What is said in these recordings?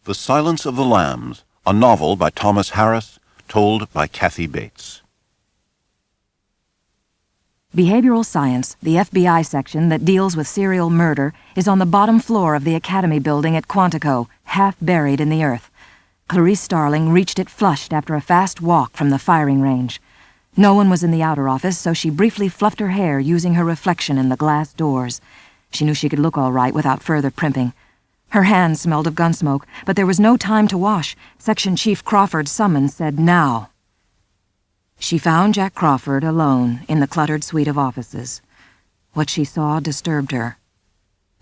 The Silence of the Lambs, a novel by Thomas Harris, told by Kathy Bates. Behavioral science, the FBI section that deals with serial murder, is on the bottom floor of the Academy building at Quantico, half buried in the earth. Clarice Starling reached it flushed after a fast walk from the firing range. No one was in the outer office, so she briefly fluffed her hair using her reflection in the glass doors. She knew she could look all right without further primping. Her hands smelled of gun smoke, but there was no time to wash. Section Chief Crawford's summons said now. She found Jack Crawford alone in the cluttered suite of offices. What she saw disturbed her.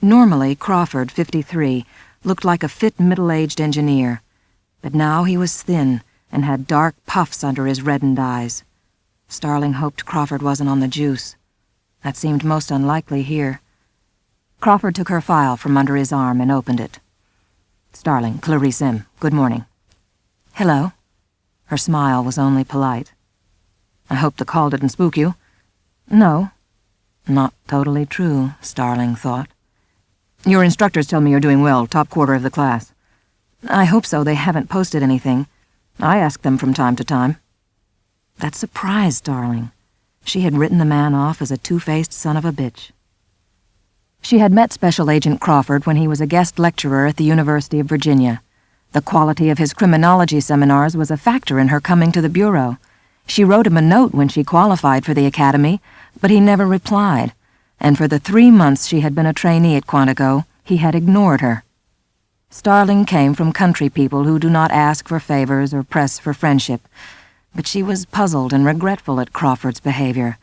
Normally, Crawford, 53, looked like a fit middle-aged engineer, but now he was thin and had dark puffs under his reddened eyes. Starling hoped Crawford wasn't on the juice. That seemed most unlikely here. Crawford took her file from under his arm and opened it. Starling, Clarice M., good morning. Hello. Her smile was only polite. I hope the call didn't spook you. No. Not totally true, Starling thought. Your instructors tell me you're doing well, top quarter of the class. I hope so. They haven't posted anything. I ask them from time to time. That surprised Starling. She had written the man off as a two-faced son of a bitch. She had met Special Agent Crawford when he was a guest lecturer at the University of Virginia. The quality of his criminology seminars was a factor in her coming to the Bureau. She wrote him a note when she qualified for the Academy, but he never replied, and for the 3 months she had been a trainee at Quantico, he had ignored her. Starling came from country people who do not ask for favors or press for friendship, but she was puzzled and regretful at Crawford's behavior.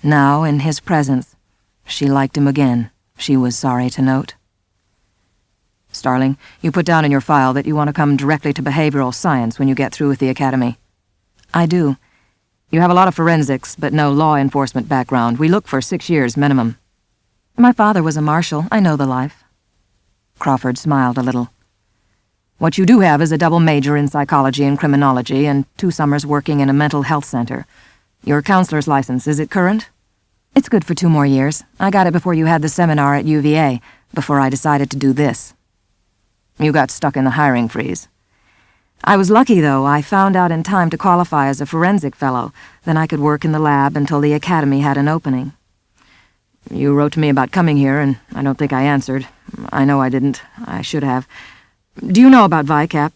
Now, in his presence, she liked him again, she was sorry to note. Starling, you put down in your file that you want to come directly to behavioral science when you get through with the Academy. I do. You have a lot of forensics, but no law enforcement background. We look for 6 years minimum. My father was a marshal. I know the life. Crawford smiled a little. What you do have is a double major in psychology and criminology and 2 summers working in a mental health center. Your counselor's license, is it current? It's good for 2 more years. I got it before you had the seminar at UVA, before I decided to do this. You got stuck in the hiring freeze. I was lucky, though. I found out in time to qualify as a forensic fellow. Then I could work in the lab until the Academy had an opening. You wrote to me about coming here, and I don't think I answered. I know I didn't. I should have. Do you know about VICAP?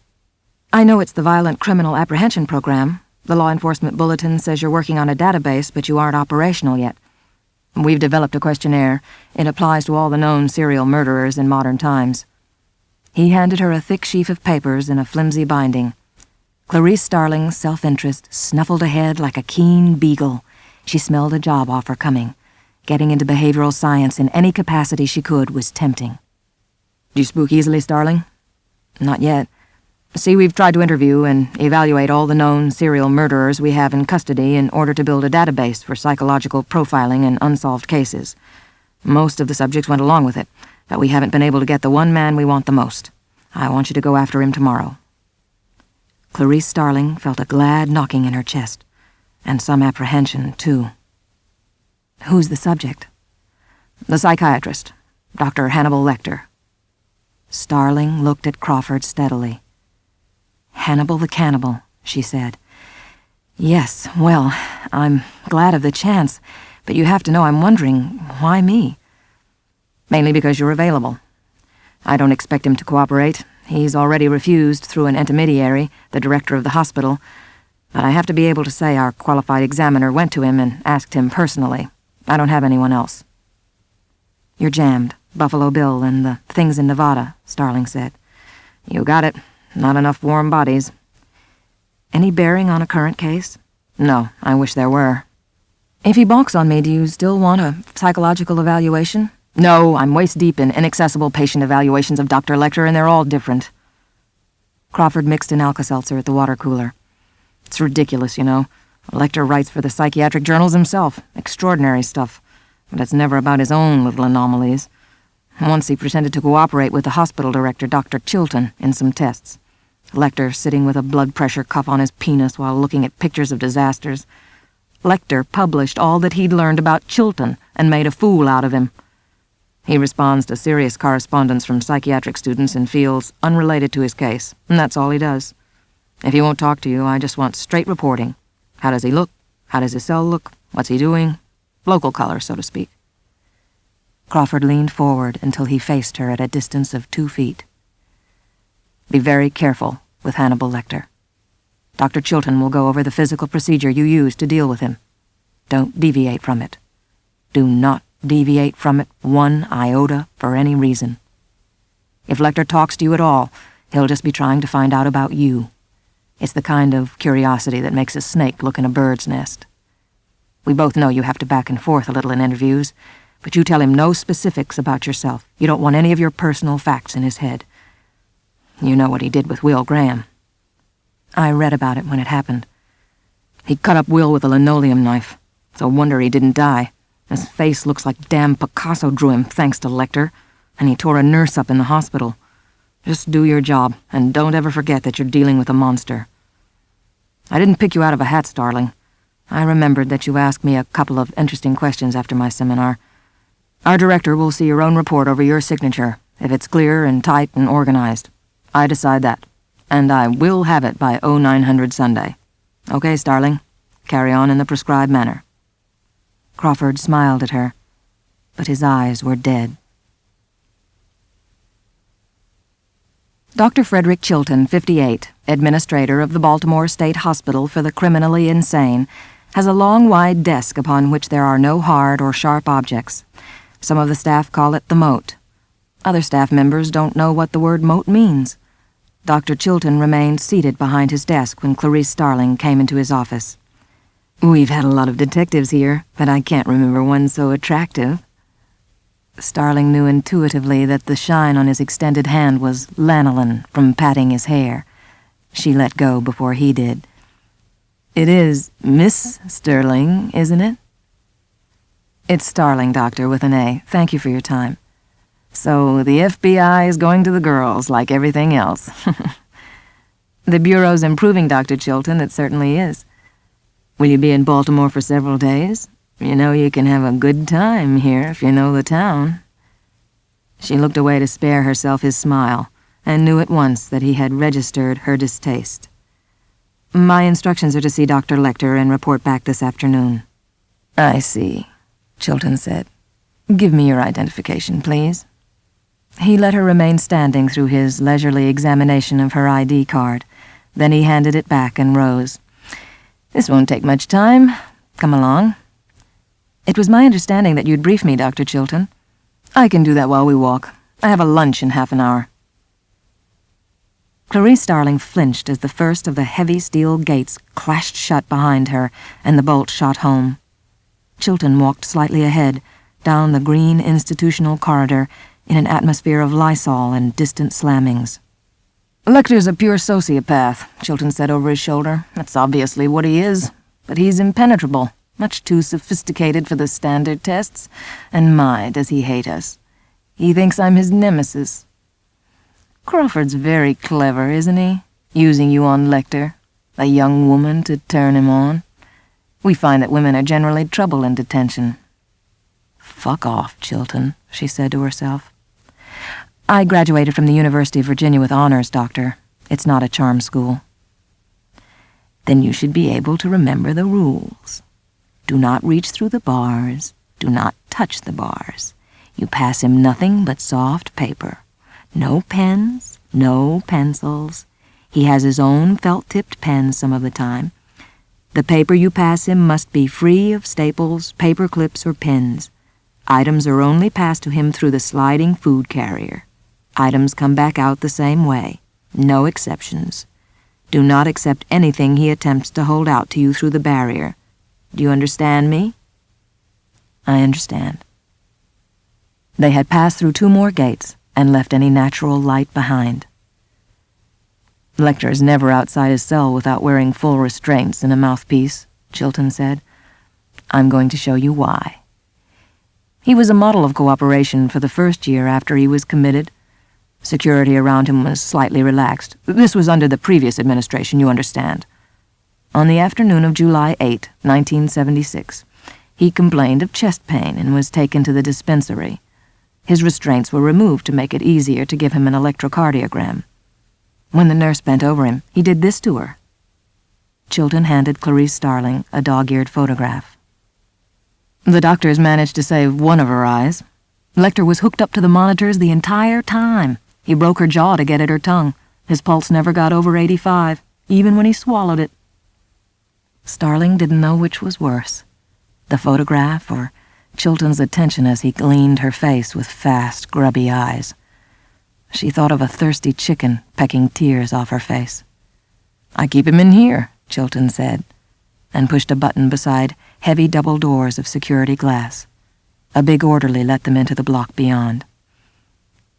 I know it's the Violent Criminal Apprehension Program. The Law Enforcement Bulletin says you're working on a database, but you aren't operational yet. We've developed a questionnaire. It applies to all the known serial murderers in modern times. He handed her a thick sheaf of papers in a flimsy binding. Clarice Starling's self-interest snuffled ahead like a keen beagle. She smelled a job offer coming. Getting into behavioral science in any capacity she could was tempting. Do you spook easily, Starling? Not yet. See, we've tried to interview and evaluate all the known serial murderers we have in custody in order to build a database for psychological profiling in unsolved cases. Most of the subjects went along with it, but we haven't been able to get the one man we want the most. I want you to go after him tomorrow. Clarice Starling felt a glad knocking in her chest, and some apprehension, too. Who's the subject? The psychiatrist, Dr. Hannibal Lecter. Starling looked at Crawford steadily. Hannibal the cannibal, she said. Yes, well, I'm glad of the chance, but you have to know I'm wondering, why me? Mainly because you're available. I don't expect him to cooperate. He's already refused through an intermediary, the director of the hospital, but I have to be able to say our qualified examiner went to him and asked him personally. I don't have anyone else. You're jammed, Buffalo Bill and the things in Nevada, Starling said. You got it. Not enough warm bodies. Any bearing on a current case? No, I wish there were. If he balks on me, do you still want a psychological evaluation? No, I'm waist-deep in inaccessible patient evaluations of Dr. Lecter, and they're all different. Crawford mixed an Alka-Seltzer at the water cooler. It's ridiculous, you know. Lecter writes for the psychiatric journals himself. Extraordinary stuff. But it's never about his own little anomalies. Once he pretended to cooperate with the hospital director, Dr. Chilton, in some tests. Lecter sitting with a blood pressure cuff on his penis while looking at pictures of disasters. Lecter published all that he'd learned about Chilton and made a fool out of him. He responds to serious correspondence from psychiatric students in fields unrelated to his case, and that's all he does. If he won't talk to you, I just want straight reporting. How does he look? How does his cell look? What's he doing? Local color, so to speak. Crawford leaned forward until he faced her at a distance of 2 feet. Be very careful with Hannibal Lecter. Dr. Chilton will go over the physical procedure you used to deal with him. Don't deviate from it. Do not deviate from it 1 iota for any reason. If Lecter talks to you at all, he'll just be trying to find out about you. It's the kind of curiosity that makes a snake look in a bird's nest. We both know you have to back and forth a little in interviews, but you tell him no specifics about yourself. You don't want any of your personal facts in his head. You know what he did with Will Graham. I read about it when it happened. He cut up Will with a linoleum knife. It's a wonder he didn't die. His face looks like damn Picasso drew him, thanks to Lecter, and he tore a nurse up in the hospital. Just do your job, and don't ever forget that you're dealing with a monster. I didn't pick you out of a hat, Starling. I remembered that you asked me a couple of interesting questions after my seminar. Our director will see your own report over your signature, if it's clear and tight and organized. I decide that, and I will have it by 0900 Sunday. Okay, Starling, carry on in the prescribed manner. Crawford smiled at her, but his eyes were dead. Dr. Frederick Chilton, 58, administrator of the Baltimore State Hospital for the Criminally Insane, has a long, wide desk upon which there are no hard or sharp objects. Some of the staff call it the moat. Other staff members don't know what the word moat means. Dr. Chilton remained seated behind his desk when Clarice Starling came into his office. We've had a lot of detectives here, but I can't remember one so attractive. Starling knew intuitively that the shine on his extended hand was lanolin from patting his hair. She let go before he did. It is Miss Sterling, isn't it? It's Starling, Doctor, with an A. Thank you for your time. So the F.B.I. is going to the girls, like everything else. The Bureau's improving, Dr. Chilton, it certainly is. Will you be in Baltimore for several days? You know you can have a good time here if you know the town. She looked away to spare herself his smile, and knew at once that he had registered her distaste. My instructions are to see Dr. Lecter and report back this afternoon. I see, Chilton said. Give me your identification, please. He let her remain standing through his leisurely examination of her ID card. Then he handed it back and rose. This won't take much time. Come along. It was my understanding that you'd brief me, Dr. Chilton. I can do that while we walk. I have a lunch in half an hour. Clarice Starling flinched as the first of the heavy steel gates clashed shut behind her and the bolt shot home. Chilton walked slightly ahead, down the green institutional corridor in an atmosphere of Lysol and distant slammings. Lecter's a pure sociopath, Chilton said over his shoulder. That's obviously what he is, but he's impenetrable, much too sophisticated for the standard tests, and my, does he hate us. He thinks I'm his nemesis. Crawford's very clever, isn't he? Using you on Lecter, a young woman to turn him on. We find that women are generally trouble in detention. Fuck off, Chilton, she said to herself. I graduated from the University of Virginia with honors, Doctor. It's not a charm school. Then you should be able to remember the rules. Do not reach through the bars. Do not touch the bars. You pass him nothing but soft paper. No pens, no pencils. He has his own felt-tipped pens some of the time. The paper you pass him must be free of staples, paper clips, or pins. Items are only passed to him through the sliding food carrier. Items come back out the same way. No exceptions. Do not accept anything he attempts to hold out to you through the barrier. Do you understand me? I understand. They had passed through 2 more gates and left any natural light behind. Lecter is never outside his cell without wearing full restraints and a mouthpiece, Chilton said. I'm going to show you why. He was a model of cooperation for the first year after he was committed. Security around him was slightly relaxed. This was under the previous administration, you understand. On the afternoon of July 8, 1976, he complained of chest pain and was taken to the dispensary. His restraints were removed to make it easier to give him an electrocardiogram. When the nurse bent over him, he did this to her. Chilton handed Clarice Starling a dog-eared photograph. The doctors managed to save one of her eyes. Lecter was hooked up to the monitors the entire time. He broke her jaw to get at her tongue. His pulse never got over 85, even when he swallowed it. Starling didn't know which was worse, the photograph or Chilton's attention as he gleaned her face with fast, grubby eyes. She thought of a thirsty chicken pecking tears off her face. "I keep him in here," Chilton said, and pushed a button beside heavy double doors of security glass. A big orderly let them into the block beyond.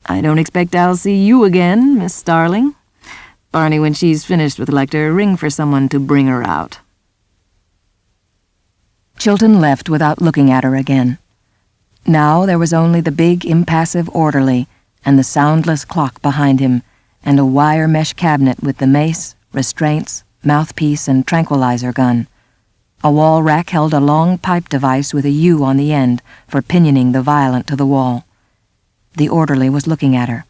"I don't expect I'll see you again, Miss Starling. Barney, when she's finished with Lecter, ring for someone to bring her out." Chilton left without looking at her again. Now there was only the big, impassive orderly and the soundless clock behind him, and a wire mesh cabinet with the mace, restraints, mouthpiece, and tranquilizer gun. A wall rack held a long pipe device with a U on the end for pinioning the violent to the wall. The orderly was looking at her.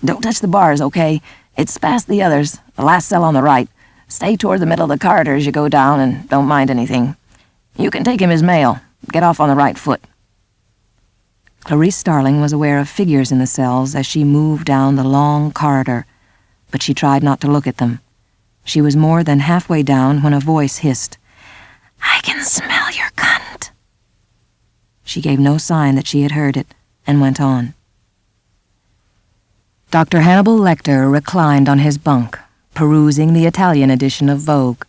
"Don't touch the bars, okay? It's past the others, the last cell on the right. Stay toward the middle of the corridor as you go down and don't mind anything. You can take him as mail. Get off on the right foot." Clarice Starling was aware of figures in the cells as she moved down the long corridor, but she tried not to look at them. She was more than halfway down when a voice hissed, "I can smell your cunt." She gave no sign that she had heard it, and went on. Dr. Hannibal Lecter reclined on his bunk, perusing the Italian edition of Vogue.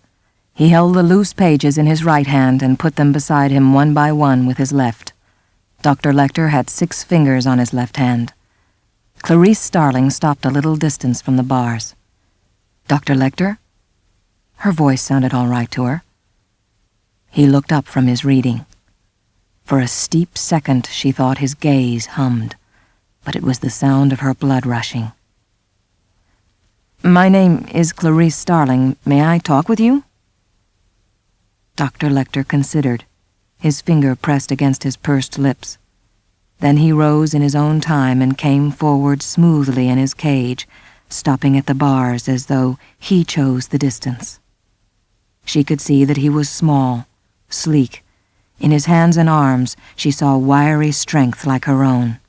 He held the loose pages in his right hand and put them beside him one by one with his left. Dr. Lecter had 6 fingers on his left hand. Clarice Starling stopped a little distance from the bars. "Dr. Lecter?" Her voice sounded all right to her. He looked up from his reading. For a steep second she thought his gaze hummed, but it was the sound of her blood rushing. "My name is Clarice Starling. May I talk with you?" Dr. Lecter considered, his finger pressed against his pursed lips. Then he rose in his own time and came forward smoothly in his cage, stopping at the bars as though he chose the distance. She could see that he was small, sleek. In his hands and arms she saw wiry strength like her own.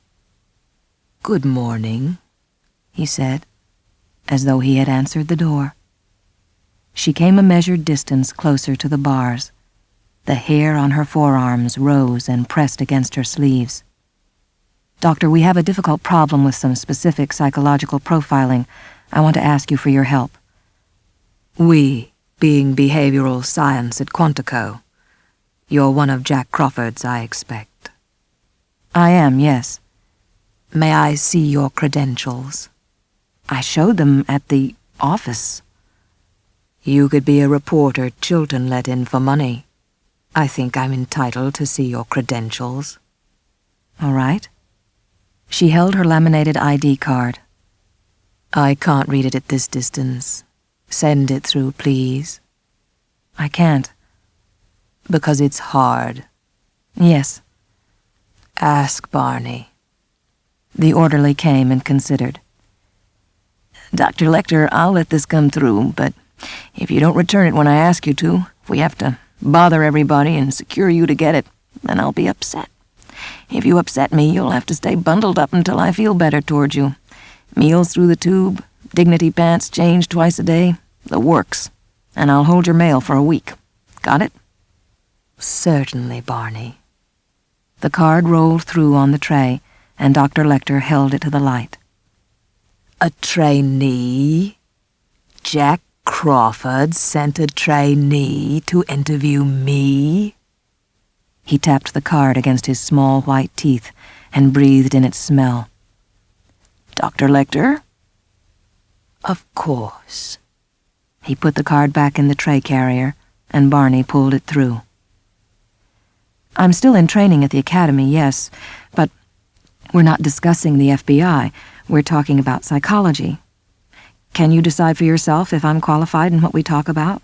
"Good morning," he said, as though he had answered the door. She came a measured distance closer to the bars. The hair on her forearms rose and pressed against her sleeves. "Doctor, we have a difficult problem with some specific psychological profiling. I want to ask you for your help." "We, being behavioral science at Quantico. You're one of Jack Crawford's, I expect." "I am, yes." "May I see your credentials?" "I showed them at the office." "You could be a reporter Chilton let in for money. I think I'm entitled to see your credentials." "All right." She held her laminated ID card. "I can't read it at this distance. Send it through, please." "I can't." "Because it's hard." "Yes." "Ask Barney." The orderly came and considered. "Dr. Lecter, I'll let this come through, but if you don't return it when I ask you to, if we have to bother everybody and secure you to get it, then I'll be upset. If you upset me, you'll have to stay bundled up until I feel better toward you. Meals through the tube, dignity pants changed twice a day, the works. And I'll hold your mail for a week. Got it?" "Certainly, Barney." The card rolled through on the tray, and Dr. Lecter held it to the light. "A trainee? Jack Crawford sent a trainee to interview me?" He tapped the card against his small white teeth and breathed in its smell. "Dr. Lecter?" "Of course." He put the card back in the tray carrier, and Barney pulled it through. "I'm still in training at the academy, yes, but we're not discussing the FBI. We're talking about psychology. Can you decide for yourself if I'm qualified in what we talk about?"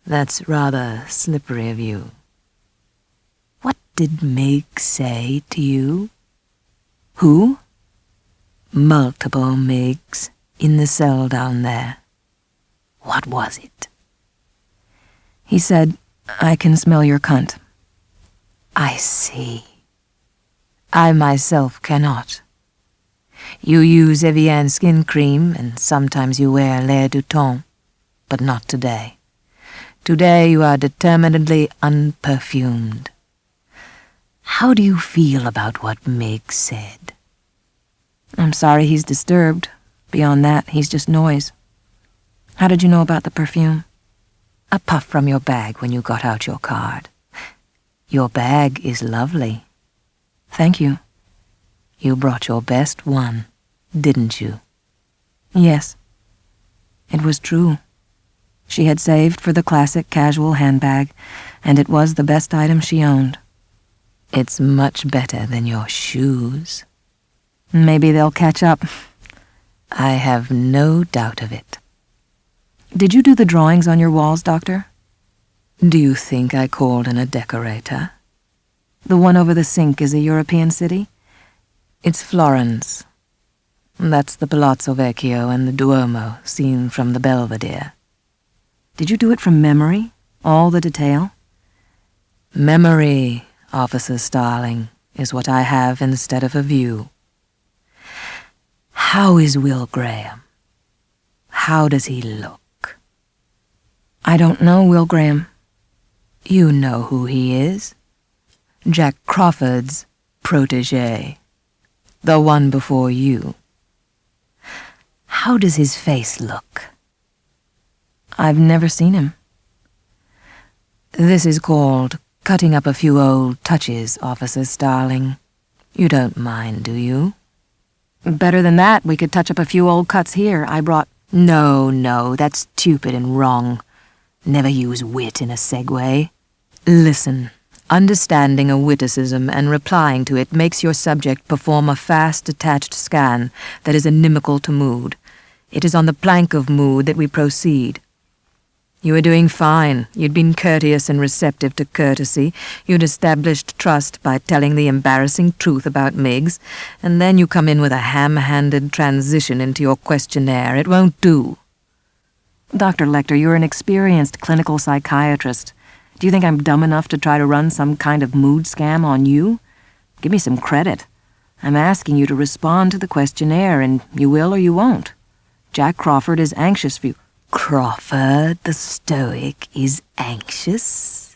That's rather slippery of you. did Mig say to you? Who? Multiple Migs in the cell down there. What was it? He said, "I can smell your cunt." I see. I myself cannot. You use Evian skin cream, and sometimes you wear L'air du Temps, but not today. Today you are determinedly unperfumed. How do you feel about what Mig said? I'm sorry he's disturbed. Beyond that, he's just noise. How did you know about the perfume? A puff from your bag when you got out your card. Your bag is lovely. Thank you. You brought your best one, didn't you? Yes. It was true. She had saved for the classic casual handbag, and it was the best item she owned. It's much better than your shoes. Maybe they'll catch up. I have no doubt of it. Did you do the drawings on your walls, Doctor? Do you think I called in a decorator? The one over the sink is a European city? It's Florence. That's the Palazzo Vecchio and the Duomo, seen from the Belvedere. Did you do it from memory? All the detail? Memory, Officer Starling, is what I have instead of a view. How is Will Graham? How does he look? I don't know Will Graham. You know who he is. Jack Crawford's protégé. The one before you. How does his face look? I've never seen him. This is called cutting up a few old touches, Officer Starling. You don't mind, do you? Better than that, we could touch up a few old cuts here. I brought... No, that's stupid and wrong. Never use wit in a segue. Listen, understanding a witticism and replying to it makes your subject perform a fast, detached scan that is inimical to mood. It is on the plank of mood that we proceed. You were doing fine. You'd been courteous and receptive to courtesy. You'd established trust by telling the embarrassing truth about Miggs, and then you come in with a ham-handed transition into your questionnaire. It won't do. Dr. Lecter, you're an experienced clinical psychiatrist. Do you think I'm dumb enough to try to run some kind of mood scam on you? Give me some credit. I'm asking you to respond to the questionnaire, and you will or you won't. Jack Crawford is anxious for you. Crawford, the stoic, is anxious?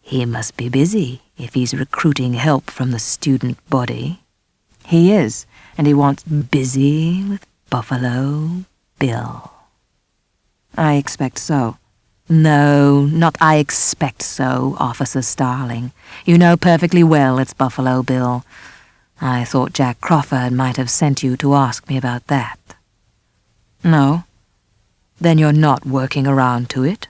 He must be busy if he's recruiting help from the student body. He is, and he wants... Busy with Buffalo Bill. I expect so. No, not I expect so, Officer Starling. You know perfectly well it's Buffalo Bill. I thought Jack Crawford might have sent you to ask me about that. No. Then you're not working around to it?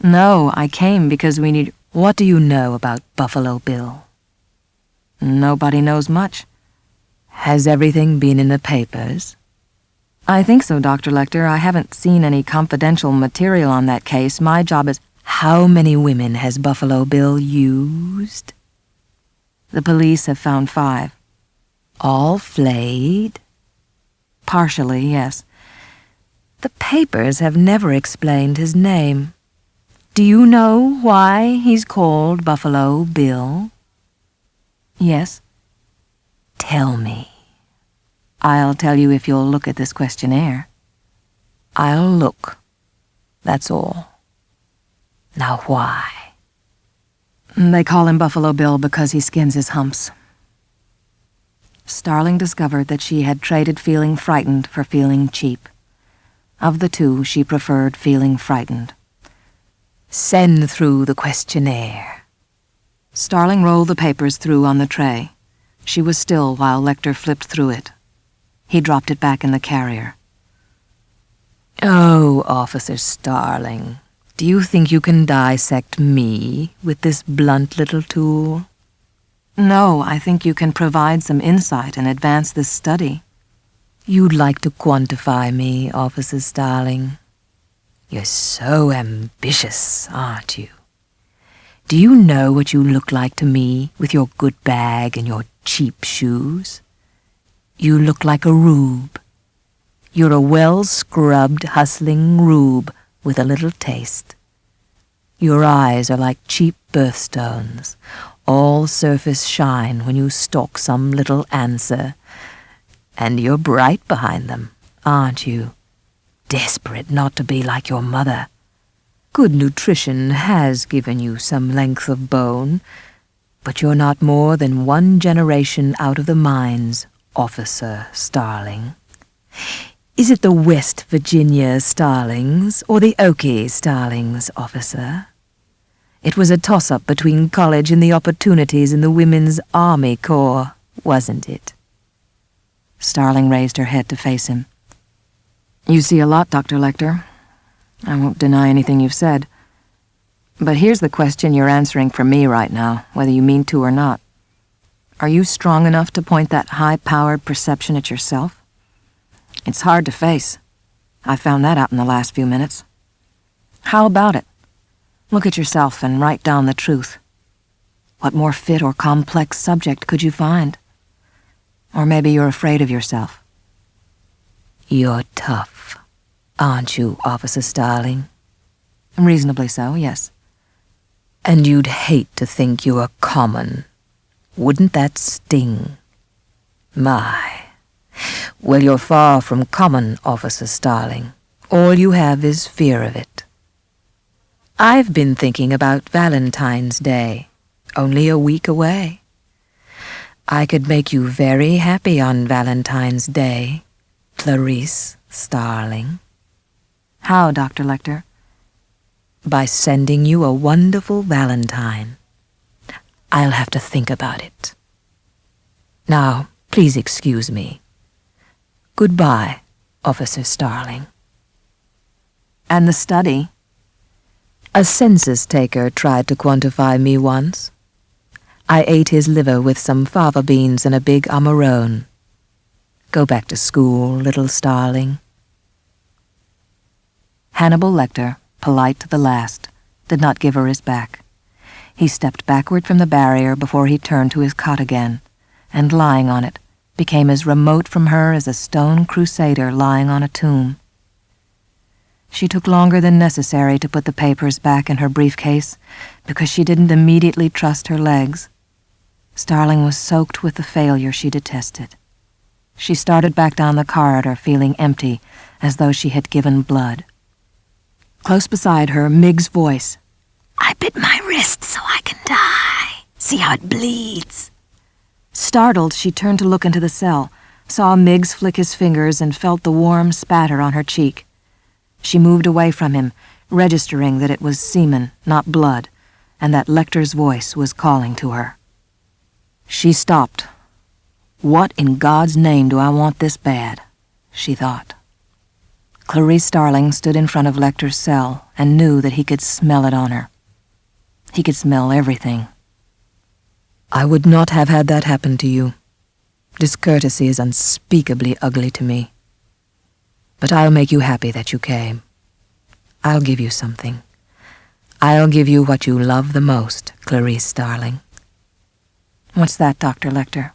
No, I came because we need... What do you know about Buffalo Bill? Nobody knows much. Has everything been in the papers? I think so, Dr. Lecter. I haven't seen any confidential material on that case. My job is... How many women has Buffalo Bill used? The police have found 5. All flayed? Partially, yes. The papers have never explained his name. Do you know why he's called Buffalo Bill? Yes. Tell me. I'll tell you if you'll look at this questionnaire. I'll look. That's all. Now why? They call him Buffalo Bill because he skins his humps. Starling discovered that she had traded feeling frightened for feeling cheap. Of the two, she preferred feeling frightened. Send through the questionnaire. Starling rolled the papers through on the tray. She was still while Lecter flipped through it. He dropped it back in the carrier. Oh, Officer Starling, do you think you can dissect me with this blunt little tool? No, I think you can provide some insight and advance this study. You'd like to quantify me, Officer Starling. You're so ambitious, aren't you? Do you know what you look like to me with your good bag and your cheap shoes? You look like a rube. You're a well-scrubbed, hustling rube with a little taste. Your eyes are like cheap birthstones, all surface shine when you stalk some little answer. And you're bright behind them, aren't you? Desperate not to be like your mother. Good nutrition has given you some length of bone, but you're not more than one generation out of the mines, Officer Starling. Is it the West Virginia Starlings or the Okie Starlings, officer? It was a toss-up between college and the opportunities in the Women's Army Corps, wasn't it? Starling raised her head to face him. You see a lot, Dr. Lecter. I won't deny anything you've said. But here's the question you're answering for me right now, whether you mean to or not. Are you strong enough to point that high-powered perception at yourself? It's hard to face. I found that out in the last few minutes. How about it? Look at yourself and write down the truth. What more fit or complex subject could you find? Or maybe you're afraid of yourself. You're tough, aren't you, Officer Starling? Reasonably so, yes. And you'd hate to think you were common. Wouldn't that sting? My. Well, you're far from common, Officer Starling. All you have is fear of it. I've been thinking about Valentine's Day, only a week away. I could make you very happy on Valentine's Day, Clarice Starling. How, Dr. Lecter? By sending you a wonderful valentine. I'll have to think about it. Now, please excuse me. Goodbye, Officer Starling. And the study? A census taker tried to quantify me once. I ate his liver with some fava beans and a big amarone. Go back to school, little Starling. Hannibal Lecter, polite to the last, did not give her his back. He stepped backward from the barrier before he turned to his cot again, and lying on it, became as remote from her as a stone crusader lying on a tomb. She took longer than necessary to put the papers back in her briefcase because she didn't immediately trust her legs. Starling was soaked with the failure she detested. She started back down the corridor feeling empty, as though she had given blood. Close beside her, Mig's voice. I bit my wrist so I can die. See how it bleeds. Startled, she turned to look into the cell, saw Miggs flick his fingers and felt the warm spatter on her cheek. She moved away from him, registering that it was semen, not blood, and that Lecter's voice was calling to her. She stopped. What in God's name do I want this bad? She thought. Clarice Starling stood in front of Lecter's cell and knew that he could smell it on her. He could smell everything. I would not have had that happen to you. Discourtesy is unspeakably ugly to me. But I'll make you happy that you came. I'll give you something. I'll give you what you love the most, Clarice Starling. What's that, Dr. Lecter?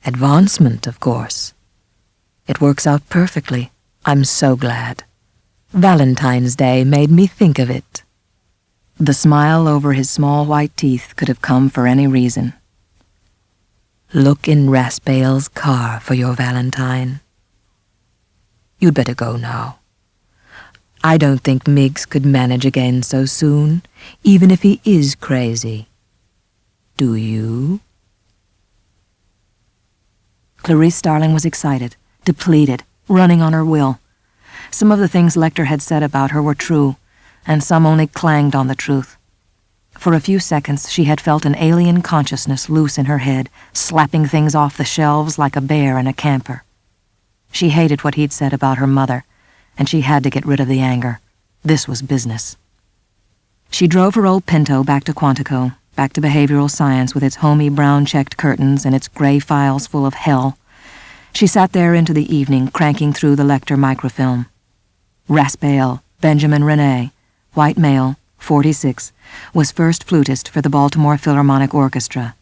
Advancement, of course. It works out perfectly. I'm so glad. Valentine's Day made me think of it. The smile over his small white teeth could have come for any reason. Look in Raspail's car for your Valentine. You'd better go now. I don't think Miggs could manage again so soon, even if he is crazy. Do you? Clarice Starling was excited, depleted, running on her will. Some of the things Lecter had said about her were true, and some only clanged on the truth. For a few seconds she had felt an alien consciousness loose in her head, slapping things off the shelves like a bear in a camper. She hated what he'd said about her mother, and she had to get rid of the anger. This was business. She drove her old Pinto back to Quantico, back to behavioral science with its homey brown-checked curtains and its gray files full of hell. She sat there into the evening, cranking through the Lecter microfilm. Raspail, Benjamin Rene, white male, 46, was first flutist for the Baltimore Philharmonic Orchestra.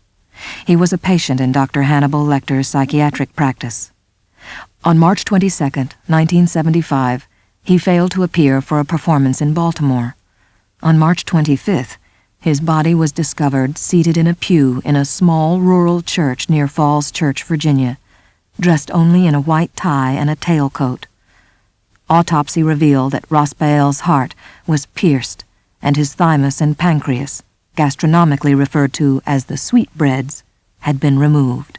He was a patient in Dr. Hannibal Lecter's psychiatric practice. On March 22, 1975, he failed to appear for a performance in Baltimore. On March 25th, his body was discovered seated in a pew in a small rural church near Falls Church, Virginia, dressed only in a white tie and a tailcoat. Autopsy revealed that Raspail's heart was pierced and his thymus and pancreas, gastronomically referred to as the sweetbreads, had been removed.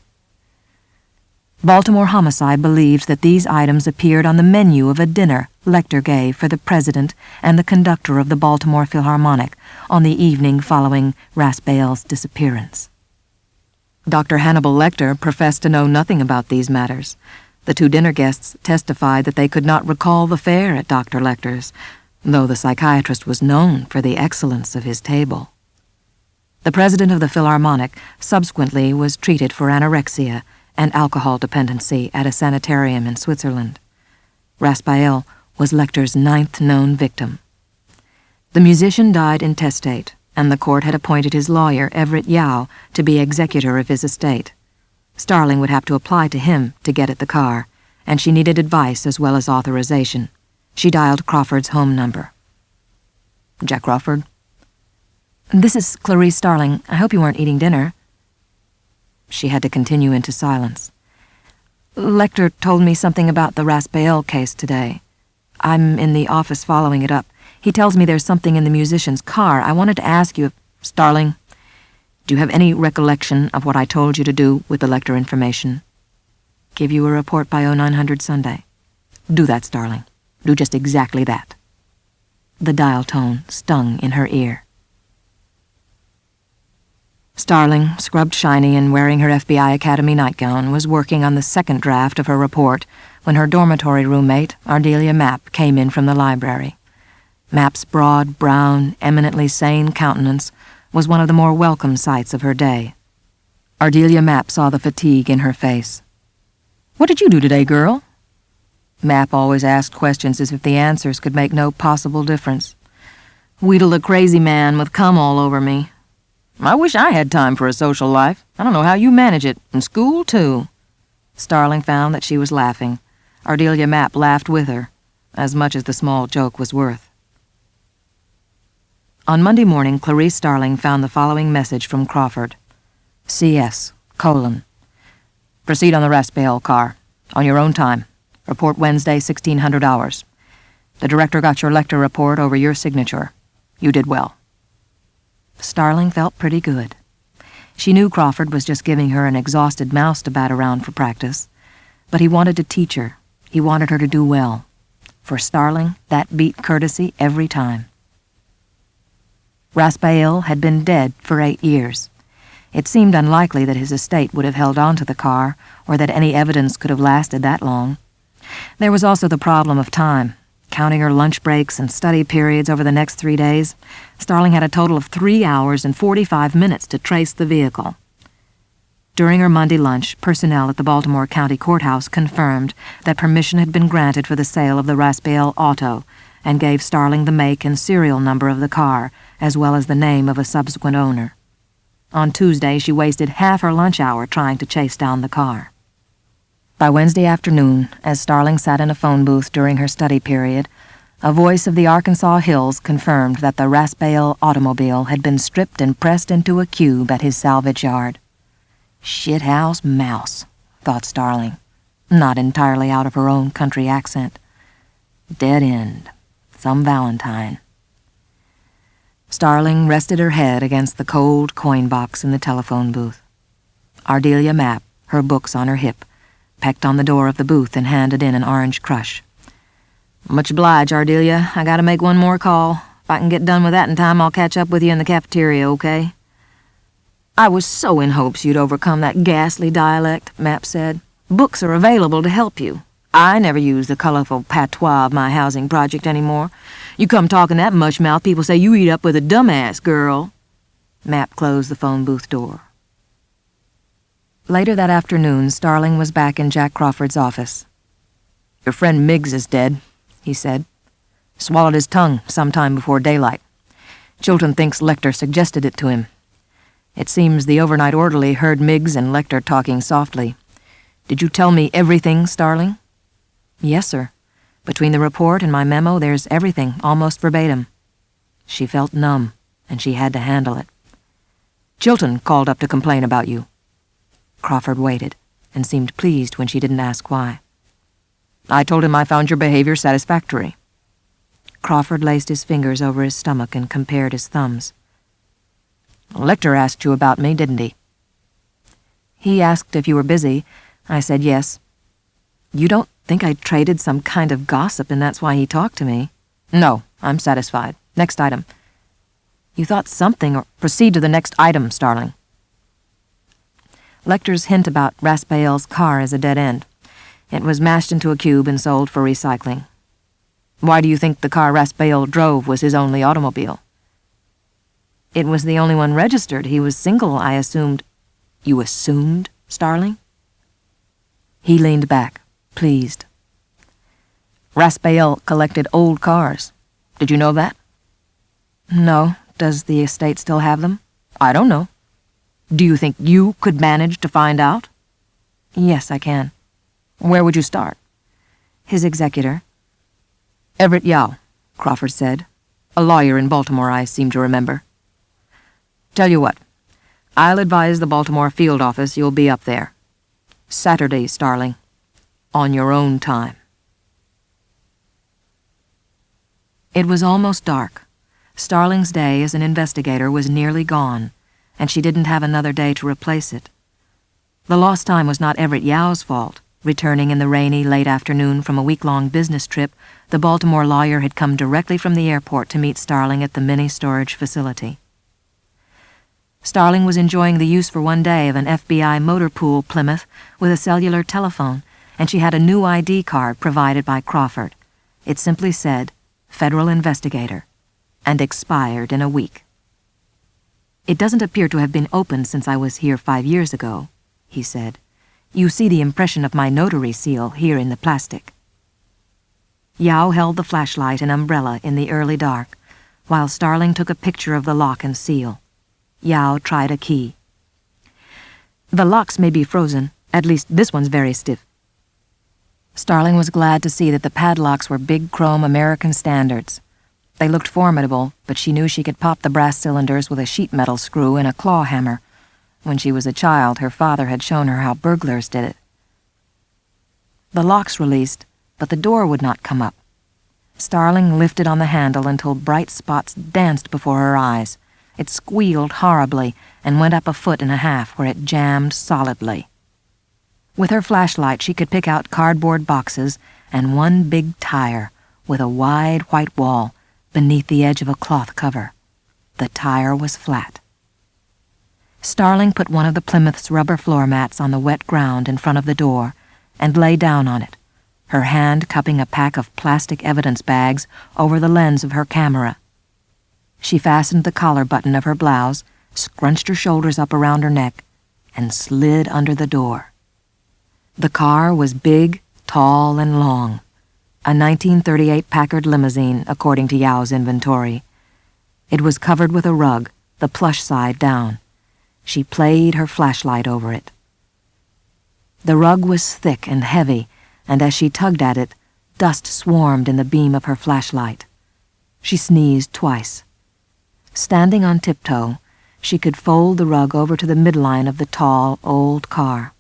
Baltimore Homicide believed that these items appeared on the menu of a dinner Lecter gave for the president and the conductor of the Baltimore Philharmonic on the evening following Raspail's disappearance. Dr. Hannibal Lecter professed to know nothing about these matters. The two dinner guests testified that they could not recall the fare at Dr. Lecter's, though the psychiatrist was known for the excellence of his table. The president of the Philharmonic subsequently was treated for anorexia and alcohol dependency at a sanitarium in Switzerland. Raspail was Lecter's 9th known victim. The musician died intestate, and the court had appointed his lawyer, Everett Yao, to be executor of his estate. Starling would have to apply to him to get at the car, and she needed advice as well as authorization. She dialed Crawford's home number. "Jack Crawford?" "This is Clarice Starling. I hope you weren't eating dinner." She had to continue into silence. "Lecter told me something about the Raspail case today. I'm in the office following it up. He tells me there's something in the musician's car. I wanted to ask you if—" "Starling, do you have any recollection of what I told you to do with the Lecter information?" "Give you a report by 0900 Sunday." "Do that, Starling. Do just exactly that." The dial tone stung in her ear. Starling, scrubbed shiny and wearing her FBI Academy nightgown, was working on the second draft of her report when her dormitory roommate, Ardelia Mapp, came in from the library. Mapp's broad, brown, eminently sane countenance was one of the more welcome sights of her day. Ardelia Mapp saw the fatigue in her face. "What did you do today, girl?" Mapp always asked questions as if the answers could make no possible difference. "Wheedled a crazy man with cum all over me. I wish I had time for a social life. I don't know how you manage it. In school, too." Starling found that she was laughing. Ardelia Mapp laughed with her, as much as the small joke was worth. On Monday morning, Clarice Starling found the following message from Crawford. CS, : "Proceed on the Raspail car. On your own time. Report Wednesday, 1600 hours. The director got your Lecter report over your signature. You did well." Starling felt pretty good. She knew Crawford was just giving her an exhausted mouse to bat around for practice, but he wanted to teach her. He wanted her to do well. For Starling, that beat courtesy every time. Raspail had been dead for 8 years. It seemed unlikely that his estate would have held on to the car, or that any evidence could have lasted that long. There was also the problem of time. Counting her lunch breaks and study periods over the next 3 days, Starling had a total of 3 hours and 45 minutes to trace the vehicle. During her Monday lunch, personnel at the Baltimore County Courthouse confirmed that permission had been granted for the sale of the Raspail auto and gave Starling the make and serial number of the car, as well as the name of a subsequent owner. On Tuesday, she wasted half her lunch hour trying to chase down the car. By Wednesday afternoon, as Starling sat in a phone booth during her study period, a voice of the Arkansas hills confirmed that the Raspail automobile had been stripped and pressed into a cube at his salvage yard. "Shithouse mouse," thought Starling, not entirely out of her own country accent. "Dead end. Some Valentine." Starling rested her head against the cold coin box in the telephone booth. Ardelia Mapp, her books on her hip, pecked on the door of the booth and handed in an orange crush. "Much obliged, Ardelia. I gotta make one more call. If I can get done with that in time, I'll catch up with you in the cafeteria, okay?" "I was so in hopes you'd overcome that ghastly dialect," Mapp said. "Books are available to help you. I never use the colorful patois of my housing project anymore. You come talking that much mouth, people say you eat up with a dumbass, girl." Mapp closed the phone booth door. Later that afternoon, Starling was back in Jack Crawford's office. "Your friend Miggs is dead," he said. "Swallowed his tongue sometime before daylight. Chilton thinks Lecter suggested it to him. It seems the overnight orderly heard Miggs and Lecter talking softly. Did you tell me everything, Starling? Yes, sir. Between the report and my memo, there's everything, almost verbatim. She felt numb, and she had to handle it. Chilton called up to complain about you. Crawford waited, and seemed pleased when she didn't ask why. I told him I found your behavior satisfactory. Crawford laced his fingers over his stomach and compared his thumbs. Lecter asked you about me, didn't he? He asked if you were busy. I said yes. You don't think I traded some kind of gossip and that's why he talked to me? No, I'm satisfied. Next item. You thought something, or proceed to the next item, Starling. Lecter's hint about Raspail's car is a dead end. It was mashed into a cube and sold for recycling. Why do you think the car Raspail drove was his only automobile? It was the only one registered. He was single, I assumed. You assumed, Starling? He leaned back, pleased. Raspail collected old cars. Did you know that? No. Does the estate still have them? I don't know. Do you think you could manage to find out? Yes, I can. Where would you start? His executor. Everett Yao, Crawford said. A lawyer in Baltimore, I seem to remember. Tell you what, I'll advise the Baltimore field office you'll be up there. Saturday, Starling. On your own time. It was almost dark. Starling's day as an investigator was nearly gone, and she didn't have another day to replace it. The lost time was not Everett Yao's fault. Returning in the rainy, late afternoon from a week-long business trip, the Baltimore lawyer had come directly from the airport to meet Starling at the mini-storage facility. Starling was enjoying the use for one day of an F.B.I. motor pool Plymouth with a cellular telephone, and she had a new ID card provided by Crawford. It simply said, Federal Investigator, and expired in a week. It doesn't appear to have been opened since I was here 5 years ago, he said. You see the impression of my notary seal here in the plastic. Yao held the flashlight and umbrella in the early dark, while Starling took a picture of the lock and seal. Yao tried a key. The locks may be frozen, at least this one's very stiff. Starling was glad to see that the padlocks were big chrome American standards. They looked formidable, but she knew she could pop the brass cylinders with a sheet metal screw and a claw hammer. When she was a child, her father had shown her how burglars did it. The locks released, but the door would not come up. Starling lifted on the handle until bright spots danced before her eyes. It squealed horribly and went up 1.5 feet where it jammed solidly. With her flashlight, she could pick out cardboard boxes and one big tire with a wide white wall beneath the edge of a cloth cover. The tire was flat. Starling put one of the Plymouth's rubber floor mats on the wet ground in front of the door and lay down on it, her hand cupping a pack of plastic evidence bags over the lens of her camera. She fastened the collar button of her blouse, scrunched her shoulders up around her neck, and slid under the door. The car was big, tall, and long. A 1938 Packard limousine, according to Yao's inventory. It was covered with a rug, the plush side down. She played her flashlight over it. The rug was thick and heavy, and as she tugged at it, dust swarmed in the beam of her flashlight. She sneezed twice. Standing on tiptoe, she could fold the rug over to the midline of the tall, old car.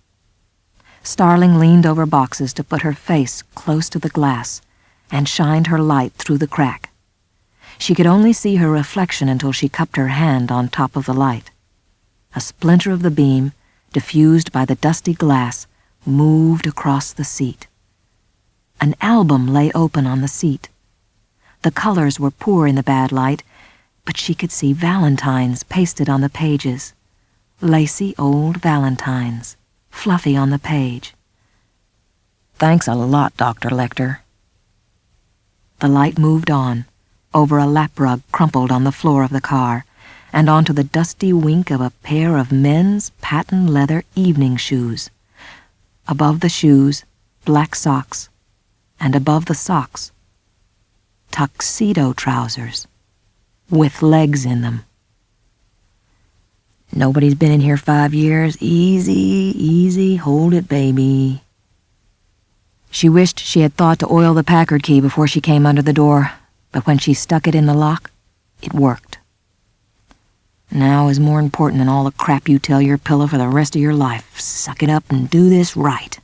Starling leaned over boxes to put her face close to the glass and shined her light through the crack. She could only see her reflection until she cupped her hand on top of the light. A splinter of the beam, diffused by the dusty glass, moved across the seat. An album lay open on the seat. The colors were poor in the bad light, but she could see valentines pasted on the pages. Lacy old valentines, fluffy on the page. Thanks a lot, Dr. Lecter. The light moved on, over a lap rug crumpled on the floor of the car, and onto the dusty wink of a pair of men's patent leather evening shoes. Above the shoes, black socks, and above the socks, tuxedo trousers. with legs in them. "Nobody's been in here 5 years. Easy, easy, hold it, baby." She wished she had thought to oil the Packard key before she came under the door, but when she stuck it in the lock, it worked. Now is more important than all the crap you tell your pillow for the rest of your life. Suck it up and do this right.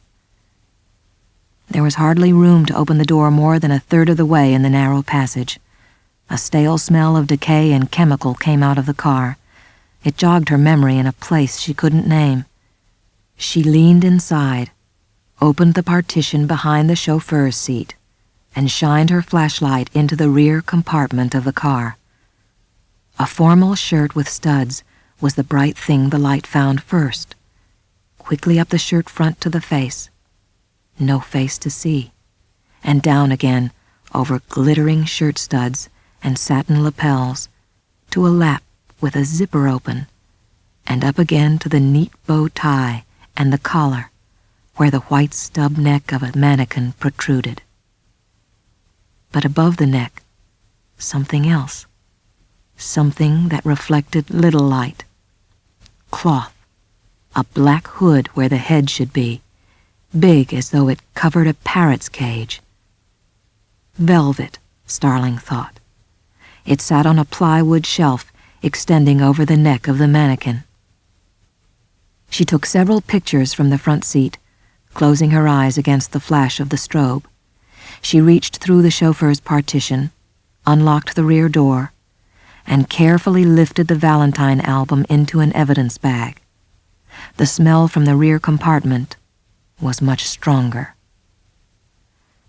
There was hardly room to open the door more than a third of the way in the narrow passage. A stale smell of decay and chemical came out of the car. It jogged her memory in a place she couldn't name. She leaned inside, opened the partition behind the chauffeur's seat, and shined her flashlight into the rear compartment of the car. A formal shirt with studs was the bright thing the light found first. Quickly up the shirt front to the face. No face to see. And down again, over glittering shirt studs and satin lapels, to a lap with a zipper open, and up again to the neat bow tie and the collar, where the white stub neck of a mannequin protruded. But above the neck, something else. Something that reflected little light. Cloth. A black hood where the head should be, big as though it covered a parrot's cage. Velvet, Starling thought. It sat on a plywood shelf extending over the neck of the mannequin. She took several pictures from the front seat, closing her eyes against the flash of the strobe. She reached through the chauffeur's partition, unlocked the rear door, and carefully lifted the Valentine album into an evidence bag. The smell from the rear compartment was much stronger.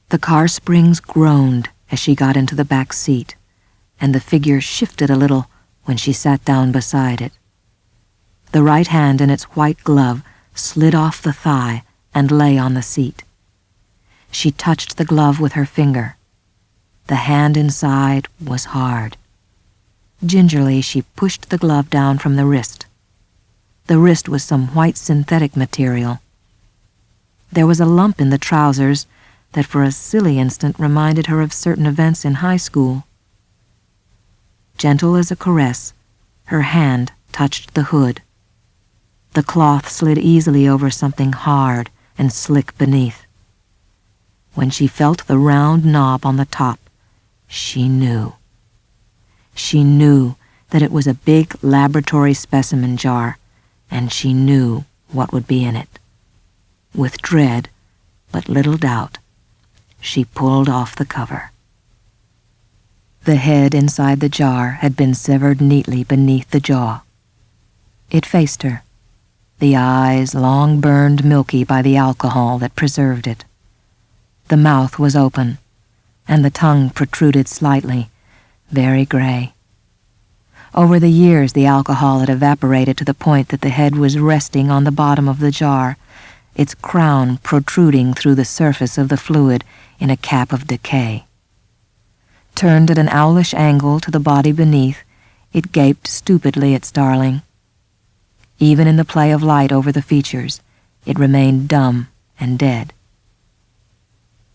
The car springs groaned as she got into the back seat, and the figure shifted a little when she sat down beside it. The right hand in its white glove slid off the thigh and lay on the seat. She touched the glove with her finger. The hand inside was hard. Gingerly, she pushed the glove down from the wrist. The wrist was some white synthetic material. There was a lump in the trousers that for a silly instant reminded her of certain events in high school. Gentle as a caress, her hand touched the hood. The cloth slid easily over something hard and slick beneath. When she felt the round knob on the top, she knew. She knew that it was a big laboratory specimen jar, and she knew what would be in it. With dread, but little doubt, she pulled off the cover. The head inside the jar had been severed neatly beneath the jaw. It faced her, the eyes long burned milky by the alcohol that preserved it. The mouth was open, and the tongue protruded slightly, very gray. Over the years, the alcohol had evaporated to the point that the head was resting on the bottom of the jar, its crown protruding through the surface of the fluid in a cap of decay. Turned at an owlish angle to the body beneath, it gaped stupidly at Starling. Even in the play of light over the features, it remained dumb and dead.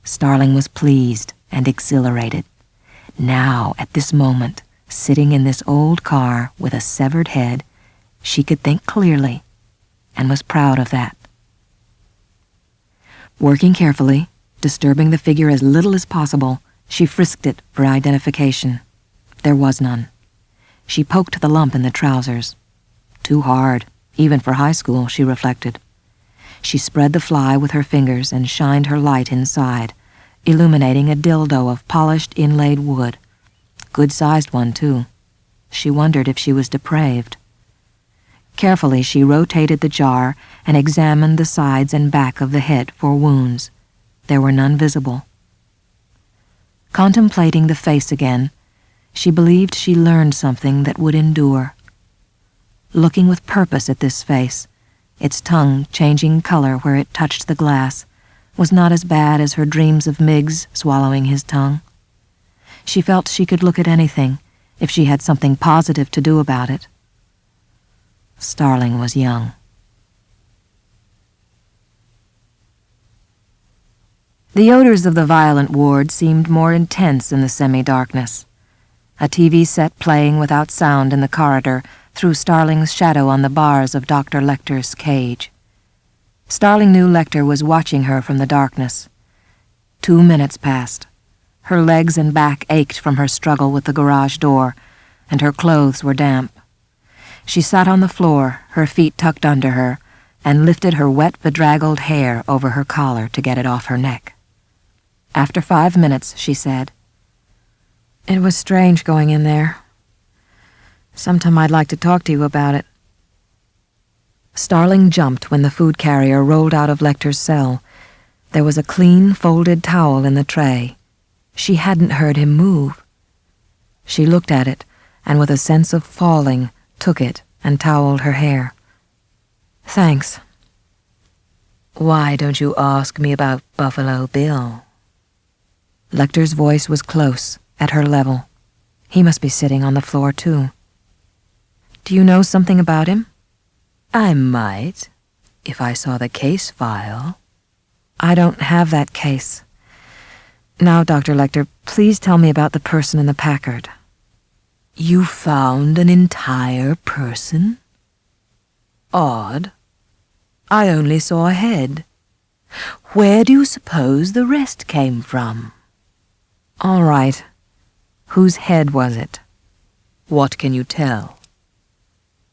Starling was pleased and exhilarated. Now, at this moment, sitting in this old car with a severed head, she could think clearly, and was proud of that. Working carefully, disturbing the figure as little as possible, she frisked it for identification. There was none. She poked the lump in the trousers. Too hard, even for high school, she reflected. She spread the fly with her fingers and shined her light inside, illuminating a dildo of polished inlaid wood. Good-sized one, too. She wondered if she was depraved. Carefully, she rotated the jar and examined the sides and back of the head for wounds. There were none visible. Contemplating the face again, she believed she learned something that would endure. Looking with purpose at this face, its tongue changing color where it touched the glass, was not as bad as her dreams of Miggs swallowing his tongue. She felt she could look at anything if she had something positive to do about it. Starling was young. The odors of the violent ward seemed more intense in the semi-darkness. a TV set playing without sound in the corridor threw Starling's shadow on the bars of Dr. Lecter's cage. Starling knew Lecter was watching her from the darkness. 2 minutes passed. Her legs and back ached from her struggle with the garage door, and her clothes were damp. She sat on the floor, her feet tucked under her, and lifted her wet, bedraggled hair over her collar to get it off her neck. After 5 minutes, she said, "It was strange going in there. Sometime I'd like to talk to you about it." Starling jumped when the food carrier rolled out of Lecter's cell. There was a clean, folded towel in the tray. She hadn't heard him move. She looked at it, and with a sense of falling, took it and toweled her hair. "Thanks." "Why don't you ask me about Buffalo Bill?" Lecter's voice was close, at her level. He must be sitting on the floor, too. "Do you know something about him?" "I might, if I saw the case file." "I don't have that case. Now, Dr. Lecter, please tell me about the person in the Packard." "You found an entire person? Odd. I only saw a head. Where do you suppose the rest came from?" "All right. Whose head was it?" "What can you tell?"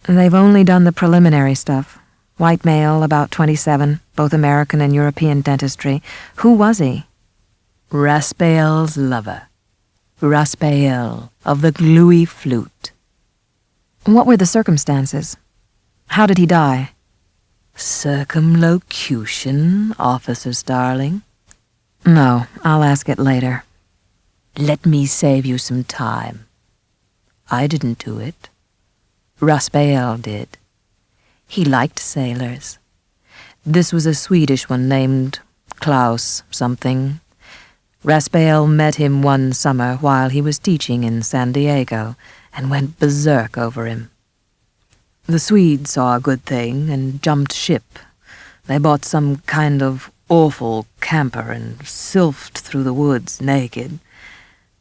"They've only done the preliminary stuff. White male, about 27, both American and European dentistry. Who was he?" "Raspail's lover. Raspail of the gluey flute." "What were the circumstances? How did he die?" "Circumlocution, Officer Starling?" "No, I'll ask it later." "Let me save you some time. I didn't do it. Raspail did. He liked sailors. This was a Swedish one named Klaus something. Raspail met him one summer while he was teaching in San Diego and went berserk over him. The Swede saw a good thing and jumped ship. They bought some kind of awful camper and sylphed through the woods naked.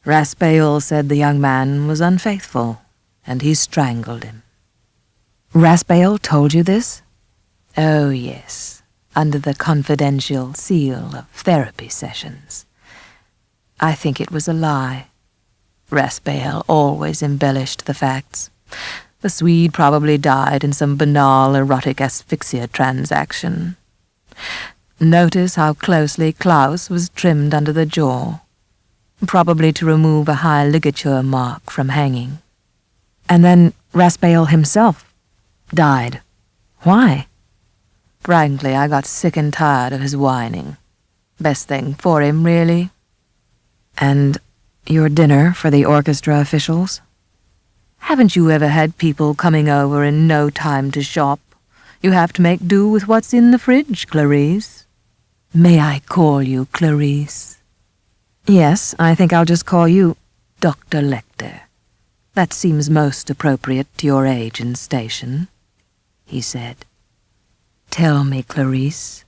Raspail said the young man was unfaithful, and he strangled him." "Raspail told you this?" "Oh, yes, under the confidential seal of therapy sessions. I think it was a lie. Raspail always embellished the facts. The Swede probably died in some banal erotic asphyxia transaction. Notice how closely Klaus was trimmed under the jaw, probably to remove a high ligature mark from hanging." "And then Raspail himself died. Why?" "Frankly, I got sick and tired of his whining. Best thing for him, really." "And your dinner for the orchestra officials?" "Haven't you ever had people coming over and no time to shop? You have to make do with what's in the fridge, Clarice. May I call you Clarice?" "Yes, I think I'll just call you Dr. Lecter. That seems most appropriate to your age and station," he said. "Tell me, Clarice,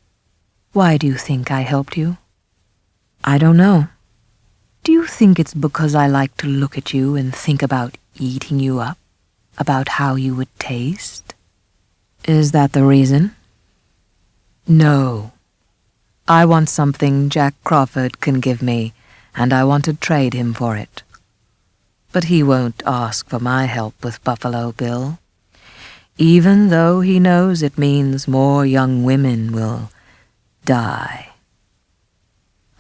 why do you think I helped you?" "I don't know." "Do you think it's because I like to look at you and think about eating you up, about how you would taste?" "Is that the reason?" "No. I want something Jack Crawford can give me, and I want to trade him for it. But he won't ask for my help with Buffalo Bill, even though he knows it means more young women will die."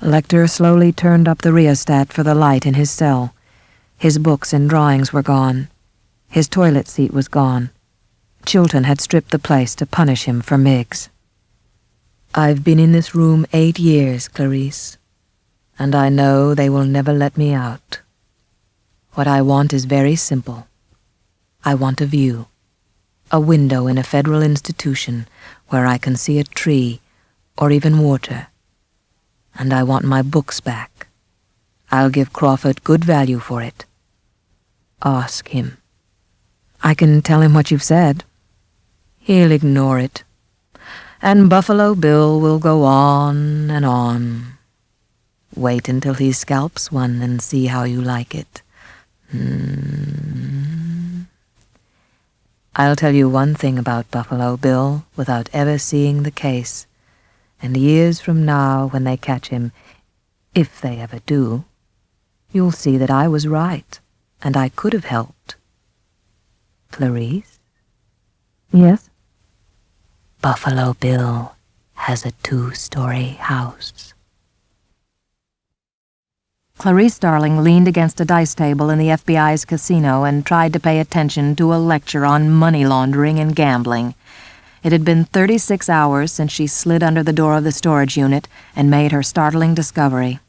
Lecter slowly turned up the rheostat for the light in his cell. His books and drawings were gone. His toilet seat was gone. Chilton had stripped the place to punish him for Miggs. "I've been in this room 8 years, Clarice, and I know they will never let me out. What I want is very simple. I want a view, a window in a federal institution where I can see a tree or even water. And I want my books back. I'll give Crawford good value for it. Ask him." "I can tell him what you've said." "He'll ignore it. And Buffalo Bill will go on and on. Wait until he scalps one and see how you like it. I'll tell you one thing about Buffalo Bill without ever seeing the case, and years from now when they catch him, if they ever do, you'll see that I was right, and I could have helped. Clarice? Yes? Buffalo Bill has a 2-story house. Clarice Starling leaned against a dice table in the FBI's casino and tried to pay attention to a lecture on money laundering and gambling. It had been 36 hours since she slid under the door of the storage unit and made her startling discovery.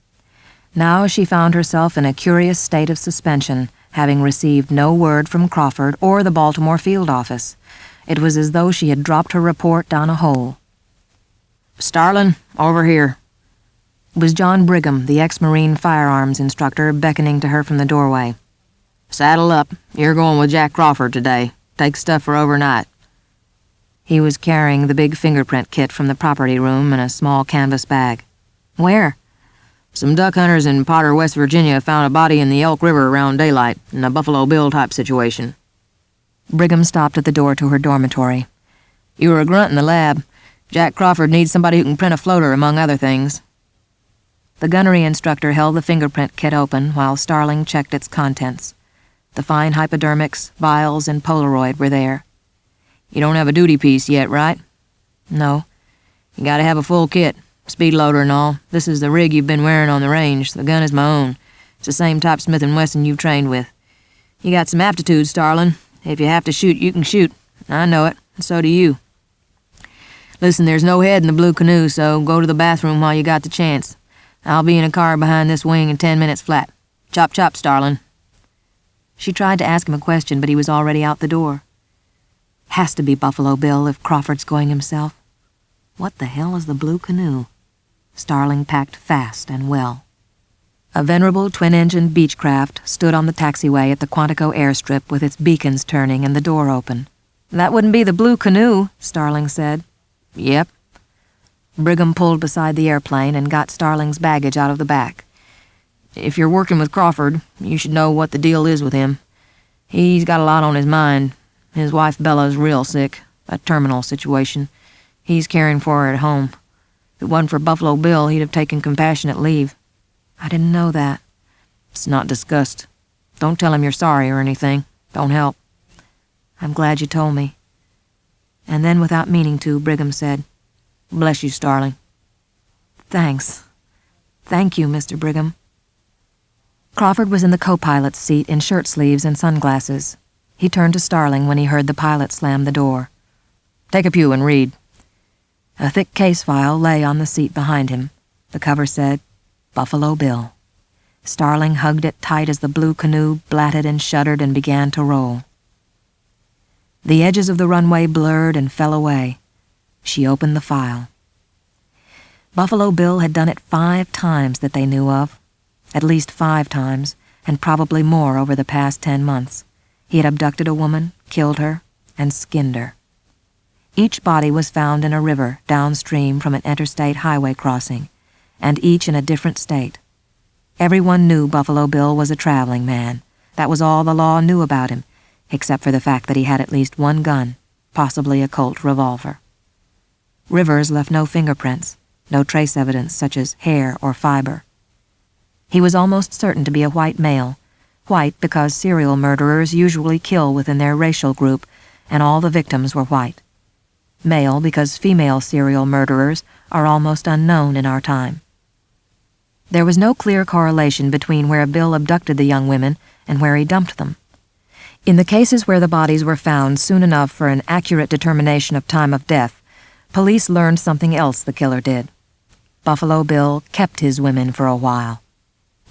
Now she found herself in a curious state of suspension, having received no word from Crawford or the Baltimore field office. It was as though she had dropped her report down a hole. "Starling, over here." It was John Brigham, the ex-Marine firearms instructor, beckoning to her from the doorway. "Saddle up. You're going with Jack Crawford today. Take stuff for overnight." He was carrying the big fingerprint kit from the property room in a small canvas bag. "Where?" "Some duck hunters in Potter, West Virginia found a body in the Elk River around daylight, in a Buffalo Bill-type situation." Brigham stopped at the door to her dormitory. "You were a grunt in the lab. Jack Crawford needs somebody who can print a floater, among other things." The gunnery instructor held the fingerprint kit open while Starling checked its contents. The fine hypodermics, vials, and Polaroid were there. "You don't have a duty piece yet, right?" "No." "You gotta have a full kit, speed loader and all. This is the rig you've been wearing on the range. The gun is my own. It's the same type Smith & Wesson you've trained with. You got some aptitude, Starling. If you have to shoot, you can shoot. I know it, and so do you. Listen, there's no head in the blue canoe, so go to the bathroom while you got the chance. I'll be in a car behind this wing in 10 minutes flat. Chop chop, Starling." She tried to ask him a question, but he was already out the door. Has to be Buffalo Bill if Crawford's going himself. What the hell is the blue canoe? Starling packed fast and well. A venerable twin-engined Beechcraft stood on the taxiway at the Quantico airstrip with its beacons turning and the door open. "That wouldn't be the blue canoe," Starling said. "Yep." Brigham pulled beside the airplane and got Starling's baggage out of the back. "If you're working with Crawford, you should know what the deal is with him. He's got a lot on his mind. His wife Bella's real sick, a terminal situation. He's caring for her at home. If it wasn't for Buffalo Bill, he'd have taken compassionate leave." "I didn't know that." "It's not discussed. Don't tell him you're sorry or anything. Don't help." "I'm glad you told me." And then, without meaning to, Brigham said, "Bless you, Starling." "Thanks. Thank you, Mr. Brigham." Crawford was in the co-pilot's seat in shirt sleeves and sunglasses. He turned to Starling when he heard the pilot slam the door. "Take a pew and read." A thick case file lay on the seat behind him. The cover said, Buffalo Bill. Starling hugged it tight as the blue canoe blatted and shuddered and began to roll. The edges of the runway blurred and fell away. She opened the file. Buffalo Bill had done it 5 times that they knew of. At least 5 times, and probably more over the past 10 months. He had abducted a woman, killed her, and skinned her. Each body was found in a river downstream from an interstate highway crossing, and each in a different state. Everyone knew Buffalo Bill was a traveling man. That was all the law knew about him, except for the fact that he had at least one gun, possibly a Colt revolver. Rivers left no fingerprints, no trace evidence such as hair or fiber. He was almost certain to be a white male, white because serial murderers usually kill within their racial group, and all the victims were white. Male because female serial murderers are almost unknown in our time. There was no clear correlation between where Bill abducted the young women and where he dumped them. In the cases where the bodies were found soon enough for an accurate determination of time of death, police learned something else the killer did. Buffalo Bill kept his women for a while.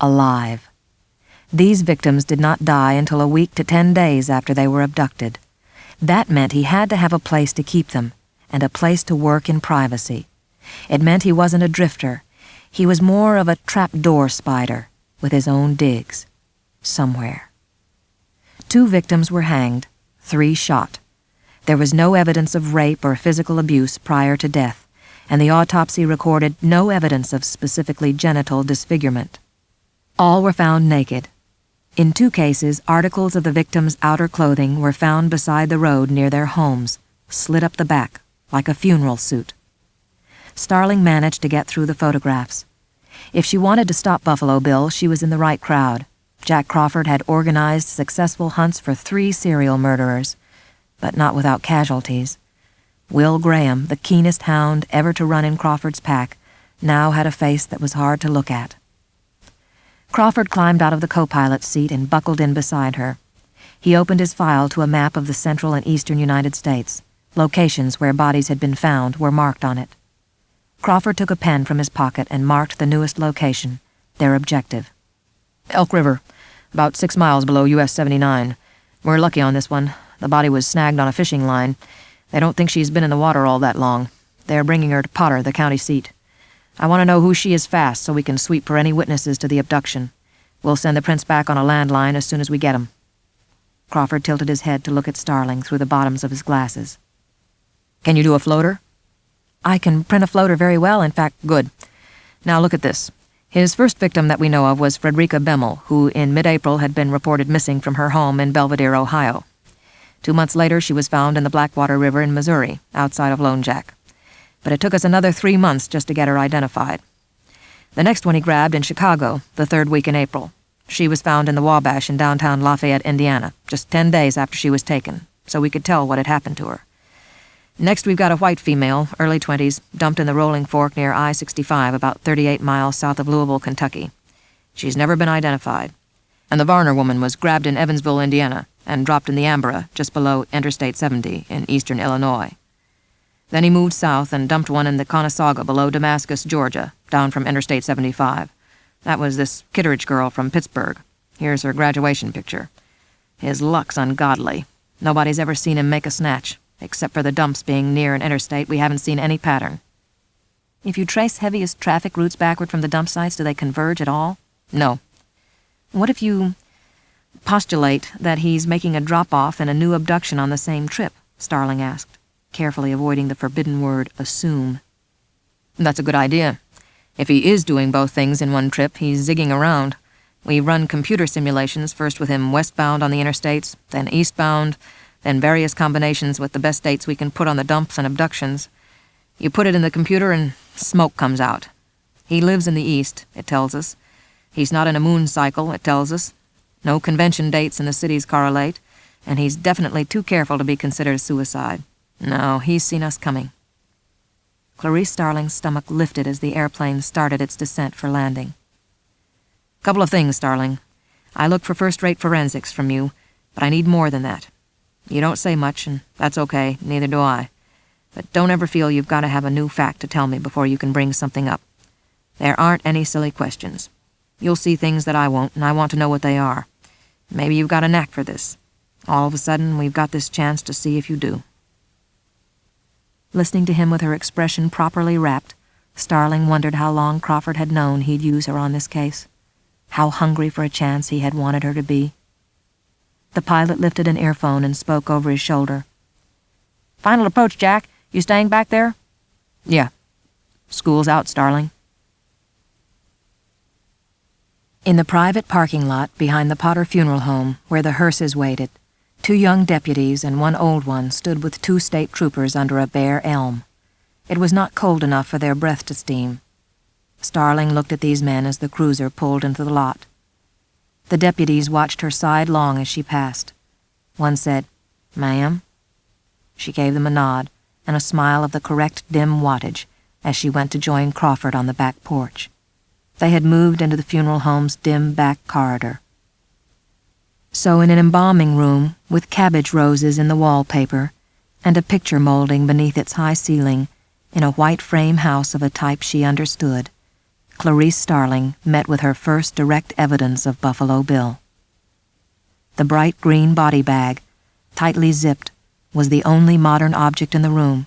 Alive. These victims did not die until a week to 10 days after they were abducted. That meant he had to have a place to keep them, and a place to work in privacy. It meant he wasn't a drifter. He was more of a trapdoor spider, with his own digs. Somewhere. 2 victims were hanged, 3 shot. There was no evidence of rape or physical abuse prior to death, and the autopsy recorded no evidence of specifically genital disfigurement. All were found naked. In 2 cases, articles of the victims' outer clothing were found beside the road near their homes, slit up the back, like a funeral suit. Starling managed to get through the photographs. If she wanted to stop Buffalo Bill, she was in the right crowd. Jack Crawford had organized successful hunts for 3 serial murderers, but not without casualties. Will Graham, the keenest hound ever to run in Crawford's pack, now had a face that was hard to look at. Crawford climbed out of the co-pilot's seat and buckled in beside her. He opened his file to a map of the central and eastern United States. Locations where bodies had been found were marked on it. Crawford took a pen from his pocket and marked the newest location, their objective. Elk River, about 6 miles below US 79. We're lucky on this one. The body was snagged on a fishing line. They don't think she's been in the water all that long. They're bringing her to Potter, the county seat. I want to know who she is fast so we can sweep for any witnesses to the abduction. We'll send the prints back on a landline as soon as we get 'em. Crawford tilted his head to look at Starling through the bottoms of his glasses. Can you do a floater? I can print a floater very well, in fact, good. Now look at this. His first victim that we know of was Frederica Bemmel, who in mid-April had been reported missing from her home in Belvedere, Ohio. 2 months later, she was found in the Blackwater River in Missouri, outside of Lone Jack. But it took us another 3 months just to get her identified. The next one he grabbed in Chicago, the 3rd week in April. She was found in the Wabash in downtown Lafayette, Indiana, just 10 days after she was taken, so we could tell what had happened to her. Next, we've got a white female, early 20s, dumped in the Rolling Fork near I-65, about 38 miles south of Louisville, Kentucky. She's never been identified. And the Varner woman was grabbed in Evansville, Indiana, and dropped in the Ambra, just below Interstate 70 in eastern Illinois. Then he moved south and dumped one in the Conasauga below Damascus, Georgia, down from Interstate 75. That was this Kitteridge girl from Pittsburgh. Here's her graduation picture. His luck's ungodly. Nobody's ever seen him make a snatch. Except for the dumps being near an interstate, we haven't seen any pattern. If you trace heaviest traffic routes backward from the dump sites, do they converge at all? No. What if you postulate that he's making a drop-off and a new abduction on the same trip? Starling asked, carefully avoiding the forbidden word assume. That's a good idea. If he is doing both things in one trip, he's zigging around. We run computer simulations, first with him westbound on the interstates, then eastbound, then various combinations with the best dates we can put on the dumps and abductions. You put it in the computer and smoke comes out. He lives in the east, it tells us. He's not in a moon cycle, it tells us. No convention dates in the cities correlate, and he's definitely too careful to be considered a suicide. No, he's seen us coming. Clarice Starling's stomach lifted as the airplane started its descent for landing. Couple of things, Starling. I look for first-rate forensics from you, but I need more than that. You don't say much, and that's okay, neither do I. But don't ever feel you've got to have a new fact to tell me before you can bring something up. There aren't any silly questions. You'll see things that I won't, and I want to know what they are. Maybe you've got a knack for this. All of a sudden, we've got this chance to see if you do. Listening to him with her expression properly wrapped, Starling wondered how long Crawford had known he'd use her on this case. How hungry for a chance he had wanted her to be. The pilot lifted an earphone and spoke over his shoulder. Final approach, Jack. You staying back there? Yeah. School's out, Starling. In the private parking lot behind the Potter funeral home, where the hearses waited, 2 young deputies and 1 old one stood with 2 state troopers under a bare elm. It was not cold enough for their breath to steam. Starling looked at these men as the cruiser pulled into the lot. The deputies watched her sidelong as she passed. One said, "Ma'am?" She gave them a nod and a smile of the correct dim wattage as she went to join Crawford on the back porch. They had moved into the funeral home's dim back corridor. So in an embalming room, with cabbage roses in the wallpaper and a picture molding beneath its high ceiling, in a white frame house of a type she understood, Clarice Starling met with her first direct evidence of Buffalo Bill. The bright green body bag, tightly zipped, was the only modern object in the room.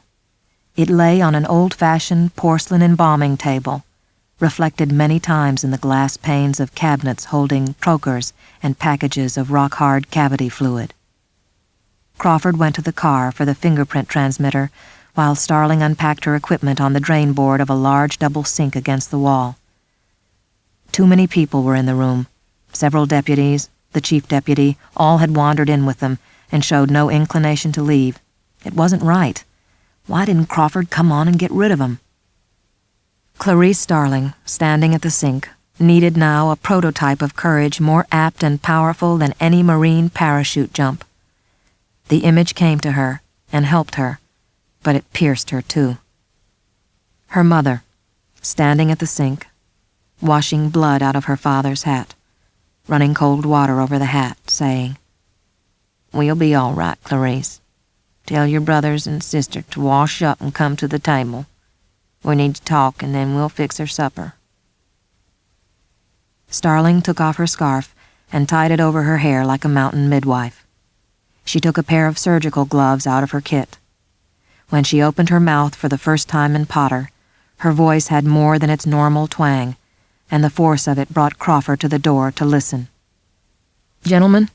It lay on an old-fashioned porcelain embalming table, reflected many times in the glass panes of cabinets holding trokers and packages of rock-hard cavity fluid. Crawford went to the car for the fingerprint transmitter, while Starling unpacked her equipment on the drain board of a large double sink against the wall. Too many people were in the room, several deputies, the chief deputy, all had wandered in with them and showed no inclination to leave. It wasn't right. Why didn't Crawford come on and get rid of him? Clarice Starling, standing at the sink, needed now a prototype of courage more apt and powerful than any Marine parachute jump. The image came to her and helped her, but it pierced her too. Her mother, standing at the sink, washing blood out of her father's hat, running cold water over the hat, saying, "We'll be all right, Clarice. Tell your brothers and sister to wash up and come to the table. We need to talk, and then we'll fix her supper." Starling took off her scarf and tied it over her hair like a mountain midwife. She took a pair of surgical gloves out of her kit. When she opened her mouth for the first time in Potter, her voice had more than its normal twang, and the force of it brought Crawford to the door to listen. "Gentlemen,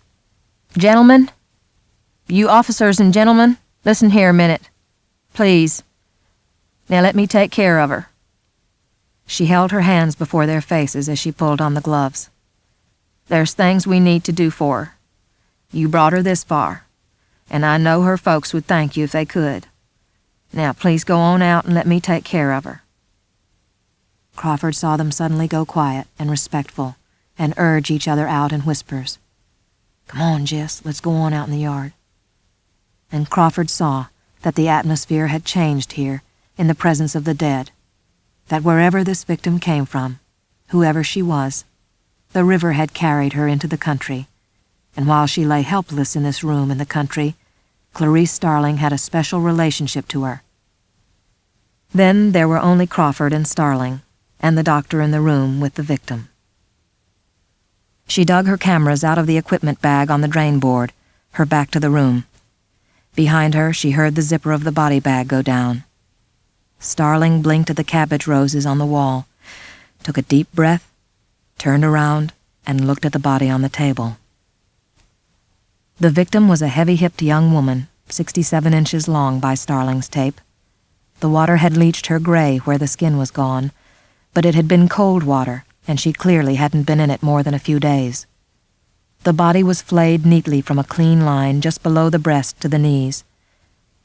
gentlemen, you officers and gentlemen, listen here a minute, please. Now let me take care of her." She held her hands before their faces as she pulled on the gloves. "There's things we need to do for her. You brought her this far, and I know her folks would thank you if they could. Now please go on out and let me take care of her." Crawford saw them suddenly go quiet and respectful and urge each other out in whispers. "Come on, Jess, let's go on out in the yard." And Crawford saw that the atmosphere had changed here in the presence of the dead, that wherever this victim came from, whoever she was, the river had carried her into the country, and while she lay helpless in this room in the country, Clarice Starling had a special relationship to her. Then there were only Crawford and Starling, and the doctor in the room with the victim. She dug her cameras out of the equipment bag on the drain board, her back to the room. Behind her, she heard the zipper of the body bag go down. Starling blinked at the cabbage roses on the wall, took a deep breath, turned around, and looked at the body on the table. The victim was a heavy-hipped young woman, 67 inches long by Starling's tape. The water had leached her gray where the skin was gone, but it had been cold water, and she clearly hadn't been in it more than a few days. The body was flayed neatly from a clean line just below the breast to the knees,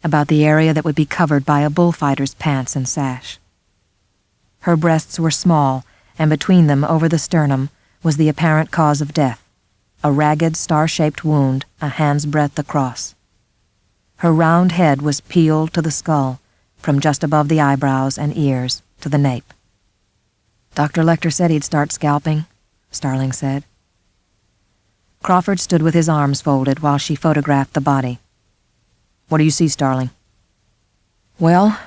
about the area that would be covered by a bullfighter's pants and sash. Her breasts were small, and between them, over the sternum, was the apparent cause of death, a ragged, star-shaped wound a hand's breadth across. Her round head was peeled to the skull, from just above the eyebrows and ears to the nape. "Dr. Lecter said he'd start scalping," Starling said. Crawford stood with his arms folded while she photographed the body. "What do you see, Starling?" "Well,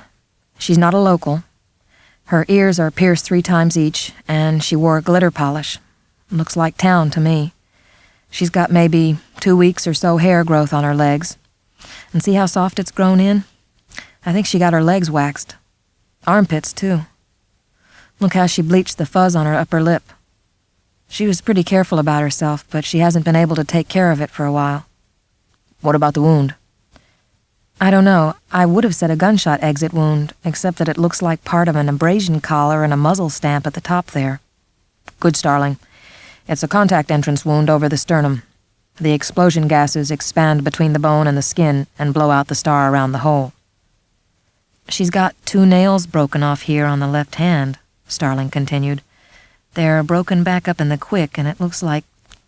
she's not a local. Her ears are pierced 3 times each, and she wore glitter polish. Looks like town to me. She's got maybe 2 weeks or so hair growth on her legs. And see how soft it's grown in? I think she got her legs waxed. Armpits, too. Look how she bleached the fuzz on her upper lip. She was pretty careful about herself, but she hasn't been able to take care of it for a while." "What about the wound?" "I don't know. I would have said a gunshot exit wound, except that it looks like part of an abrasion collar and a muzzle stamp at the top there." "Good, Starling. It's a contact entrance wound over the sternum. The explosion gases expand between the bone and the skin and blow out the star around the hole." "She's got 2 nails broken off here on the left hand," Starling continued. "They're broken back up in the quick, and it looks like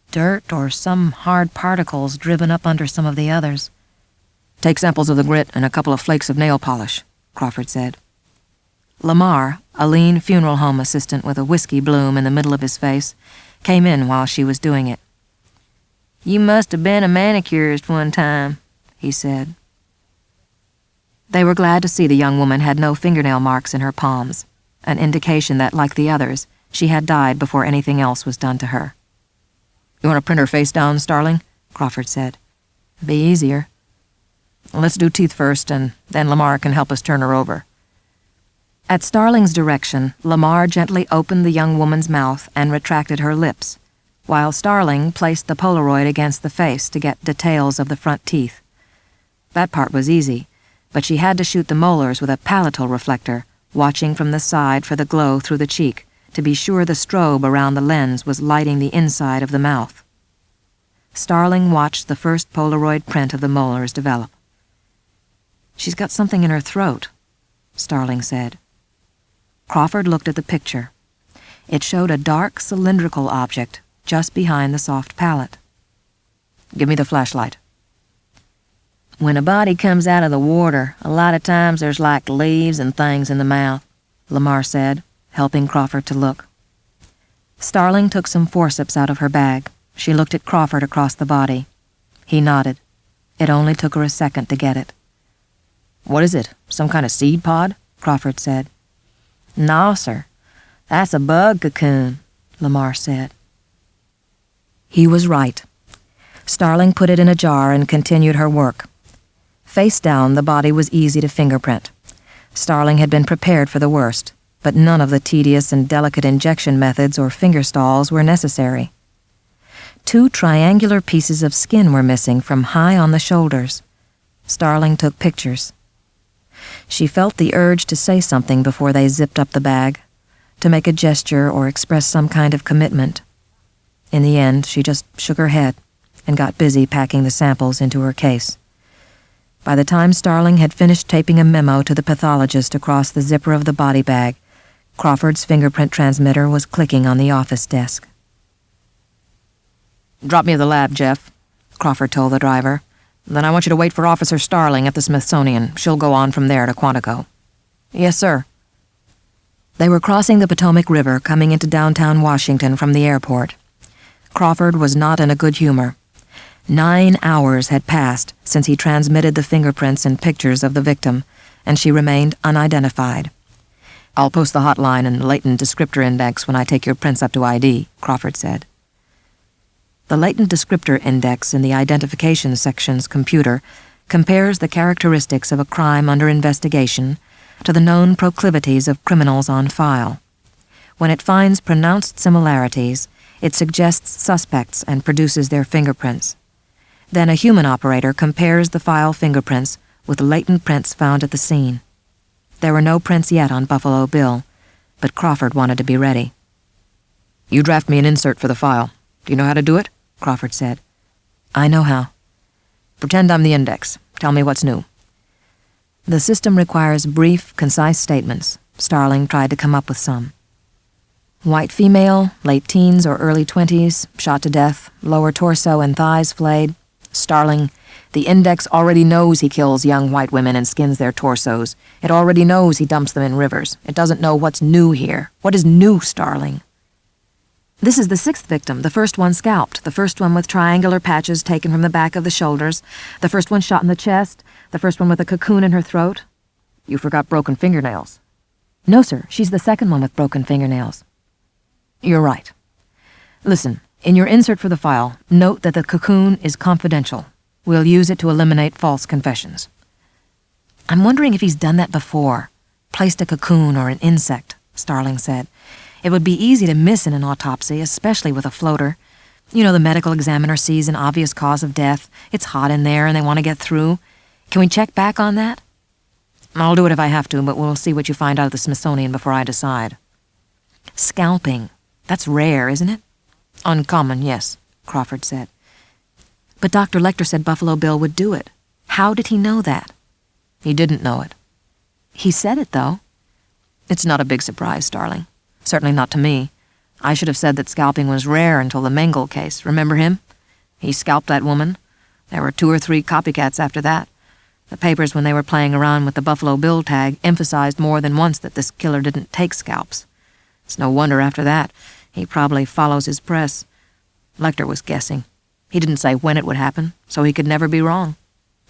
dirt or some hard particles driven up under some of the others." "Take samples of the grit and a couple of flakes of nail polish," Crawford said. Lamar, a lean funeral home assistant with a whiskey bloom in the middle of his face, came in while she was doing it. "You must have been a manicurist one time," he said. They were glad to see the young woman had no fingernail marks in her palms, an indication that, like the others, she had died before anything else was done to her. "You want to print her face down, Starling?" Crawford said. "Be easier." "Let's do teeth first, and then Lamar can help us turn her over." At Starling's direction, Lamar gently opened the young woman's mouth and retracted her lips, while Starling placed the Polaroid against the face to get details of the front teeth. That part was easy, but she had to shoot the molars with a palatal reflector, watching from the side for the glow through the cheek, to be sure the strobe around the lens was lighting the inside of the mouth. Starling watched the first Polaroid print of the molars develop. "She's got something in her throat," Starling said. Crawford looked at the picture. It showed a dark, cylindrical object just behind the soft palate. "Give me the flashlight." "When a body comes out of the water, a lot of times there's like leaves and things in the mouth," Lamar said, helping Crawford to look. Starling took some forceps out of her bag. She looked at Crawford across the body. He nodded. It only took her a second to get it. "What is it, some kind of seed pod?" Crawford said. "No, sir. That's a bug cocoon," Lamar said. He was right. Starling put it in a jar and continued her work. Face down, the body was easy to fingerprint. Starling had been prepared for the worst, but none of the tedious and delicate injection methods or finger stalls were necessary. 2 triangular pieces of skin were missing from high on the shoulders. Starling took pictures. She felt the urge to say something before they zipped up the bag, to make a gesture or express some kind of commitment. In the end, she just shook her head and got busy packing the samples into her case. By the time Starling had finished taping a memo to the pathologist across the zipper of the body bag, Crawford's fingerprint transmitter was clicking on the office desk. "Drop me at the lab, Jeff," Crawford told the driver. "Then I want you to wait for Officer Starling at the Smithsonian. She'll go on from there to Quantico." "Yes, sir." They were crossing the Potomac River coming into downtown Washington from the airport. Crawford was not in a good humor. 9 hours had passed since he transmitted the fingerprints and pictures of the victim, and she remained unidentified. "I'll post the hotline and latent descriptor index when I take your prints up to ID," Crawford said. The latent descriptor index in the identification section's computer compares the characteristics of a crime under investigation to the known proclivities of criminals on file. When it finds pronounced similarities, it suggests suspects and produces their fingerprints. Then a human operator compares the file fingerprints with latent prints found at the scene. There were no prints yet on Buffalo Bill, but Crawford wanted to be ready. "You draft me an insert for the file. Do you know how to do it?" Crawford said. "I know how." "Pretend I'm the index. Tell me what's new." "The system requires brief, concise statements." Starling tried to come up with some. "White female, late teens or early 20s, shot to death, lower torso and thighs flayed." "Starling, the index already knows he kills young white women and skins their torsos. It already knows he dumps them in rivers. It doesn't know what's new here. What is new, Starling?" "This is the 6th victim, the first one scalped, the first one with triangular patches taken from the back of the shoulders, the first one shot in the chest, the first one with a cocoon in her throat." "You forgot broken fingernails." "No, sir, she's the second one with broken fingernails." "You're right. Listen, in your insert for the file, note that the cocoon is confidential. We'll use it to eliminate false confessions." "I'm wondering if he's done that before, placed a cocoon or an insect," Starling said. "It would be easy to miss in an autopsy, especially with a floater. You know, the medical examiner sees an obvious cause of death. It's hot in there and they want to get through. Can we check back on that?" "I'll do it if I have to, but we'll see what you find out of the Smithsonian before I decide." "Scalping. That's rare, isn't it?" "Uncommon, yes," Crawford said. "But Dr. Lecter said Buffalo Bill would do it. How did he know that?" "He didn't know it." "He said it, though." "It's not a big surprise, Starling. Certainly not to me. I should have said that scalping was rare until the Mengel case. Remember him? He scalped that woman. There were 2 or 3 copycats after that. The papers, when they were playing around with the Buffalo Bill tag, emphasized more than once that this killer didn't take scalps. It's no wonder after that. He probably follows his press. Lecter was guessing. He didn't say when it would happen, so he could never be wrong.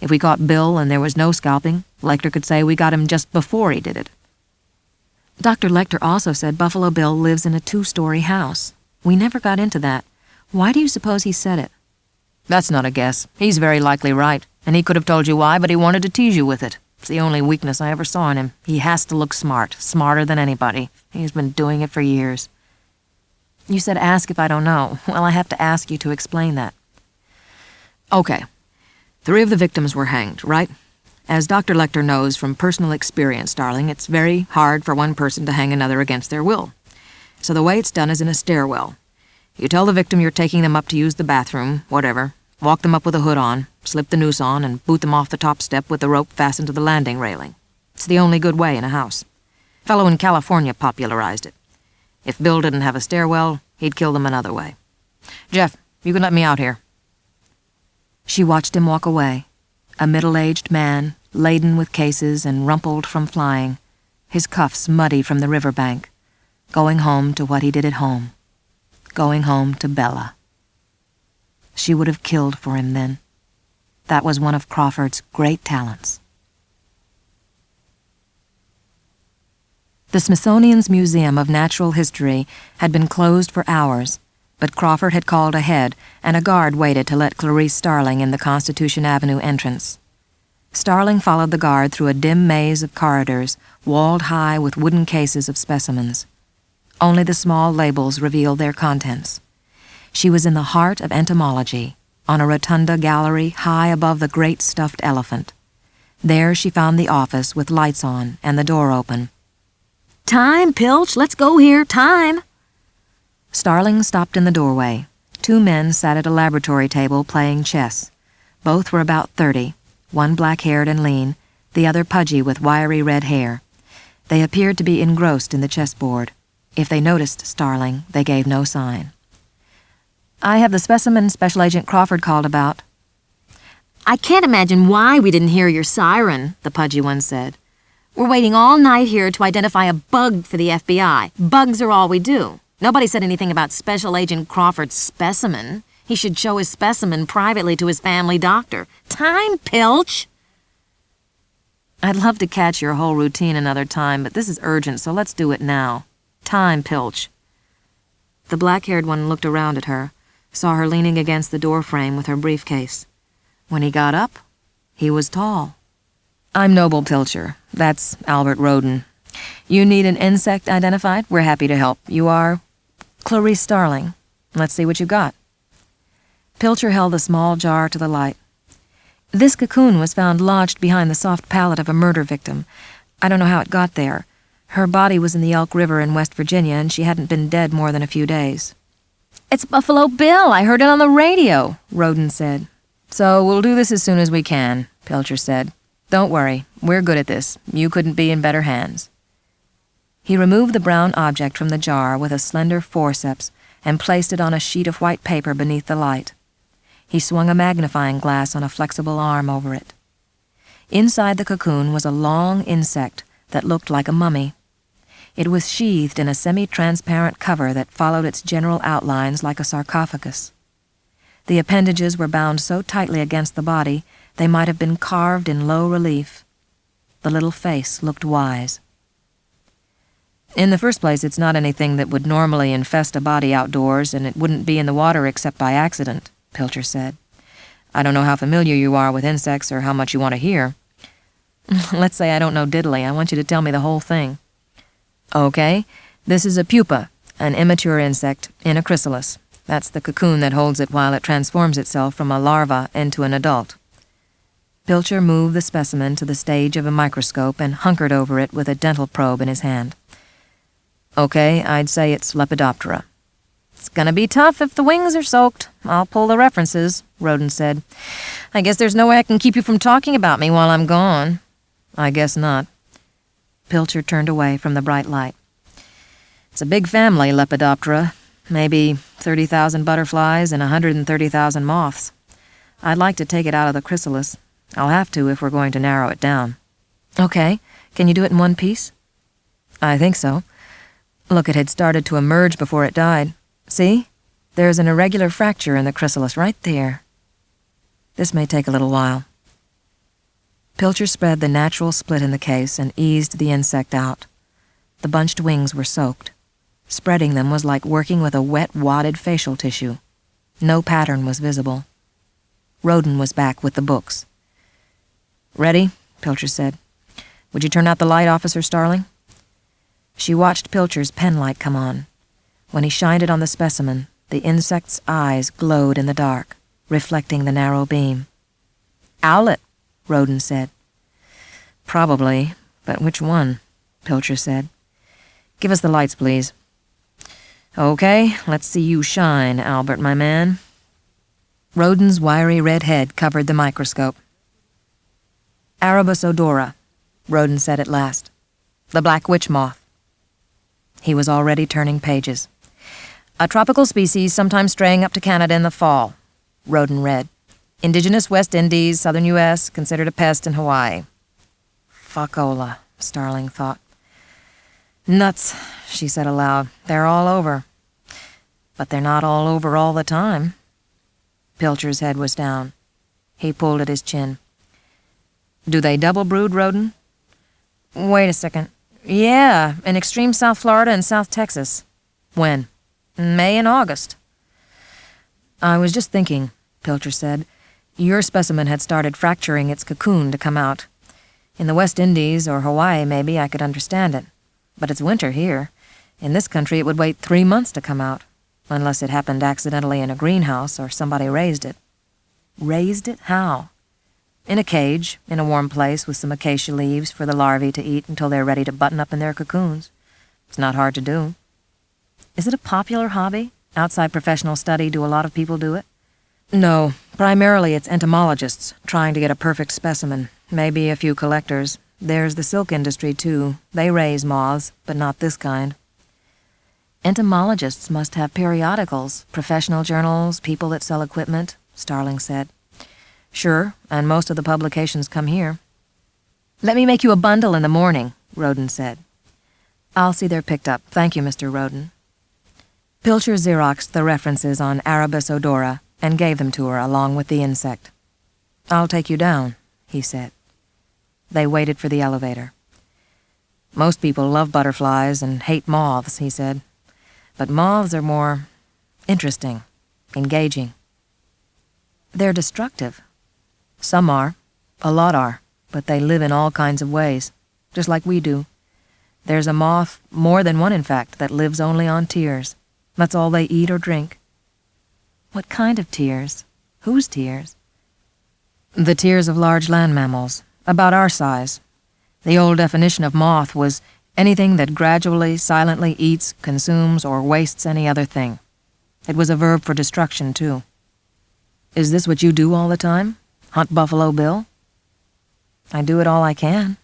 If we caught Bill and there was no scalping, Lecter could say we got him just before he did it." "Dr. Lecter also said Buffalo Bill lives in a 2-story house. We never got into that. Why do you suppose he said it?" "That's not a guess. He's very likely right, and he could have told you why, but he wanted to tease you with it. It's the only weakness I ever saw in him. He has to look smart, smarter than anybody. He's been doing it for years." "You said ask if I don't know. Well, I have to ask you to explain that." "Okay. 3 of the victims were hanged, right? As Dr. Lecter knows from personal experience, darling, it's very hard for one person to hang another against their will. So the way it's done is in a stairwell. You tell the victim you're taking them up to use the bathroom, whatever. Walk them up with a hood on, slip the noose on, and boot them off the top step with the rope fastened to the landing railing. It's the only good way in a house. Fellow in California popularized it. If Bill didn't have a stairwell, he'd kill them another way. Jeff, you can let me out here." She watched him walk away, a middle-aged man, laden with cases and rumpled from flying, his cuffs muddy from the riverbank, going home to what he did at home, going home to Bella. She would have killed for him then. That was one of Crawford's great talents. The Smithsonian's Museum of Natural History had been closed for hours, but Crawford had called ahead, and a guard waited to let Clarice Starling in the Constitution Avenue entrance. Starling followed the guard through a dim maze of corridors, walled high with wooden cases of specimens. Only the small labels revealed their contents. She was in the heart of entomology, on a rotunda gallery high above the great stuffed elephant. There she found the office with lights on and the door open. "Time, Pilch, let's go here, time!" Starling stopped in the doorway. Two men sat at a laboratory table playing chess. Both were about 30, one black-haired and lean, the other pudgy with wiry red hair. They appeared to be engrossed in the chessboard. If they noticed Starling, they gave no sign. "I have the specimen Special Agent Crawford called about." "I can't imagine why we didn't hear your siren," the pudgy one said. "We're waiting all night here to identify a bug for the FBI. Bugs are all we do. Nobody said anything about Special Agent Crawford's specimen. He should show his specimen privately to his family doctor. Time, Pilch!" "I'd love to catch your whole routine another time, but this is urgent, so let's do it now. Time, Pilch." The black-haired one looked around at her, saw her leaning against the doorframe with her briefcase. When he got up, he was tall. "I'm Noble Pilcher. That's Albert Roden. You need an insect identified? We're happy to help. You are Clarice Starling. Let's see what you got." Pilcher held a small jar to the light. "This cocoon was found lodged behind the soft palate of a murder victim. I don't know how it got there. Her body was in the Elk River in West Virginia, and she hadn't been dead more than a few days." "It's Buffalo Bill. I heard it on the radio," Roden said. "So we'll do this as soon as we can," Pilcher said. "Don't worry. We're good at this. You couldn't be in better hands." He removed the brown object from the jar with a slender forceps and placed it on a sheet of white paper beneath the light. He swung a magnifying glass on a flexible arm over it. Inside the cocoon was a long insect that looked like a mummy. It was sheathed in a semi-transparent cover that followed its general outlines like a sarcophagus. The appendages were bound so tightly against the body they might have been carved in low relief. The little face looked wise. "In the first place, it's not anything that would normally infest a body outdoors, and it wouldn't be in the water except by accident," Pilcher said. "I don't know how familiar you are with insects or how much you want to hear." "Let's say I don't know diddly. I want you to tell me the whole thing." "Okay, this is a pupa, an immature insect, in a chrysalis. That's the cocoon that holds it while it transforms itself from a larva into an adult." Pilcher moved the specimen to the stage of a microscope and hunkered over it with a dental probe in his hand. "Okay, I'd say it's Lepidoptera." "It's gonna be tough if the wings are soaked. I'll pull the references," Roden said. "I guess there's no way I can keep you from talking about me while I'm gone." "I guess not." Pilcher turned away from the bright light. "It's a big family, Lepidoptera. Maybe 30,000 butterflies and 130,000 moths. I'd like to take it out of the chrysalis. I'll have to if we're going to narrow it down." "Okay. Can you do it in one piece?" "I think so. Look, it had started to emerge before it died. See? There's an irregular fracture in the chrysalis right there. This may take a little while." Pilcher spread the natural split in the case and eased the insect out. The bunched wings were soaked. Spreading them was like working with a wet, wadded facial tissue. No pattern was visible. Roden was back with the books. "Ready?" Pilcher said. "Would you turn out the light, Officer Starling?" She watched Pilcher's pen light come on. When he shined it on the specimen, the insect's eyes glowed in the dark, reflecting the narrow beam. "Owlet," Roden said. "Probably, but which one?" Pilcher said. "Give us the lights, please." Okay, let's see you shine, Albert, my man. Roden's wiry red head covered the microscope. Arabus odora, Roden said at last. The black witch moth. He was already turning pages. A tropical species sometimes straying up to Canada in the fall, Roden read. Indigenous West Indies, southern U.S., considered a pest in Hawaii. Fuckola, Starling thought. Nuts, she said aloud. They're all over. But they're not all over all the time. Pilcher's head was down. He pulled at his chin. Do they double brood, Roden? Wait a second. Yeah, in extreme South Florida and South Texas. When? May and August. I was just thinking, Pilcher said. Your specimen had started fracturing its cocoon to come out. In the West Indies or Hawaii, maybe, I could understand it. But it's winter here. In this country, it would wait 3 months to come out, unless it happened accidentally in a greenhouse or somebody raised it. Raised it? How? In a cage, in a warm place with some acacia leaves for the larvae to eat until they're ready to button up in their cocoons. It's not hard to do. Is it a popular hobby? Outside professional study, do a lot of people do it? No, primarily it's entomologists trying to get a perfect specimen, maybe a few collectors. There's the silk industry, too. They raise moths, but not this kind. Entomologists must have periodicals, professional journals, people that sell equipment, Starling said. Sure, and most of the publications come here. Let me make you a bundle in the morning, Roden said. I'll see they're picked up. Thank you, Mr. Roden. Pilcher Xeroxed the references on Arabus odora and gave them to her along with the insect. I'll take you down, he said. They waited for the elevator. Most people love butterflies and hate moths, he said. But moths are more interesting, engaging. They're destructive. Some are, a lot are, but they live in all kinds of ways, just like we do. There's a moth, more than one in fact, that lives only on tears. That's all they eat or drink. What kind of tears? Whose tears? The tears of large land mammals, about our size. The old definition of moth was anything that gradually, silently eats, consumes, or wastes any other thing. It was a verb for destruction, too. Is this what you do all the time? Hunt Buffalo Bill? I do it all I can.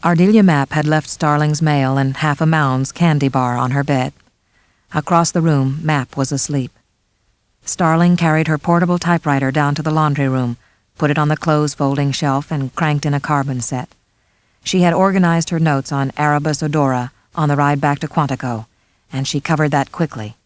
Ardelia Mapp had left Starling's mail and half a Mound's candy bar on her bed. Across the room, Mapp was asleep. Starling carried her portable typewriter down to the laundry room, put it on the clothes-folding shelf, and cranked in a carbon set. She had organized her notes on Arabus odora on the ride back to Quantico, and she covered that quickly.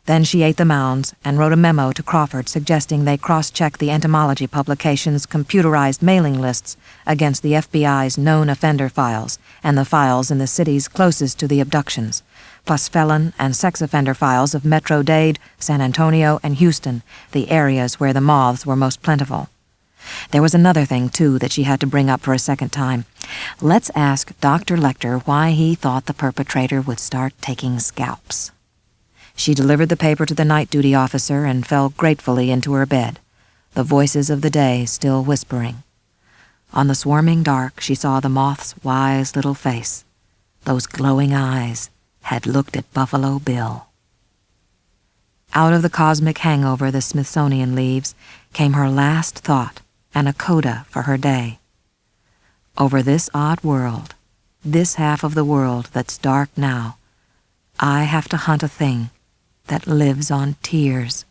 Then she ate the Mounds and wrote a memo to Crawford suggesting they cross-check the entomology publication's computerized mailing lists against the FBI's known offender files and the files in the cities closest to the abductions, plus felon and sex offender files of Metro-Dade, San Antonio, and Houston, the areas where the moths were most plentiful. There was another thing, too, that she had to bring up for a second time. Let's ask Dr. Lecter why he thought the perpetrator would start taking scalps. She delivered the paper to the night duty officer and fell gratefully into her bed, the voices of the day still whispering. On the swarming dark, she saw the moth's wise little face. Those glowing eyes had looked at Buffalo Bill. Out of the cosmic hangover the Smithsonian leaves came her last thought and a coda for her day. Over this odd world, this half of the world that's dark now, I have to hunt a thing that lives on tears.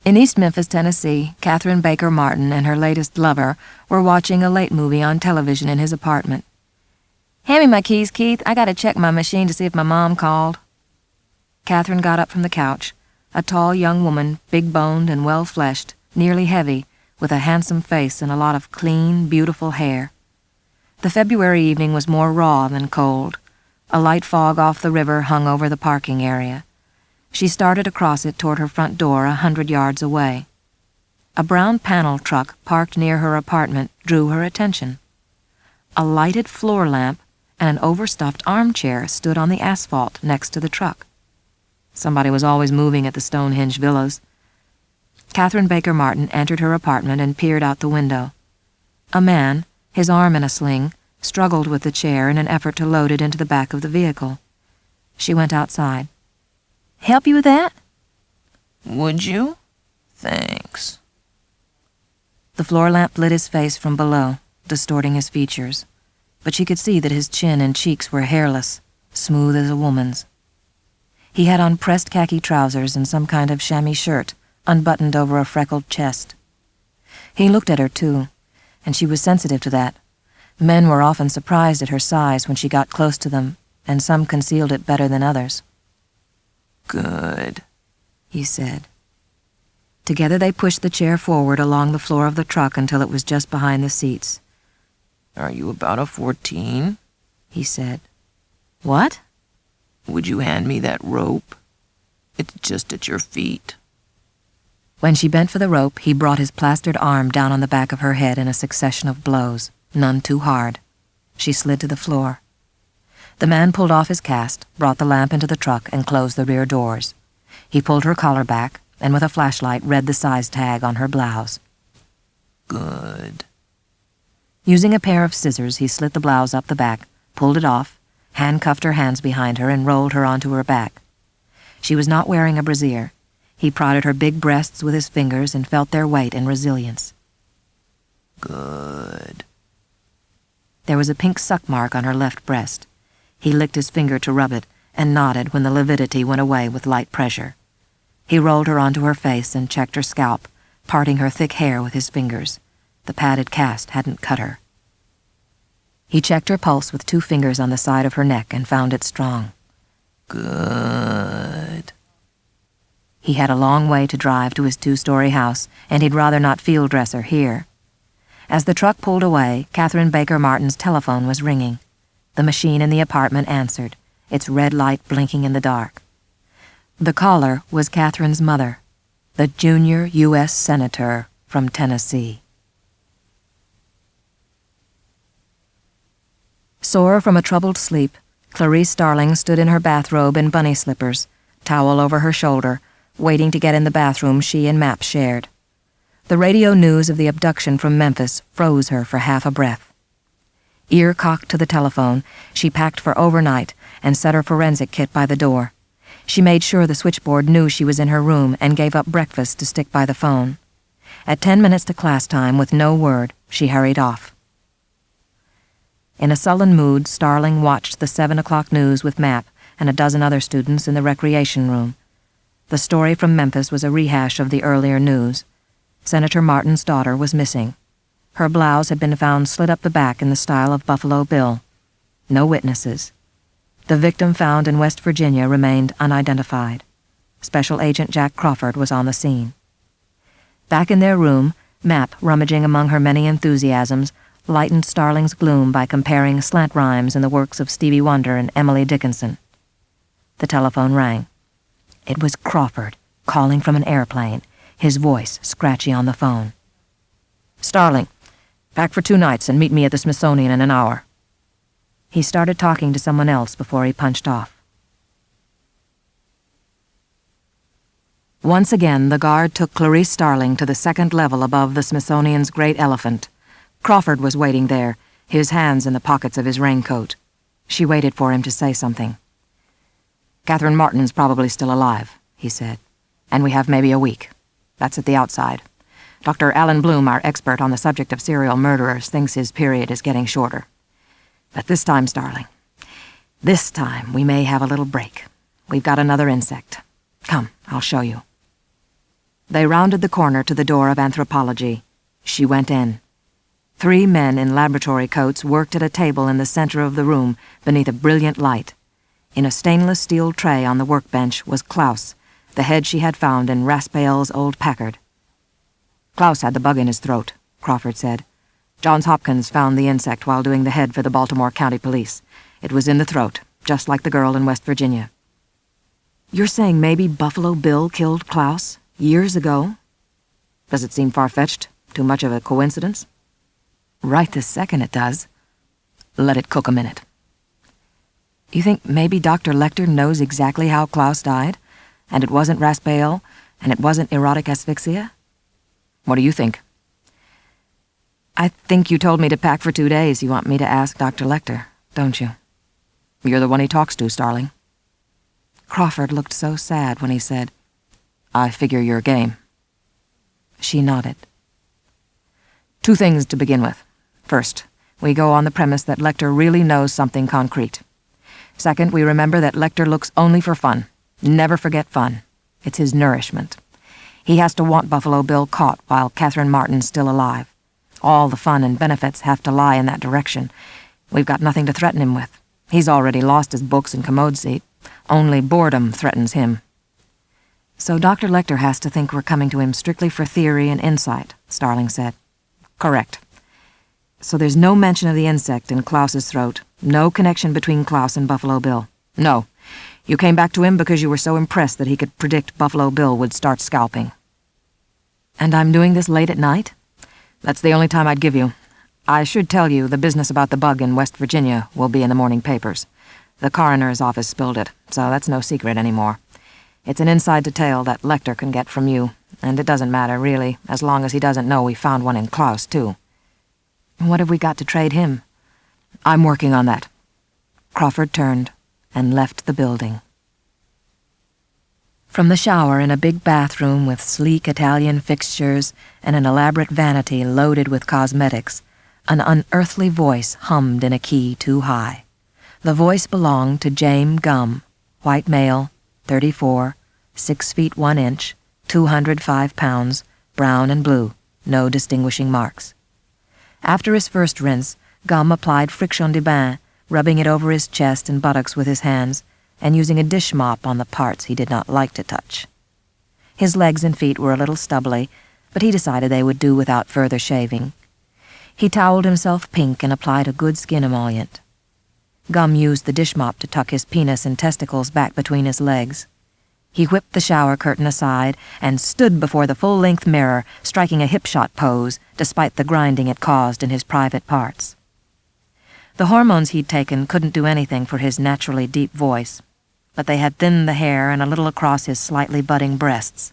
In East Memphis, Tennessee, Catherine Baker Martin and her latest lover were watching a late movie on television in his apartment. Hand me my keys, Keith. I gotta check my machine to see if my mom called. Catherine got up from the couch, a tall young woman, big-boned and well-fleshed, nearly heavy, with a handsome face and a lot of clean, beautiful hair. The February evening was more raw than cold. A light fog off the river hung over the parking area. She started across it toward her front door 100 yards away. A brown panel truck parked near her apartment drew her attention. A lighted floor lamp and an overstuffed armchair stood on the asphalt next to the truck. Somebody was always moving at the Stonehenge villas. Catherine Baker Martin entered her apartment and peered out the window. A man, his arm in a sling, struggled with the chair in an effort to load it into the back of the vehicle. She went outside. "Help you with that?" "Would you? Thanks." The floor lamp lit his face from below, distorting his features, but she could see that his chin and cheeks were hairless, smooth as a woman's. He had on pressed khaki trousers and some kind of chamois shirt, unbuttoned over a freckled chest. He looked at her, too, and she was sensitive to that. Men were often surprised at her size when she got close to them, and some concealed it better than others. "Good," he said. Together they pushed the chair forward along the floor of the truck until it was just behind the seats. "Are you about a 14? He said. "What?" "Would you hand me that rope? It's just at your feet." When she bent for the rope, he brought his plastered arm down on the back of her head in a succession of blows, none too hard. She slid to the floor. The man pulled off his cast, brought the lamp into the truck, and closed the rear doors. He pulled her collar back, and with a flashlight read the size tag on her blouse. "Good." Using a pair of scissors, he slit the blouse up the back, pulled it off, handcuffed her hands behind her, and rolled her onto her back. She was not wearing a brassiere. He prodded her big breasts with his fingers and felt their weight and resilience. "Good." There was a pink suck mark on her left breast. He licked his finger to rub it and nodded when the lividity went away with light pressure. He rolled her onto her face and checked her scalp, parting her thick hair with his fingers. The padded cast hadn't cut her. He checked her pulse with 2 fingers on the side of her neck and found it strong. "Good." He had a long way to drive to his 2-story house, and he'd rather not field dress her here. As the truck pulled away, Catherine Baker Martin's telephone was ringing. The machine in the apartment answered, its red light blinking in the dark. The caller was Catherine's mother, the junior U.S. Senator from Tennessee. Sore from a troubled sleep, Clarice Starling stood in her bathrobe and bunny slippers, towel over her shoulder, waiting to get in the bathroom she and Map shared. The radio news of the abduction from Memphis froze her for half a breath. Ear cocked to the telephone, she packed for overnight and set her forensic kit by the door. She made sure the switchboard knew she was in her room and gave up breakfast to stick by the phone. At 10 minutes to class time, with no word, she hurried off. In a sullen mood, Starling watched the 7 o'clock news with Map and a dozen other students in the recreation room. The story from Memphis was a rehash of the earlier news. Senator Martin's daughter was missing. Her blouse had been found slit up the back in the style of Buffalo Bill. No witnesses. The victim found in West Virginia remained unidentified. Special Agent Jack Crawford was on the scene. Back in their room, Map, rummaging among her many enthusiasms, lightened Starling's gloom by comparing slant rhymes in the works of Stevie Wonder and Emily Dickinson. The telephone rang. It was Crawford, calling from an airplane, his voice scratchy on the phone. "Starling, pack for 2 nights and meet me at the Smithsonian in an hour." He started talking to someone else before he punched off. Once again, the guard took Clarice Starling to the 2nd level above the Smithsonian's great elephant. Crawford was waiting there, his hands in the pockets of his raincoat. She waited for him to say something. "Catherine Martin's probably still alive," he said, "and we have maybe a week. That's at the outside. Dr. Alan Bloom, our expert on the subject of serial murderers, thinks his period is getting shorter. But this time, Starling, this time we may have a little break. We've got another insect. Come, I'll show you." They rounded the corner to the door of anthropology. She went in. 3 men in laboratory coats worked at a table in the center of the room beneath a brilliant light. In a stainless steel tray on the workbench was Klaus, the head she had found in Raspail's old Packard. "Klaus had the bug in his throat," Crawford said. "Johns Hopkins found the insect while doing the head for the Baltimore County Police. It was in the throat, just like the girl in West Virginia." "You're saying maybe Buffalo Bill killed Klaus years ago?" "Does it seem far-fetched? Too much of a coincidence?" "Right this second it does." "Let it cook a minute." "You think maybe Dr. Lecter knows exactly how Klaus died? And it wasn't Raspail? And it wasn't erotic asphyxia?" "What do you think?" I think you told me to pack for 2 days. You want me to ask Dr. Lecter, don't you? You're the one he talks to, Starling. Crawford looked so sad when he said, I figure you're game. She nodded. 2 things to begin with. First, we go on the premise that Lecter really knows something concrete. Second, we remember that Lecter looks only for fun. Never forget fun. It's his nourishment. He has to want Buffalo Bill caught while Catherine Martin's still alive. All the fun and benefits have to lie in that direction. We've got nothing to threaten him with. He's already lost his books and commode seat. Only boredom threatens him. So Dr. Lecter has to think we're coming to him strictly for theory and insight, Starling said. Correct. So there's no mention of the insect in Klaus's throat, no connection between Klaus and Buffalo Bill. No. You came back to him because you were so impressed that he could predict Buffalo Bill would start scalping. And I'm doing this late at night? That's the only time I'd give you. I should tell you the business about the bug in West Virginia will be in the morning papers. The coroner's office spilled it, so that's no secret anymore. It's an inside detail that Lecter can get from you, and it doesn't matter, really, as long as he doesn't know we found one in Klaus, too. What have we got to trade him? I'm working on that. Crawford turned and left the building. From the shower in a big bathroom with sleek Italian fixtures and an elaborate vanity loaded with cosmetics, an unearthly voice hummed in a key too high. The voice belonged to James Gumm, white male, 34, 6 feet 1 inch, 205 pounds, brown and blue, no distinguishing marks. After his first rinse, Gumm applied friction de bain, rubbing it over his chest and buttocks with his hands, and using a dish mop on the parts he did not like to touch. His legs and feet were a little stubbly, but he decided they would do without further shaving. He toweled himself pink and applied a good skin emollient. Gumm used the dish mop to tuck his penis and testicles back between his legs. He whipped the shower curtain aside and stood before the full-length mirror, striking a hip-shot pose, despite the grinding it caused in his private parts. The hormones he'd taken couldn't do anything for his naturally deep voice, but they had thinned the hair and a little across his slightly budding breasts.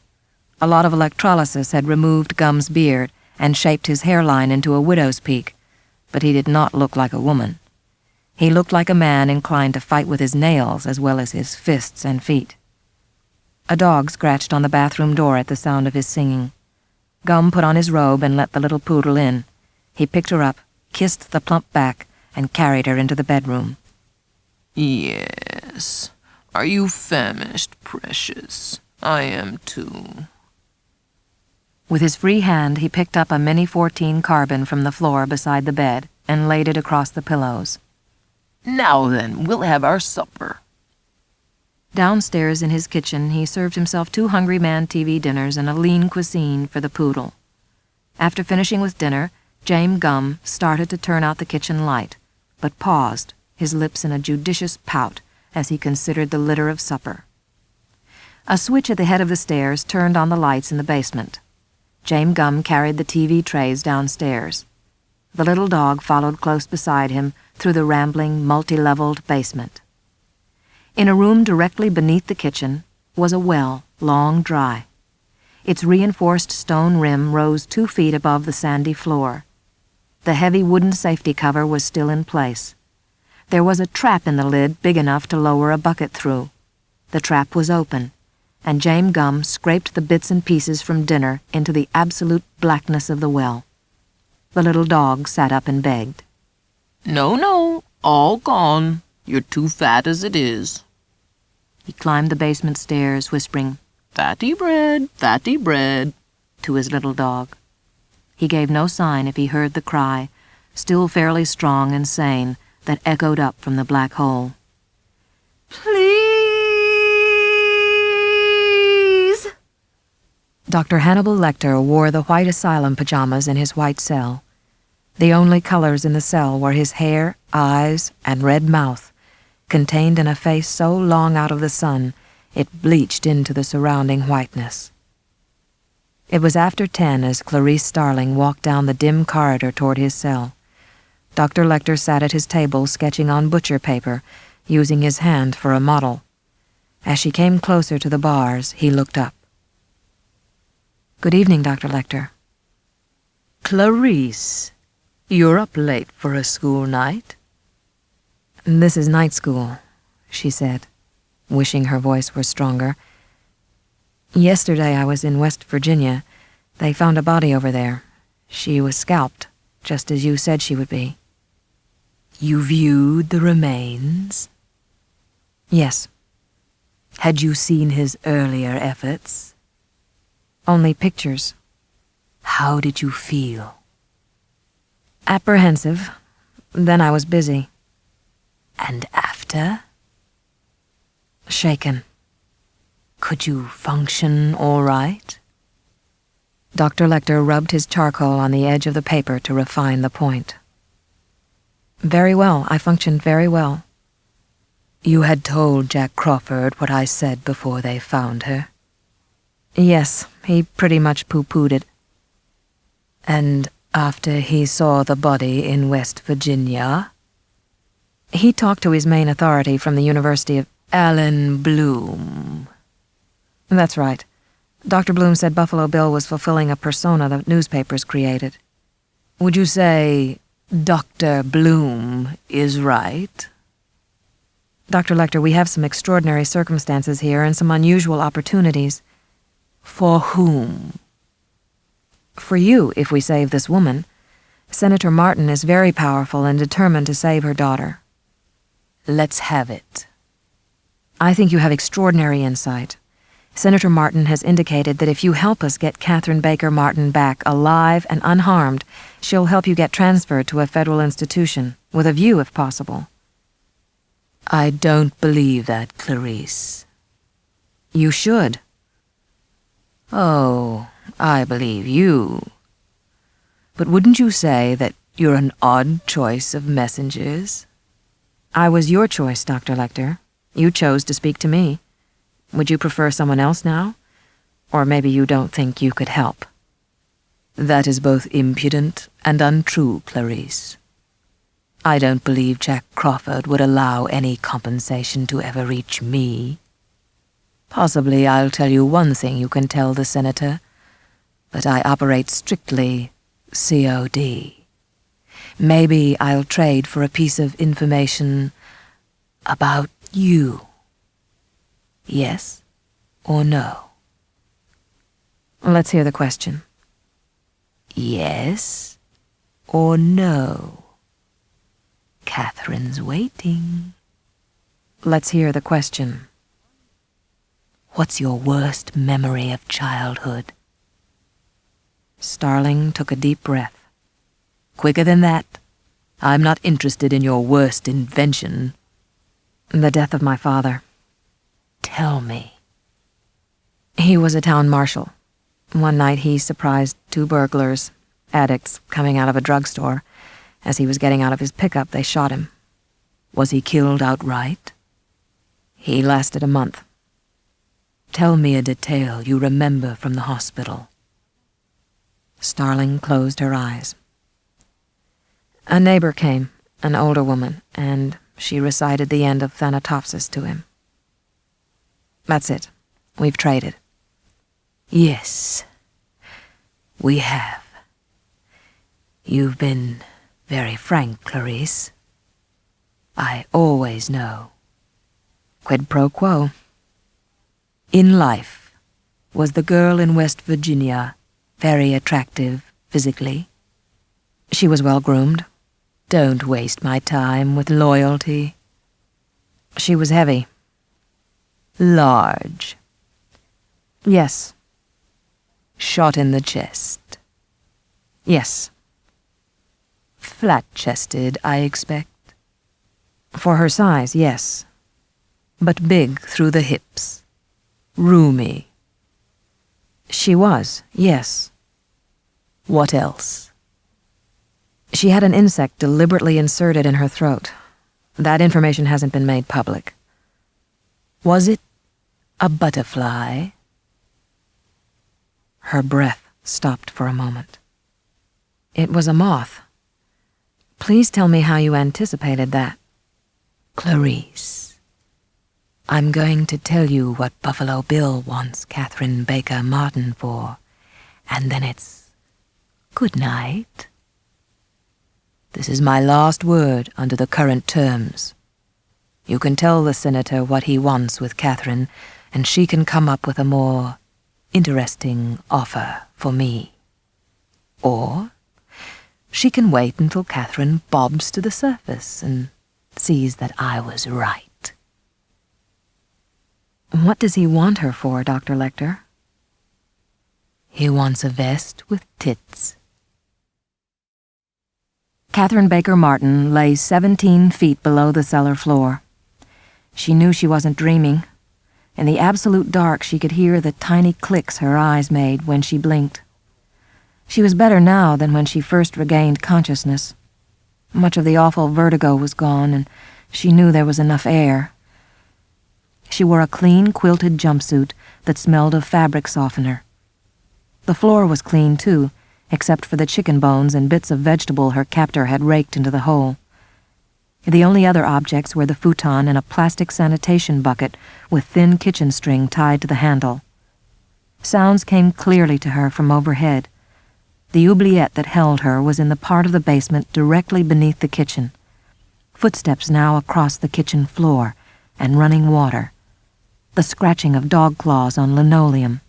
A lot of electrolysis had removed Gumm's beard and shaped his hairline into a widow's peak, but he did not look like a woman. He looked like a man inclined to fight with his nails as well as his fists and feet. A dog scratched on the bathroom door at the sound of his singing. Gumm put on his robe and let the little poodle in. He picked her up, kissed the plump back, and carried her into the bedroom. Yes. Are you famished, precious? I am too. With his free hand, he picked up a Mini 14 carbine from the floor beside the bed and laid it across the pillows. Now then, we'll have our supper. Downstairs in his kitchen, he served himself 2 Hungry Man TV dinners and a lean cuisine for the poodle. After finishing with dinner, James Gumm started to turn out the kitchen light, but paused, his lips in a judicious pout, as he considered the litter of supper. A switch at the head of the stairs turned on the lights in the basement. James Gumm carried the TV trays downstairs. The little dog followed close beside him through the rambling, multi-leveled basement. In a room directly beneath the kitchen was a well, long dry. Its reinforced stone rim rose 2 feet above the sandy floor. The heavy wooden safety cover was still in place. There was a trap in the lid big enough to lower a bucket through. The trap was open, and James Gumm scraped the bits and pieces from dinner into the absolute blackness of the well. The little dog sat up and begged. No, all gone. You're too fat as it is. He climbed the basement stairs, whispering, Fatty bread, to his little dog. He gave no sign if he heard the cry, still fairly strong and sane, that echoed up from the black hole. Please! Dr. Hannibal Lecter wore the white asylum pajamas in his white cell. The only colors in the cell were his hair, eyes, and red mouth, contained in a face so long out of the sun it bleached into the surrounding whiteness. It was after 10 as Clarice Starling walked down the dim corridor toward his cell. Dr. Lecter sat at his table sketching on butcher paper, using his hand for a model. As she came closer to the bars, he looked up. Good evening, Dr. Lecter. Clarice, You're up late for a school night." "This is night school," she said, wishing her voice were stronger. "Yesterday I was in West Virginia. They found a body over there. She was scalped, just as you said she would be." "You viewed the remains? "Yes." Had you seen his earlier efforts?" "Only pictures." "How did you feel?" "Apprehensive. Then I was busy." "And after?" "Shaken." "Could you function all right?" Dr. Lecter rubbed his charcoal on the edge of the paper to refine the point. "Very well. I functioned very well." "You had told Jack Crawford what I said before they found her?" "Yes, he pretty much pooh-poohed it." "And after he saw the body in West Virginia?" "He talked to his main authority from the University of..." "Alan Bloom." "That's right. Dr. Bloom said Buffalo Bill was fulfilling a persona the newspapers created." "Would you say Dr. Bloom is right?" "Dr. Lecter, we have some extraordinary circumstances here and some unusual opportunities." "For whom?" "For you, if we save this woman. Senator Martin is very powerful and determined to save her daughter." "Let's have it." "I think you have extraordinary insight. Senator Martin has indicated that if you help us get Catherine Baker Martin back alive and unharmed, she'll help you get transferred to a federal institution, with a view if possible." "I don't believe that, Clarice." "You should." "Oh, I believe you. But wouldn't you say that you're an odd choice of messengers?" "I was your choice, Dr. Lecter. You chose to speak to me. Would you prefer someone else now? Or maybe you don't think you could help." "That is both impudent and untrue, Clarice. I don't believe Jack Crawford would allow any compensation to ever reach me. Possibly I'll tell you one thing you can tell the senator, that I operate strictly COD. Maybe I'll trade for a piece of information about you. Yes or no?" Let's hear the question. "Yes or no?" "Catherine's waiting." Let's hear the question. "What's your worst memory of childhood?" Starling took a deep breath. "Quicker than that. I'm not interested in your worst invention." The death of my father. "Tell me." He was a town marshal. One night he surprised two burglars, addicts, coming out of a drugstore. As he was getting out of his pickup, they shot him. "Was he killed outright?" He lasted a month. "Tell me a detail you remember from the hospital." Starling closed her eyes. A neighbor came, an older woman, and she recited the end of Thanatopsis to him. That's it. We've traded. "Yes, we have. You've been very frank, Clarice. I always know." Quid pro quo. "In life, was the girl in West Virginia very attractive physically?" She was well groomed. "Don't waste my time with loyalty." She was heavy. "Large?" Yes. "Shot in the chest?" Yes. "Flat-chested, I expect?" For her size, yes. "But big through the hips? Roomy?" She was, yes. "What else?" She had an insect deliberately inserted in her throat. That information hasn't been made public. "Was it a butterfly?" Her breath stopped for a moment. It was a moth. Please tell me how you anticipated that. "Clarice, I'm going to tell you what Buffalo Bill wants Catherine Baker Martin for, and then it's good night." This is my last word under the current terms. You can tell the senator what he wants with Catherine, and she can come up with a more interesting offer for me. Or she can wait until Catherine bobs to the surface and sees that I was right. What does he want her for, Dr. Lecter? He wants a vest with tits. Catherine Baker Martin lay 17 feet below the cellar floor. She knew she wasn't dreaming. In the absolute dark, she could hear the tiny clicks her eyes made when she blinked. She was better now than when she first regained consciousness. Much of the awful vertigo was gone, and she knew there was enough air. She wore a clean, quilted jumpsuit that smelled of fabric softener. The floor was clean, too, except for the chicken bones and bits of vegetable her captor had raked into the hole. The only other objects were the futon and a plastic sanitation bucket with thin kitchen string tied to the handle. Sounds came clearly to her from overhead. The oubliette that held her was in the part of the basement directly beneath the kitchen. Footsteps now across the kitchen floor, and running water. The scratching of dog claws on linoleum.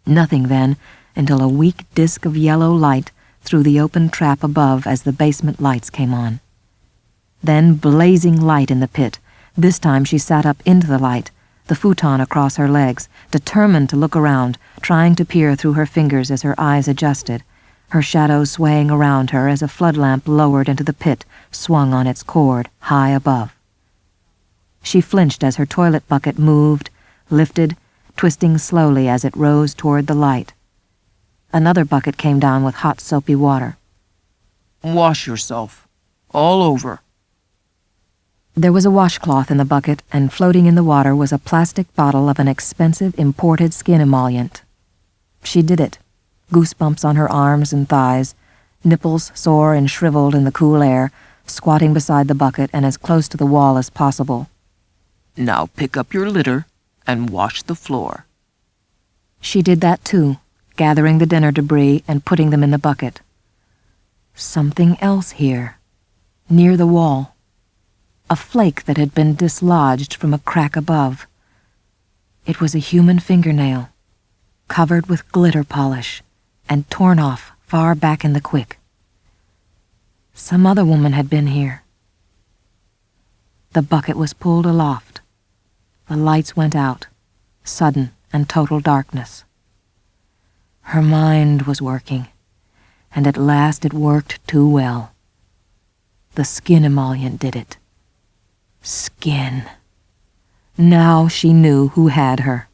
Nothing then, until a weak disk of yellow light through the open trap above as the basement lights came on. Then blazing light in the pit. This time she sat up into the light, the futon across her legs, determined to look around, trying to peer through her fingers as her eyes adjusted, her shadow swaying around her as a flood lamp lowered into the pit, swung on its cord, high above. She flinched as her toilet bucket moved, lifted, twisting slowly as it rose toward the light. Another bucket came down with hot soapy water. Wash yourself. All over. There was a washcloth in the bucket, and floating in the water was a plastic bottle of an expensive imported skin emollient. She did it, goosebumps on her arms and thighs, nipples sore and shriveled in the cool air, squatting beside the bucket and as close to the wall as possible. Now pick up your litter and wash the floor. She did that too, gathering the dinner debris and putting them in the bucket. Something else here, near the wall. A flake that had been dislodged from a crack above. It was a human fingernail, covered with glitter polish, and torn off far back in the quick. Some other woman had been here. The bucket was pulled aloft. The lights went out, sudden and total darkness. Her mind was working, and at last it worked too well. The skin emollient did it. Skin. Now she knew who had her.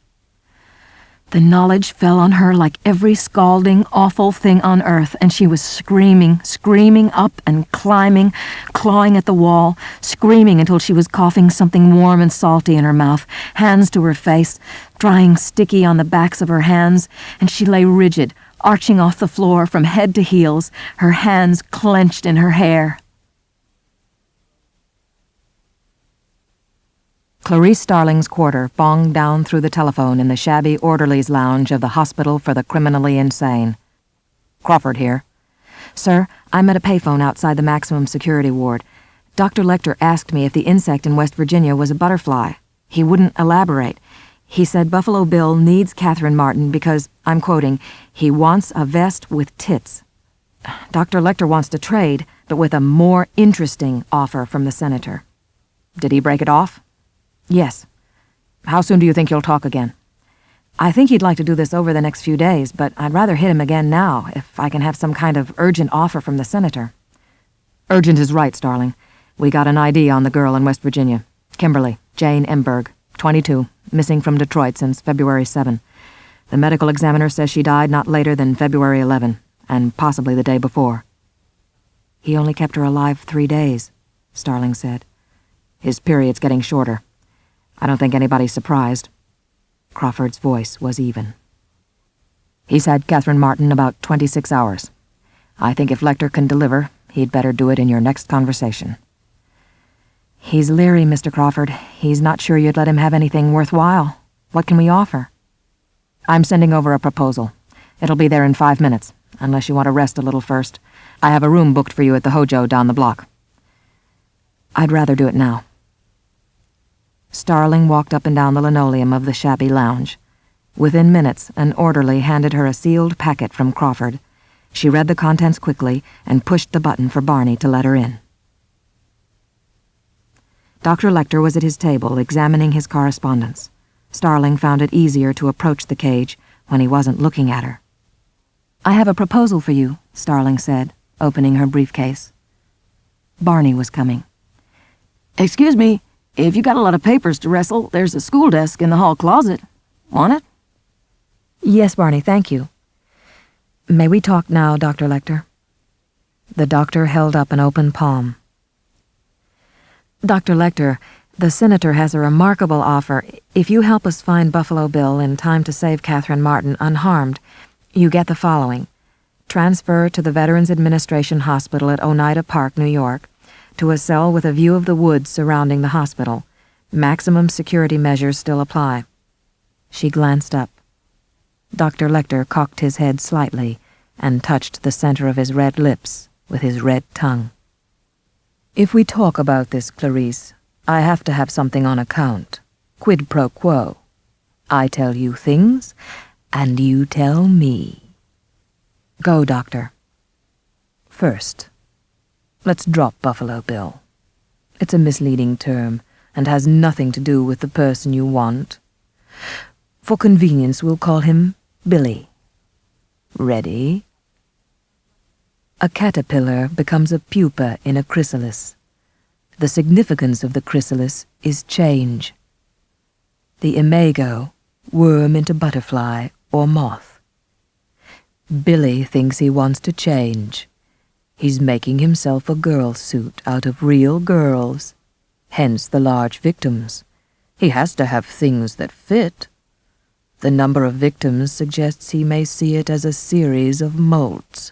The knowledge fell on her like every scalding, awful thing on earth, and she was screaming up and climbing, clawing at the wall, screaming until she was coughing something warm and salty in her mouth, hands to her face, drying sticky on the backs of her hands, and she lay rigid, arching off the floor from head to heels, her hands clenched in her hair. Clarice Starling's quarter bonged down through the telephone in the shabby orderly's lounge of the Hospital for the Criminally Insane. Crawford here. Sir, I'm at a payphone outside the maximum security ward. Dr. Lecter asked me if the insect in West Virginia was a butterfly. He wouldn't elaborate. He said Buffalo Bill needs Catherine Martin because, I'm quoting, he wants a vest with tits. Dr. Lecter wants to trade, but with a more interesting offer from the senator. Did he break it off? Yes. How soon do you think you'll talk again? I think he'd like to do this over the next few days, but I'd rather hit him again now, if I can have some kind of urgent offer from the senator. Urgent is right, Starling. We got an ID on the girl in West Virginia. Kimberly, Jane Emberg, 22, missing from Detroit since February 7. The medical examiner says she died not later than February 11, and possibly the day before. He only kept her alive 3 days, Starling said. His period's getting shorter. I don't think anybody's surprised. Crawford's voice was even. He's had Catherine Martin about 26 hours. I think if Lecter can deliver, he'd better do it in your next conversation. He's leery, Mr. Crawford. He's not sure you'd let him have anything worthwhile. What can we offer? I'm sending over a proposal. It'll be there in 5 minutes, unless you want to rest a little first. I have a room booked for you at the Hojo down the block. I'd rather do it now. Starling walked up and down the linoleum of the shabby lounge. Within minutes, an orderly handed her a sealed packet from Crawford. She read the contents quickly and pushed the button for Barney to let her in. Dr. Lecter was at his table examining his correspondence. Starling found it easier to approach the cage when he wasn't looking at her. "I have a proposal for you," Starling said, opening her briefcase. Barney was coming. "Excuse me, if you got a lot of papers to wrestle, there's a school desk in the hall closet. Want it?" "Yes, Barney, thank you. May we talk now, Dr. Lecter?" The doctor held up an open palm. "Dr. Lecter, the senator has a remarkable offer. If you help us find Buffalo Bill in time to save Catherine Martin unharmed, you get the following: transfer to the Veterans Administration Hospital at Oneida Park, New York, to a cell with a view of the woods surrounding the hospital. Maximum security measures still apply." She glanced up. Dr. Lecter cocked his head slightly and touched the center of his red lips with his red tongue. "If we talk about this, Clarice, I have to have something on account. Quid pro quo. I tell you things, and you tell me. Go, Doctor. First, let's drop Buffalo Bill. It's a misleading term and has nothing to do with the person you want. For convenience, we'll call him Billy. Ready? A caterpillar becomes a pupa in a chrysalis. The significance of the chrysalis is change. The imago, worm into butterfly or moth. Billy thinks he wants to change. He's making himself a girl suit out of real girls, hence the large victims. He has to have things that fit. The number of victims suggests he may see it as a series of molts.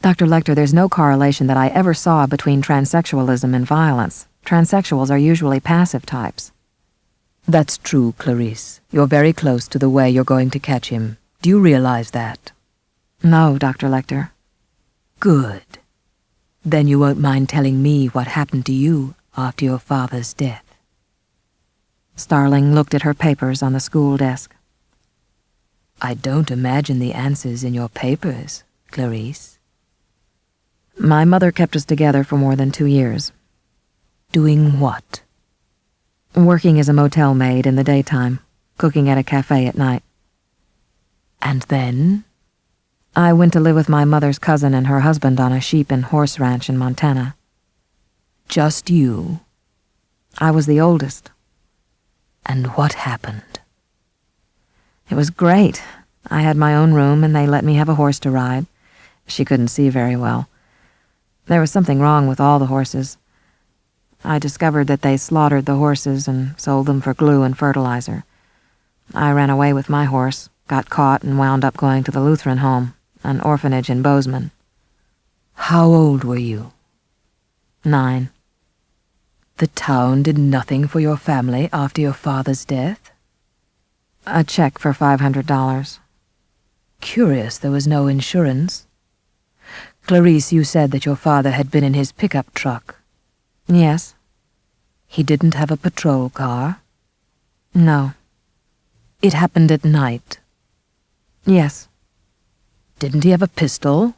Dr. Lecter, there's no correlation that I ever saw between transsexualism and violence. Transsexuals are usually passive types. That's true, Clarice. You're very close to the way you're going to catch him. Do you realize that? No, Dr. Lecter. Good. Then you won't mind telling me what happened to you after your father's death. Starling looked at her papers on the school desk. I don't imagine the answers in your papers, Clarice. My mother kept us together for more than 2 years. Doing what? Working as a motel maid in the daytime, cooking at a cafe at night. And then? I went to live with my mother's cousin and her husband on a sheep and horse ranch in Montana. Just you? I was the oldest. And what happened? It was great. I had my own room and they let me have a horse to ride. She couldn't see very well. There was something wrong with all the horses. I discovered that they slaughtered the horses and sold them for glue and fertilizer. I ran away with my horse, got caught, and wound up going to the Lutheran home, an orphanage in Bozeman. How old were you? 9. The town did nothing for your family after your father's death? A check for $500. Curious there was no insurance. Clarice, you said that your father had been in his pickup truck. Yes. He didn't have a patrol car? No. It happened at night? Yes. Didn't he have a pistol?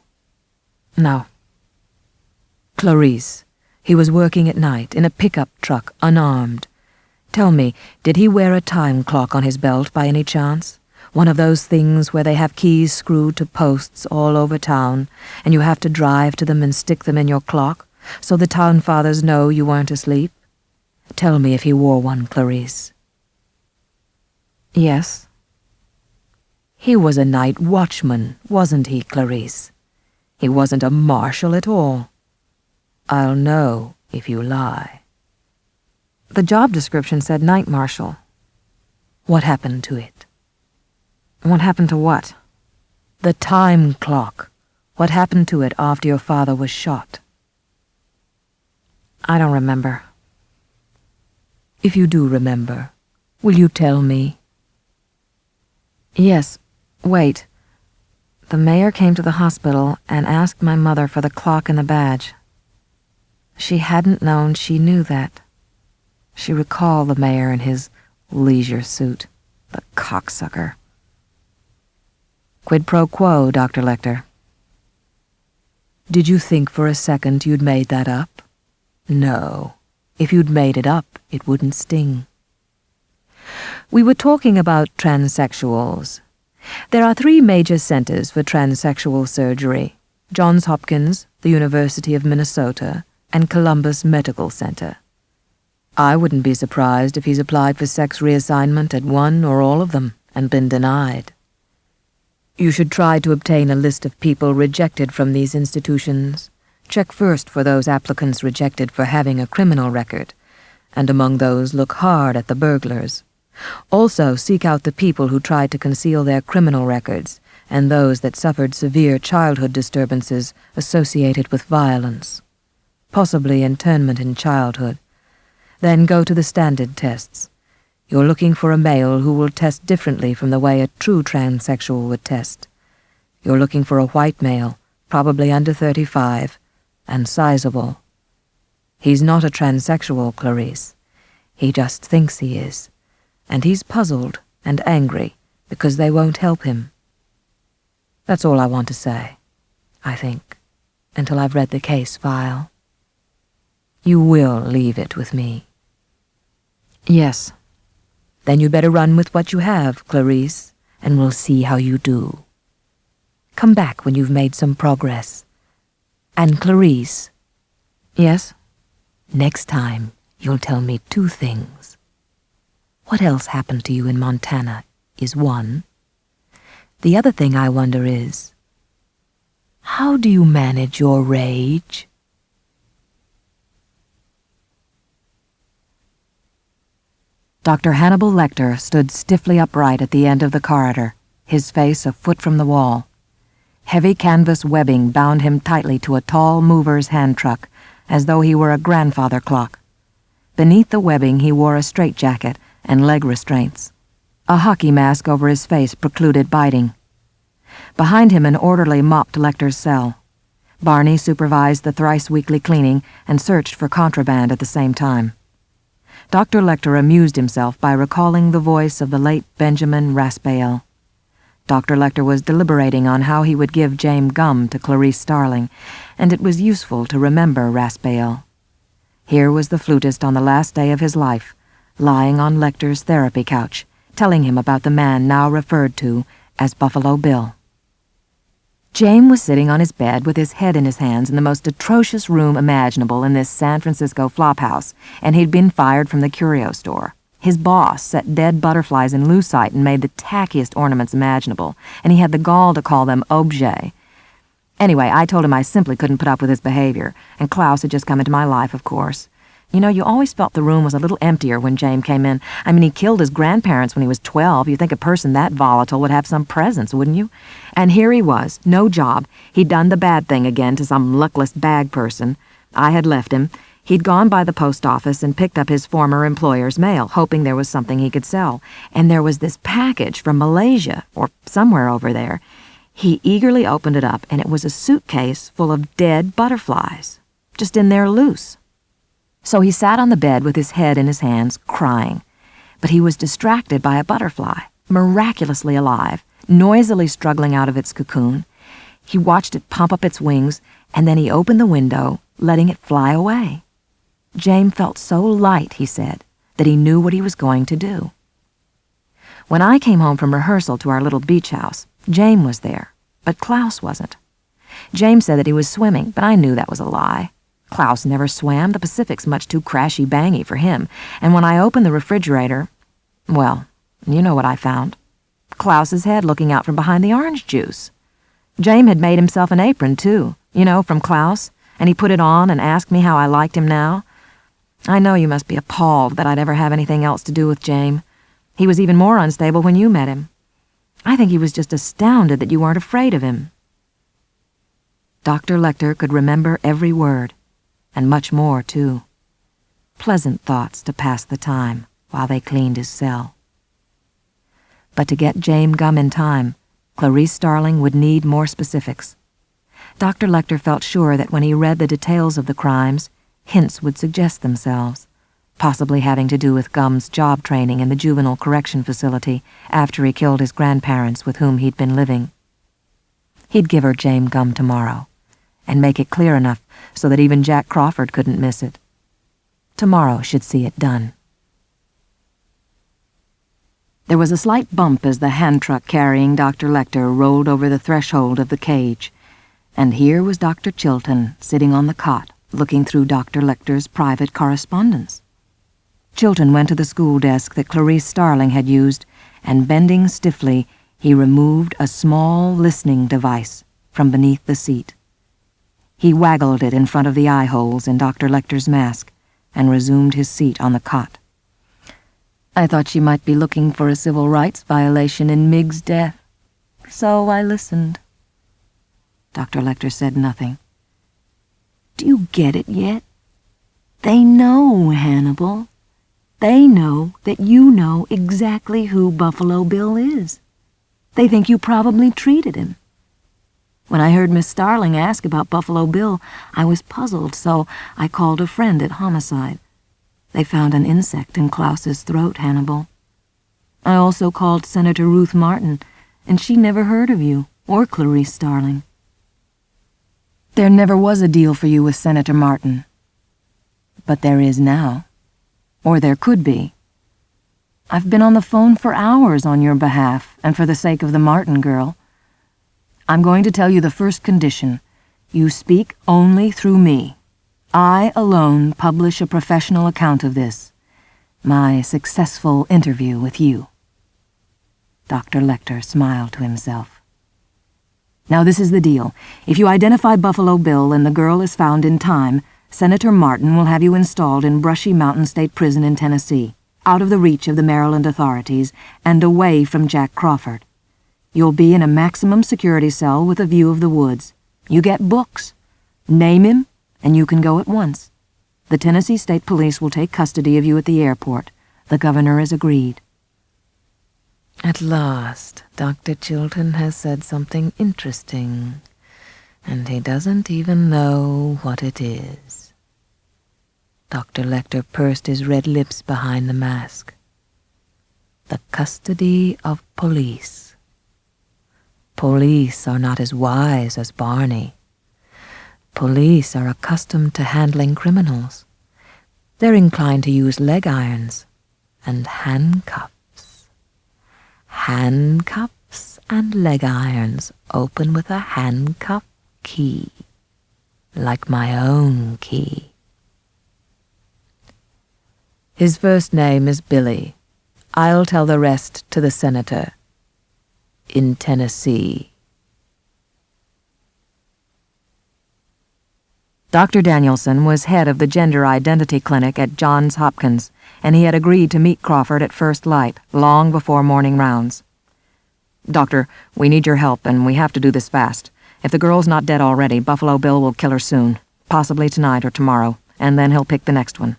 No. Clarice, he was working at night in a pickup truck, unarmed. Tell me, did he wear a time clock on his belt by any chance? One of those things where they have keys screwed to posts all over town, and you have to drive to them and stick them in your clock, so the town fathers know you weren't asleep? Tell me if he wore one, Clarice. Yes. He was a night watchman, wasn't he, Clarice? He wasn't a marshal at all. I'll know if you lie. The job description said night marshal. What happened to it? What happened to what? The time clock. What happened to it after your father was shot? I don't remember. If you do remember, will you tell me? Yes. Wait. The mayor came to the hospital and asked my mother for the clock and the badge. She hadn't known she knew that. She recalled the mayor in his leisure suit, the cocksucker. Quid pro quo, Dr. Lecter. Did you think for a second you'd made that up? No. If you'd made it up, it wouldn't sting. We were talking about transsexuals. There are 3 major centers for transsexual surgery: Johns Hopkins, the University of Minnesota, and Columbus Medical Center. I wouldn't be surprised if he's applied for sex reassignment at one or all of them and been denied. You should try to obtain a list of people rejected from these institutions. Check first for those applicants rejected for having a criminal record, and among those look hard at the burglars. Also seek out the people who tried to conceal their criminal records and those that suffered severe childhood disturbances associated with violence, possibly internment in childhood. Then go to the standard tests. You're looking for a male who will test differently from the way a true transsexual would test. You're looking for a white male, probably under 35, and sizable. He's not a transsexual, Clarice. He just thinks he is. And he's puzzled and angry because they won't help him. That's all I want to say, I think, until I've read the case file. You will leave it with me. Yes. Then you'd better run with what you have, Clarice, and we'll see how you do. Come back when you've made some progress. And Clarice. Yes? Next time, you'll tell me 2 things. What else happened to you in Montana is one. The other thing I wonder is, how do you manage your rage? Dr. Hannibal Lecter stood stiffly upright at the end of the corridor, his face a foot from the wall. Heavy canvas webbing bound him tightly to a tall mover's hand truck, as though he were a grandfather clock. Beneath the webbing he wore a straitjacket and leg restraints. A hockey mask over his face precluded biting. Behind him an orderly mopped Lecter's cell. Barney supervised the thrice-weekly cleaning and searched for contraband at the same time. Dr. Lecter amused himself by recalling the voice of the late Benjamin Raspail. Dr. Lecter was deliberating on how he would give James gum to Clarice Starling, and it was useful to remember Raspail. Here was the flutist on the last day of his life, lying on Lecter's therapy couch, telling him about the man now referred to as Buffalo Bill. James was sitting on his bed with his head in his hands in the most atrocious room imaginable in this San Francisco flophouse, and he'd been fired from the curio store. His boss set dead butterflies in lucite and made the tackiest ornaments imaginable, and he had the gall to call them objets. Anyway, I told him I simply couldn't put up with his behavior, and Klaus had just come into my life, of course. You know, you always felt the room was a little emptier when James came in. I mean, he killed his grandparents when he was 12. You'd think a person that volatile would have some presence, wouldn't you? And here he was, no job. He'd done the bad thing again to some luckless bag person. I had left him. He'd gone by the post office and picked up his former employer's mail, hoping there was something he could sell. And there was this package from Malaysia, or somewhere over there. He eagerly opened it up, and it was a suitcase full of dead butterflies, just in there loose. So he sat on the bed with his head in his hands, crying. But he was distracted by a butterfly, miraculously alive, noisily struggling out of its cocoon. He watched it pump up its wings, and then he opened the window, letting it fly away. James felt so light, he said, that he knew what he was going to do. When I came home from rehearsal to our little beach house, James was there, but Klaus wasn't. James said that he was swimming, but I knew that was a lie. Klaus never swam. The Pacific's much too crashy-bangy for him. And when I opened the refrigerator, well, you know what I found. Klaus's head looking out from behind the orange juice. James had made himself an apron, too, you know, from Klaus, and he put it on and asked me how I liked him now. I know you must be appalled that I'd ever have anything else to do with James. He was even more unstable when you met him. I think he was just astounded that you weren't afraid of him. Dr. Lecter could remember every word, and much more, too. Pleasant thoughts to pass the time while they cleaned his cell. But to get James gum in time, Clarice Starling would need more specifics. Dr. Lecter felt sure that when he read the details of the crimes, hints would suggest themselves, possibly having to do with Gum's job training in the juvenile correction facility after he killed his grandparents with whom he'd been living. He'd give her Jane Gum tomorrow, and make it clear enough so that even Jack Crawford couldn't miss it. Tomorrow should see it done. There was a slight bump as the hand truck carrying Dr. Lecter rolled over the threshold of the cage, and here was Dr. Chilton sitting on the cot, looking through Dr. Lecter's private correspondence. Chilton went to the school desk that Clarice Starling had used, and bending stiffly, he removed a small listening device from beneath the seat. He waggled it in front of the eye holes in Dr. Lecter's mask and resumed his seat on the cot. I thought she might be looking for a civil rights violation in Mig's death, so I listened. Dr. Lecter said nothing. Do you get it yet? They know, Hannibal. They know that you know exactly who Buffalo Bill is. They think you probably treated him. When I heard Miss Starling ask about Buffalo Bill, I was puzzled, so I called a friend at Homicide. They found an insect in Klaus's throat, Hannibal. I also called Senator Ruth Martin, and she never heard of you, or Clarice Starling. There never was a deal for you with Senator Martin. But there is now. Or there could be. I've been on the phone for hours on your behalf, and for the sake of the Martin girl. I'm going to tell you the first condition. You speak only through me. I alone publish a professional account of this. My successful interview with you. Dr. Lecter smiled to himself. Now this is the deal. If you identify Buffalo Bill and the girl is found in time, Senator Martin will have you installed in Brushy Mountain State Prison in Tennessee, out of the reach of the Maryland authorities and away from Jack Crawford. You'll be in a maximum security cell with a view of the woods. You get books. Name him, and you can go at once. The Tennessee State Police will take custody of you at the airport. The governor has agreed. At last, Dr. Chilton has said something interesting, and he doesn't even know what it is. Dr. Lecter pursed his red lips behind the mask. The custody of police. Police are not as wise as Barney. Police are accustomed to handling criminals. They're inclined to use leg irons and handcuffs. Handcuffs and leg irons open with a handcuff key, like my own key. His first name is Billy. I'll tell the rest to the senator. In Tennessee. Dr. Danielson was head of the gender identity clinic at Johns Hopkins, and he had agreed to meet Crawford at first light, long before morning rounds. Doctor, we need your help, and we have to do this fast. If the girl's not dead already, Buffalo Bill will kill her soon, possibly tonight or tomorrow, and then he'll pick the next one.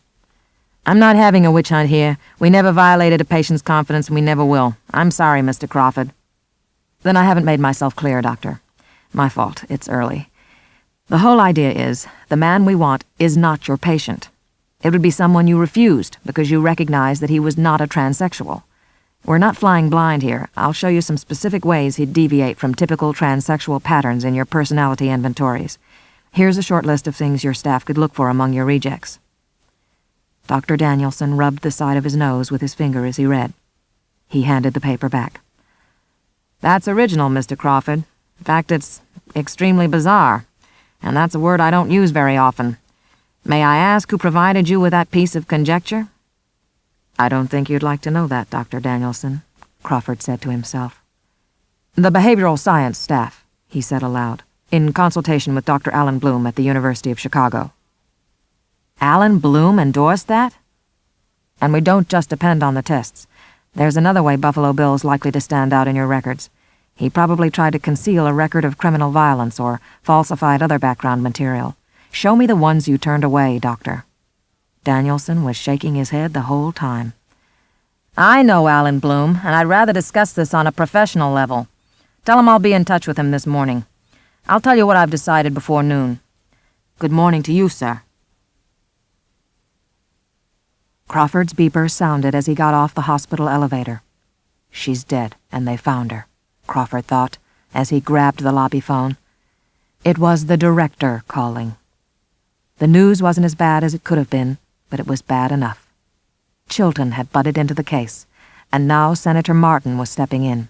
I'm not having a witch hunt here. We never violated a patient's confidence, and we never will. I'm sorry, Mr. Crawford. Then I haven't made myself clear, Doctor. My fault. It's early. The whole idea is, the man we want is not your patient. It would be someone you refused because you recognized that he was not a transsexual. We're not flying blind here. I'll show you some specific ways he'd deviate from typical transsexual patterns in your personality inventories. Here's a short list of things your staff could look for among your rejects. Dr. Danielson rubbed the side of his nose with his finger as he read. He handed the paper back. That's original, Mr. Crawford. In fact, it's extremely bizarre. And that's a word I don't use very often. May I ask who provided you with that piece of conjecture? I don't think you'd like to know that, Dr. Danielson, Crawford said to himself. The behavioral science staff, he said aloud, in consultation with Dr. Alan Bloom at the University of Chicago. Alan Bloom endorsed that? And we don't just depend on the tests. There's another way Buffalo Bill's likely to stand out in your records. He probably tried to conceal a record of criminal violence or falsified other background material. Show me the ones you turned away, Doctor. Danielson was shaking his head the whole time. I know Alan Bloom, and I'd rather discuss this on a professional level. Tell him I'll be in touch with him this morning. I'll tell you what I've decided before noon. Good morning to you, sir. Crawford's beeper sounded as he got off the hospital elevator. She's dead, and they found her, Crawford thought, as he grabbed the lobby phone. It was the director calling. The news wasn't as bad as it could have been, but it was bad enough. Chilton had butted into the case, and now Senator Martin was stepping in.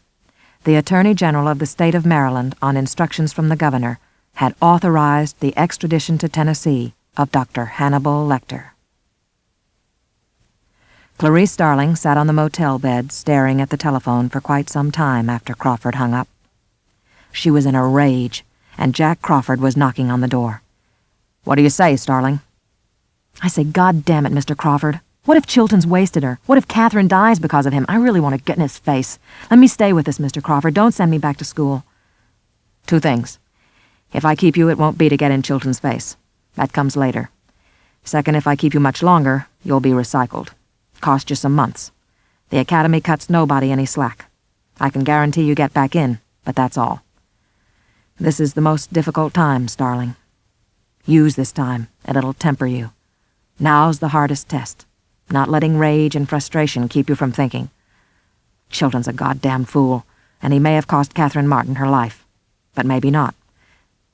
The Attorney General of the state of Maryland, on instructions from the governor, had authorized the extradition to Tennessee of Dr. Hannibal Lecter. Clarice Starling sat on the motel bed staring at the telephone for quite some time after Crawford hung up. She was in a rage, and Jack Crawford was knocking on the door. "What do you say, Starling?" "I say, God damn it, Mr. Crawford. What if Chilton's wasted her? What if Catherine dies because of him? I really want to get in his face. Let me stay with this, Mr. Crawford. Don't send me back to school." "Two things. If I keep you, it won't be to get in Chilton's face. That comes later. Second, if I keep you much longer, you'll be recycled. Cost you some months. The Academy cuts nobody any slack. I can guarantee you get back in, but that's all. This is the most difficult time, Starling. Use this time, and it'll temper you. Now's the hardest test, not letting rage and frustration keep you from thinking. Chilton's a goddamn fool, and he may have cost Catherine Martin her life, but maybe not.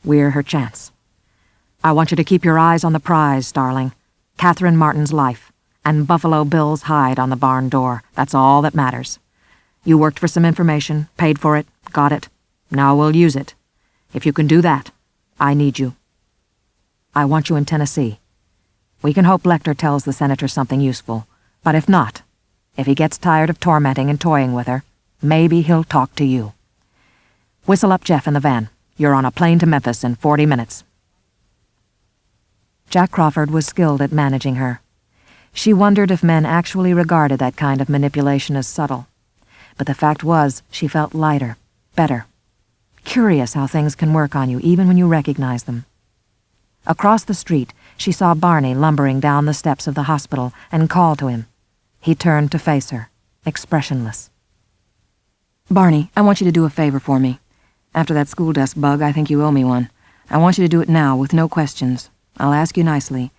We're her chance. I want you to keep your eyes on the prize, Starling. Catherine Martin's life, and Buffalo Bill's hide on the barn door. That's all that matters. You worked for some information, paid for it, got it. Now we'll use it. If you can do that, I need you. I want you in Tennessee. We can hope Lecter tells the senator something useful, but if not, if he gets tired of tormenting and toying with her, maybe he'll talk to you. Whistle up Jeff in the van. You're on a plane to Memphis in 40 minutes. Jack Crawford was skilled at managing her. She wondered if men actually regarded that kind of manipulation as subtle. But the fact was, she felt lighter, better. Curious how things can work on you even when you recognize them. Across the street, she saw Barney lumbering down the steps of the hospital and called to him. He turned to face her, expressionless. "Barney, I want you to do a favor for me. After that school desk bug, I think you owe me one. I want you to do it now with no questions. I'll ask you nicely.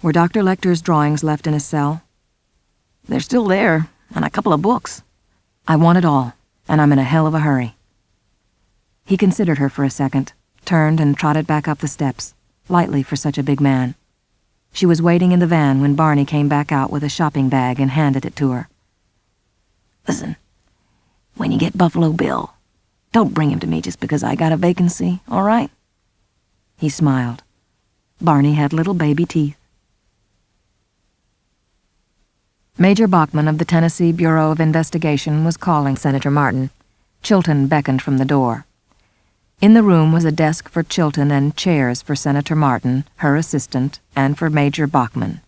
Were Dr. Lecter's drawings left in his cell?" "They're still there, and a couple of books." "I want it all, and I'm in a hell of a hurry." He considered her for a second, turned and trotted back up the steps, lightly for such a big man. She was waiting in the van when Barney came back out with a shopping bag and handed it to her. "Listen, when you get Buffalo Bill, don't bring him to me just because I got a vacancy, all right?" He smiled. Barney had little baby teeth. Major Bachman of the Tennessee Bureau of Investigation was calling Senator Martin. Chilton beckoned from the door. In the room was a desk for Chilton and chairs for Senator Martin, her assistant, and for Major Bachman.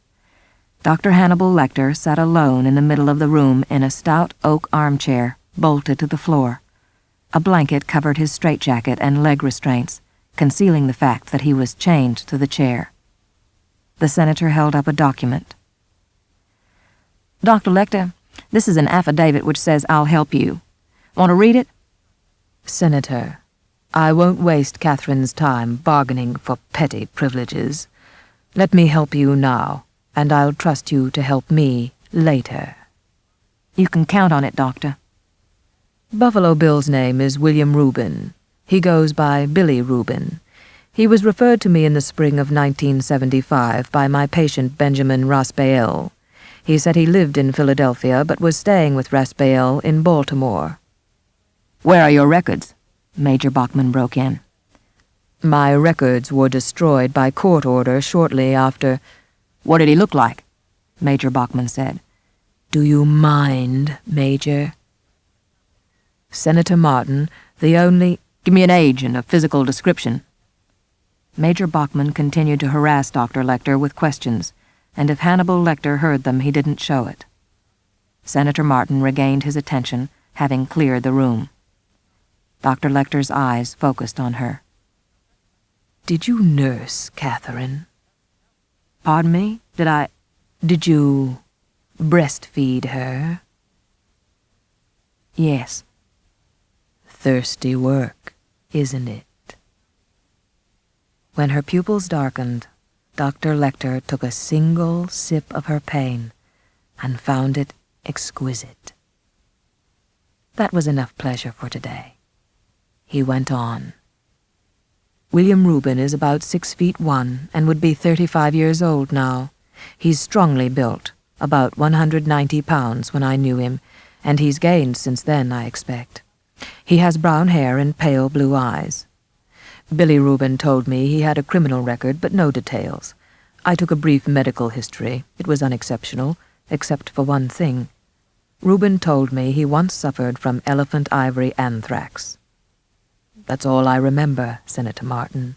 Dr. Hannibal Lecter sat alone in the middle of the room in a stout oak armchair, bolted to the floor. A blanket covered his straitjacket and leg restraints, concealing the fact that he was chained to the chair. The senator held up a document. "Dr. Lecter, this is an affidavit which says I'll help you. Want to read it?" "Senator, I won't waste Catherine's time bargaining for petty privileges. Let me help you now, and I'll trust you to help me later." "You can count on it, Doctor." Buffalo Bill's name is William Rubin. He goes by Billy Rubin. He was referred to me in the spring of 1975 by my patient Benjamin Raspail. He said he lived in Philadelphia but was staying with Raspail in Baltimore. "Where are your records?" Major Bachman broke in. "My records were destroyed by court order shortly after—" "What did he look like?" Major Bachman said. "Do you mind, Major?" "Senator Martin, the only—" "Give me an age and a physical description." Major Bachman continued to harass Dr. Lecter with questions, and if Hannibal Lecter heard them, he didn't show it. Senator Martin regained his attention, having cleared the room. Dr. Lecter's eyes focused on her. "Did you nurse Catherine?" "Pardon me? Did you breastfeed her?" "Yes." Thirsty work, isn't it? When her pupils darkened, Dr. Lecter took a single sip of her pain and found it exquisite. That was enough pleasure for today. He went on. William Rubin is about 6'1" and would be 35 years old now. He's strongly built, about 190 pounds when I knew him, and he's gained since then, I expect. He has brown hair and pale blue eyes. Billy Rubin told me he had a criminal record, but no details. I took a brief medical history. It was unexceptional, except for one thing. Rubin told me he once suffered from elephant ivory anthrax. That's all I remember, Senator Martin,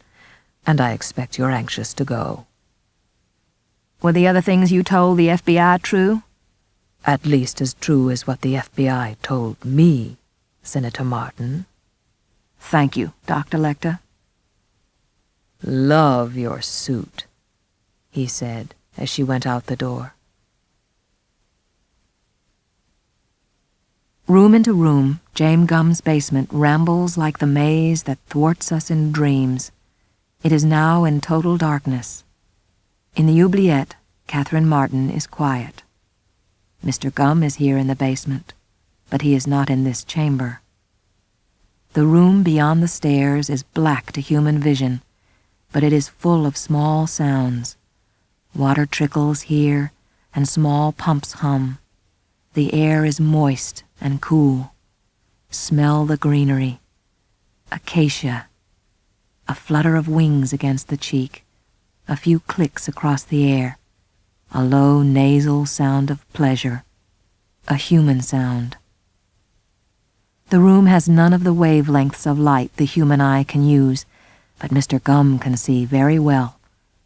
and I expect you're anxious to go. Were the other things you told the FBI true? At least as true as what the FBI told me, Senator Martin. Thank you, Dr. Lecter. Love your suit, he said as she went out the door. Room into room, James Gumm's basement rambles like the maze that thwarts us in dreams. It is now in total darkness. In the oubliette, Catherine Martin is quiet. Mr. Gumm is here in the basement, but he is not in this chamber. The room beyond the stairs is black to human vision, but it is full of small sounds. Water trickles here, and small pumps hum. The air is moist and cool. Smell the greenery. Acacia. A flutter of wings against the cheek. A few clicks across the air. A low nasal sound of pleasure. A human sound. The room has none of the wavelengths of light the human eye can use, but Mr. Gumm can see very well,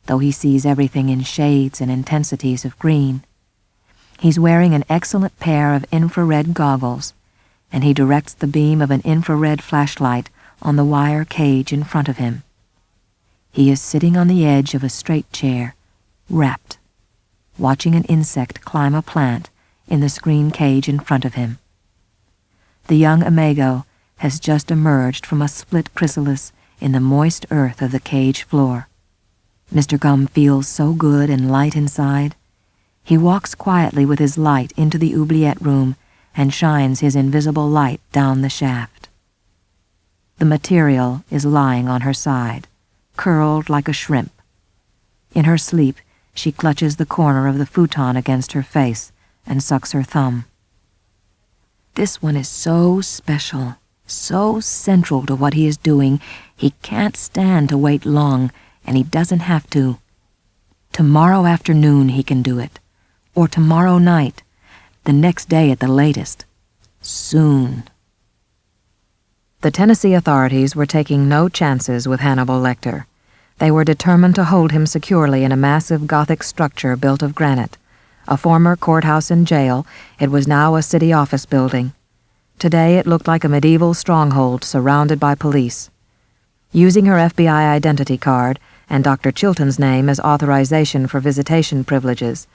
though he sees everything in shades and intensities of green. He's wearing an excellent pair of infrared goggles, and he directs the beam of an infrared flashlight on the wire cage in front of him. He is sitting on the edge of a straight chair, rapt, watching an insect climb a plant in the screen cage in front of him. The young imago has just emerged from a split chrysalis in the moist earth of the cage floor. Mr. Gumm feels so good and light inside. He walks quietly with his light into the oubliette room and shines his invisible light down the shaft. The material is lying on her side, curled like a shrimp. In her sleep, she clutches the corner of the futon against her face and sucks her thumb. This one is so special, so central to what he is doing, he can't stand to wait long, and he doesn't have to. Tomorrow afternoon he can do it, or tomorrow night, the next day at the latest. Soon. The Tennessee authorities were taking no chances with Hannibal Lecter. They were determined to hold him securely in a massive Gothic structure built of granite. A former courthouse and jail, it was now a city office building. Today it looked like a medieval stronghold surrounded by police. Using her FBI identity card and Dr. Chilton's name as authorization for visitation privileges,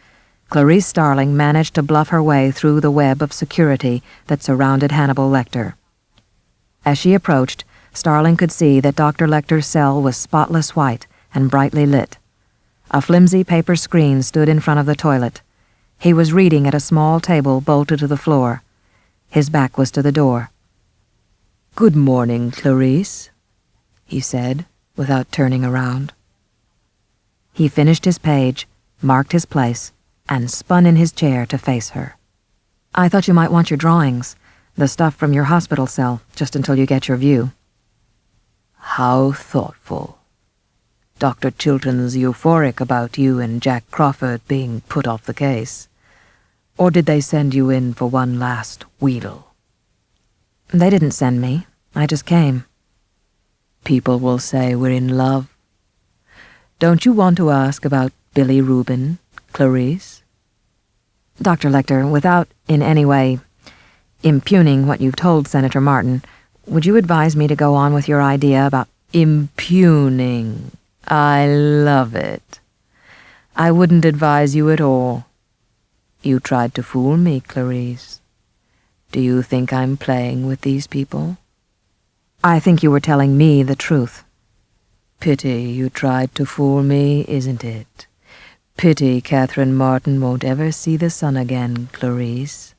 Clarice Starling managed to bluff her way through the web of security that surrounded Hannibal Lecter. As she approached, Starling could see that Dr. Lecter's cell was spotless white and brightly lit. A flimsy paper screen stood in front of the toilet. He was reading at a small table bolted to the floor. His back was to the door. "Good morning, Clarice," he said, without turning around. He finished his page, marked his place, and spun in his chair to face her. "I thought you might want your drawings, the stuff from your hospital cell, just until you get your view." "How thoughtful. Dr. Chilton's euphoric about you and Jack Crawford being put off the case. Or did they send you in for one last wheedle?" "They didn't send me. I just came." "People will say we're in love. Don't you want to ask about Billy Rubin, Clarice?" "Dr. Lecter, without in any way impugning what you've told Senator Martin, would you advise me to go on with your idea about—" "Impugning. I love it. I wouldn't advise you at all. You tried to fool me, Clarice. Do you think I'm playing with these people? I think you were telling me the truth. Pity you tried to fool me, isn't it? Pity Catherine Martin won't ever see the sun again, Clarice.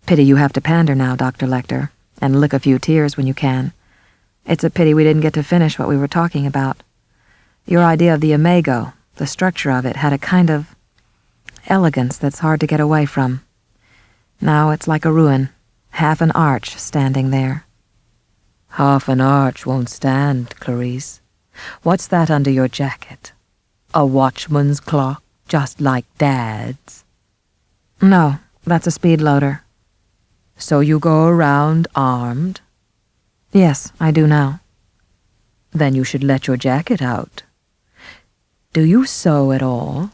Pity you have to pander now, Dr. Lecter, and lick a few tears when you can. It's a pity we didn't get to finish what we were talking about. Your idea of the imago, the structure of it, had a kind of elegance that's hard to get away from. Now it's like a ruin, half an arch standing there. Half an arch won't stand, Clarice. What's that under your jacket? A watchman's clock, just like Dad's? No, that's a speed loader. So you go around armed? Yes, I do now. Then you should let your jacket out. Do you sew at all?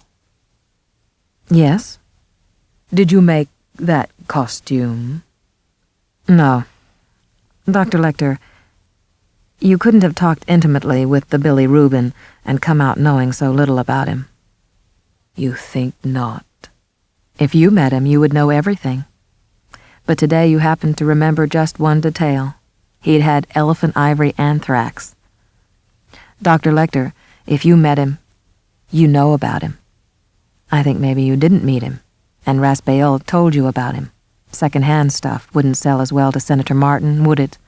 Yes. Did you make that costume? No. Dr. Lecter, you couldn't have talked intimately with the Billy Rubin and come out knowing so little about him. You think not? If you met him, you would know everything. But today you happened to remember just one detail. He'd had elephant ivory anthrax. Dr. Lecter, if you met him, you know about him. I think maybe you didn't meet him, and Raspail told you about him. Second-hand stuff wouldn't sell as well to Senator Martin, would it?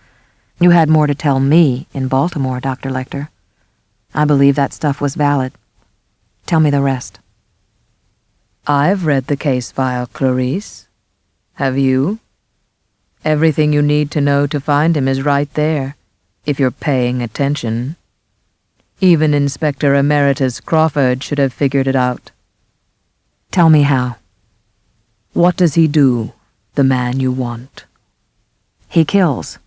You had more to tell me in Baltimore, Dr. Lecter. I believe that stuff was valid. Tell me the rest. I've read the case file, Clarice. Have you? Everything you need to know to find him is right there, if you're paying attention. Even Inspector Emeritus Crawford should have figured it out. Tell me how. What does he do, the man you want? He kills.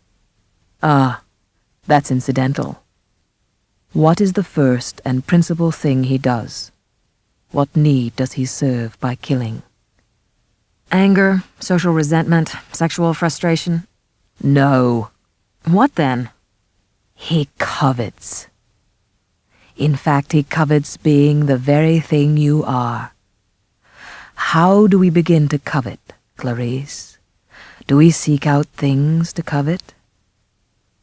Ah, that's incidental. What is the first and principal thing he does? What need does he serve by killing? Anger, social resentment, sexual frustration. No. What then? He covets. In fact, he covets being the very thing you are. How do we begin to covet, Clarice? Do we seek out things to covet?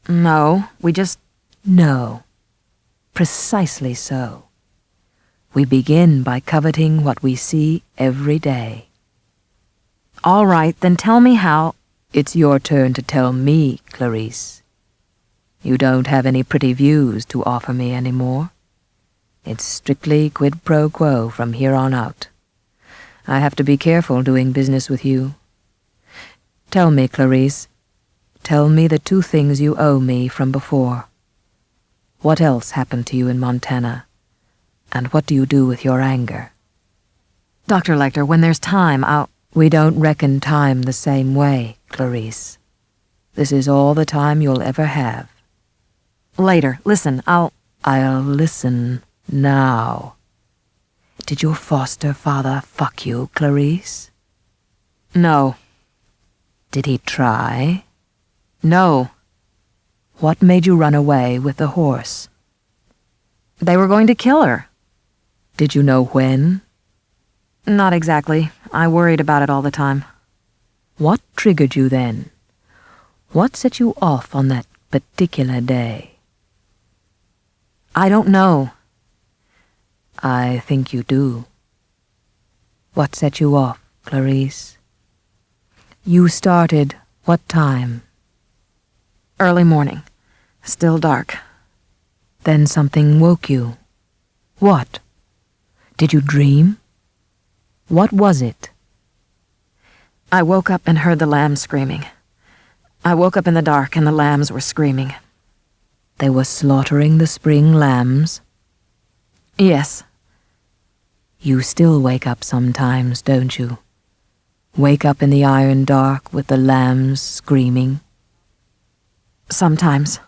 No, we just... No. Precisely so. We begin by coveting what we see every day. All right, then tell me how... It's your turn to tell me, Clarice. You don't have any pretty views to offer me anymore. It's strictly quid pro quo from here on out. I have to be careful doing business with you. Tell me, Clarice. Tell me the two things you owe me from before. What else happened to you in Montana? And what do you do with your anger? Dr. Lecter, when there's time, I'll... We don't reckon time the same way, Clarice. This is all the time you'll ever have. Later. Listen, I'll listen now. Did your foster father fuck you, Clarice? No. Did he try? No. What made you run away with the horse? They were going to kill her. Did you know when? Not exactly. I worried about it all the time. What triggered you then? What set you off on that particular day? I don't know. I think you do. What set you off, Clarice? You started what time? Early morning. Still dark. Then something woke you. What? Did you dream? What was it? I woke up and heard the lambs screaming. I woke up in the dark and the lambs were screaming. They were slaughtering the spring lambs? Yes. You still wake up sometimes, don't you? Wake up in the iron dark with the lambs screaming? Sometimes.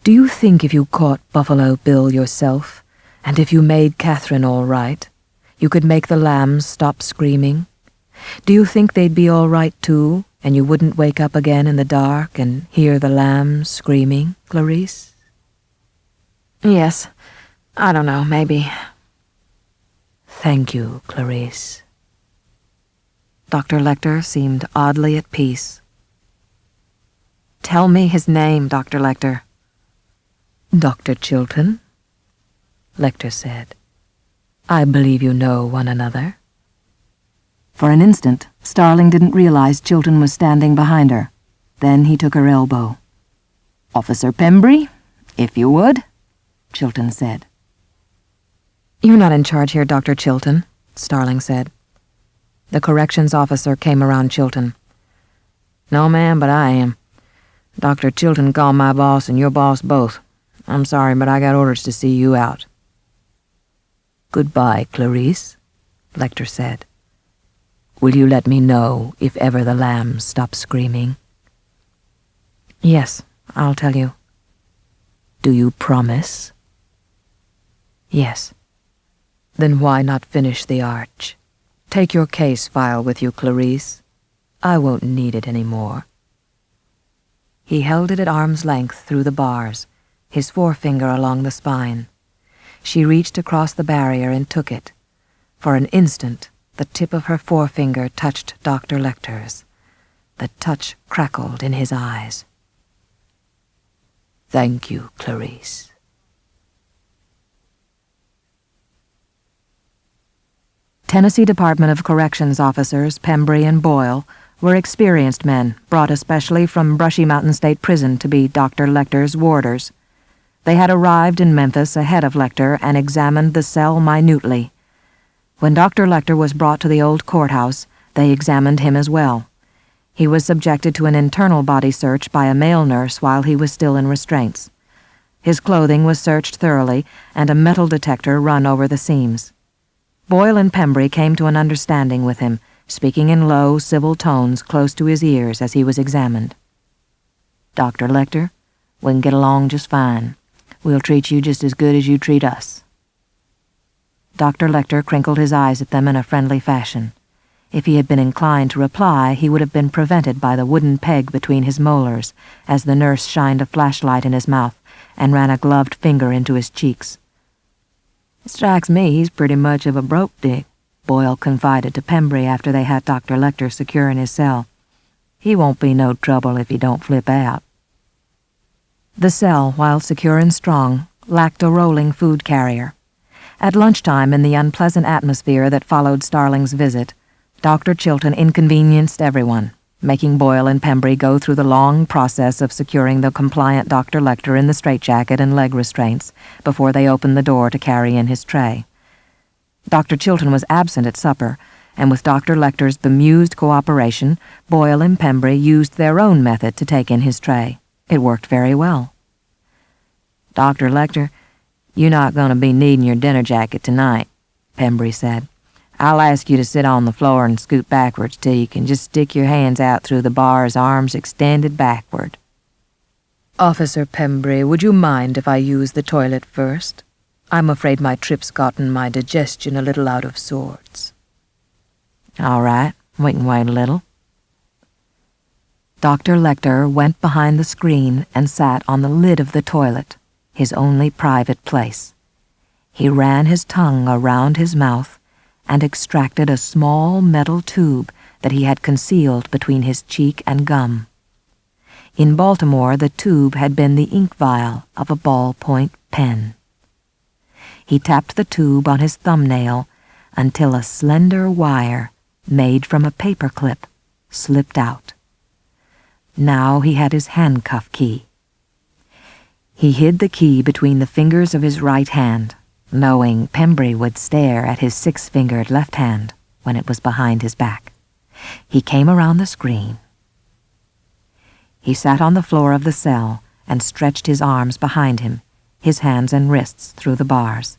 Do you think if you caught Buffalo Bill yourself, and if you made Catherine all right, you could make the lambs stop screaming? Do you think they'd be all right too, and you wouldn't wake up again in the dark and hear the lambs screaming, Clarice? Yes. I don't know, maybe. Thank you, Clarice. Dr. Lecter seemed oddly at peace. Tell me his name, Dr. Lecter. Dr. Chilton, Lecter said. I believe you know one another. For an instant, Starling didn't realize Chilton was standing behind her. Then he took her elbow. "Officer Pembry, if you would," Chilton said. You're not in charge here, Dr. Chilton, Starling said. The corrections officer came around Chilton. No, ma'am, but I am. Dr. Chilton called my boss and your boss both. I'm sorry, but I got orders to see you out. Goodbye, Clarice, Lecter said. Will you let me know if ever the lambs stop screaming? Yes, I'll tell you. Do you promise? Yes. Then why not finish the arch? Take your case file with you, Clarice. I won't need it anymore. He held it at arm's length through the bars, his forefinger along the spine. She reached across the barrier and took it. For an instant, the tip of her forefinger touched Dr. Lecter's. The touch crackled in his eyes. Thank you, Clarice. Tennessee Department of Corrections officers Pembry and Boyle were experienced men brought especially from Brushy Mountain State Prison to be Dr. Lecter's warders. They had arrived in Memphis ahead of Lecter and examined the cell minutely. When Dr. Lecter was brought to the old courthouse, they examined him as well. He was subjected to an internal body search by a male nurse while he was still in restraints. His clothing was searched thoroughly and a metal detector run over the seams. Boyle and Pembry came to an understanding with him, speaking in low, civil tones close to his ears as he was examined. Dr. Lecter, we can get along just fine. We'll treat you just as good as you treat us. Dr. Lecter crinkled his eyes at them in a friendly fashion. If he had been inclined to reply, he would have been prevented by the wooden peg between his molars as the nurse shined a flashlight in his mouth and ran a gloved finger into his cheeks. It strikes me he's pretty much of a broke dick, Boyle confided to Pembry after they had Dr. Lecter secure in his cell. He won't be no trouble if he don't flip out. The cell, while secure and strong, lacked a rolling food carrier. At lunchtime, in the unpleasant atmosphere that followed Starling's visit, Dr. Chilton inconvenienced everyone, making Boyle and Pembry go through the long process of securing the compliant Dr. Lecter in the straitjacket and leg restraints before they opened the door to carry in his tray. Dr. Chilton was absent at supper, and with Dr. Lecter's bemused cooperation, Boyle and Pembry used their own method to take in his tray. It worked very well. Dr. Lecter, you're not going to be needing your dinner jacket tonight, Pembry said. I'll ask you to sit on the floor and scoot backwards till you can just stick your hands out through the bars, arms extended backward. Officer Pembry, would you mind if I use the toilet first? I'm afraid my trip's gotten my digestion a little out of sorts. All right, we can wait a little. Dr. Lecter went behind the screen and sat on the lid of the toilet, his only private place. He ran his tongue around his mouth and extracted a small metal tube that he had concealed between his cheek and gum. In Baltimore, the tube had been the ink vial of a ballpoint pen. He tapped the tube on his thumbnail until a slender wire, made from a paper clip, slipped out. Now he had his handcuff key. He hid the key between the fingers of his right hand, knowing Pembry would stare at his six-fingered left hand when it was behind his back. He came around the screen. He sat on the floor of the cell and stretched his arms behind him, his hands and wrists through the bars.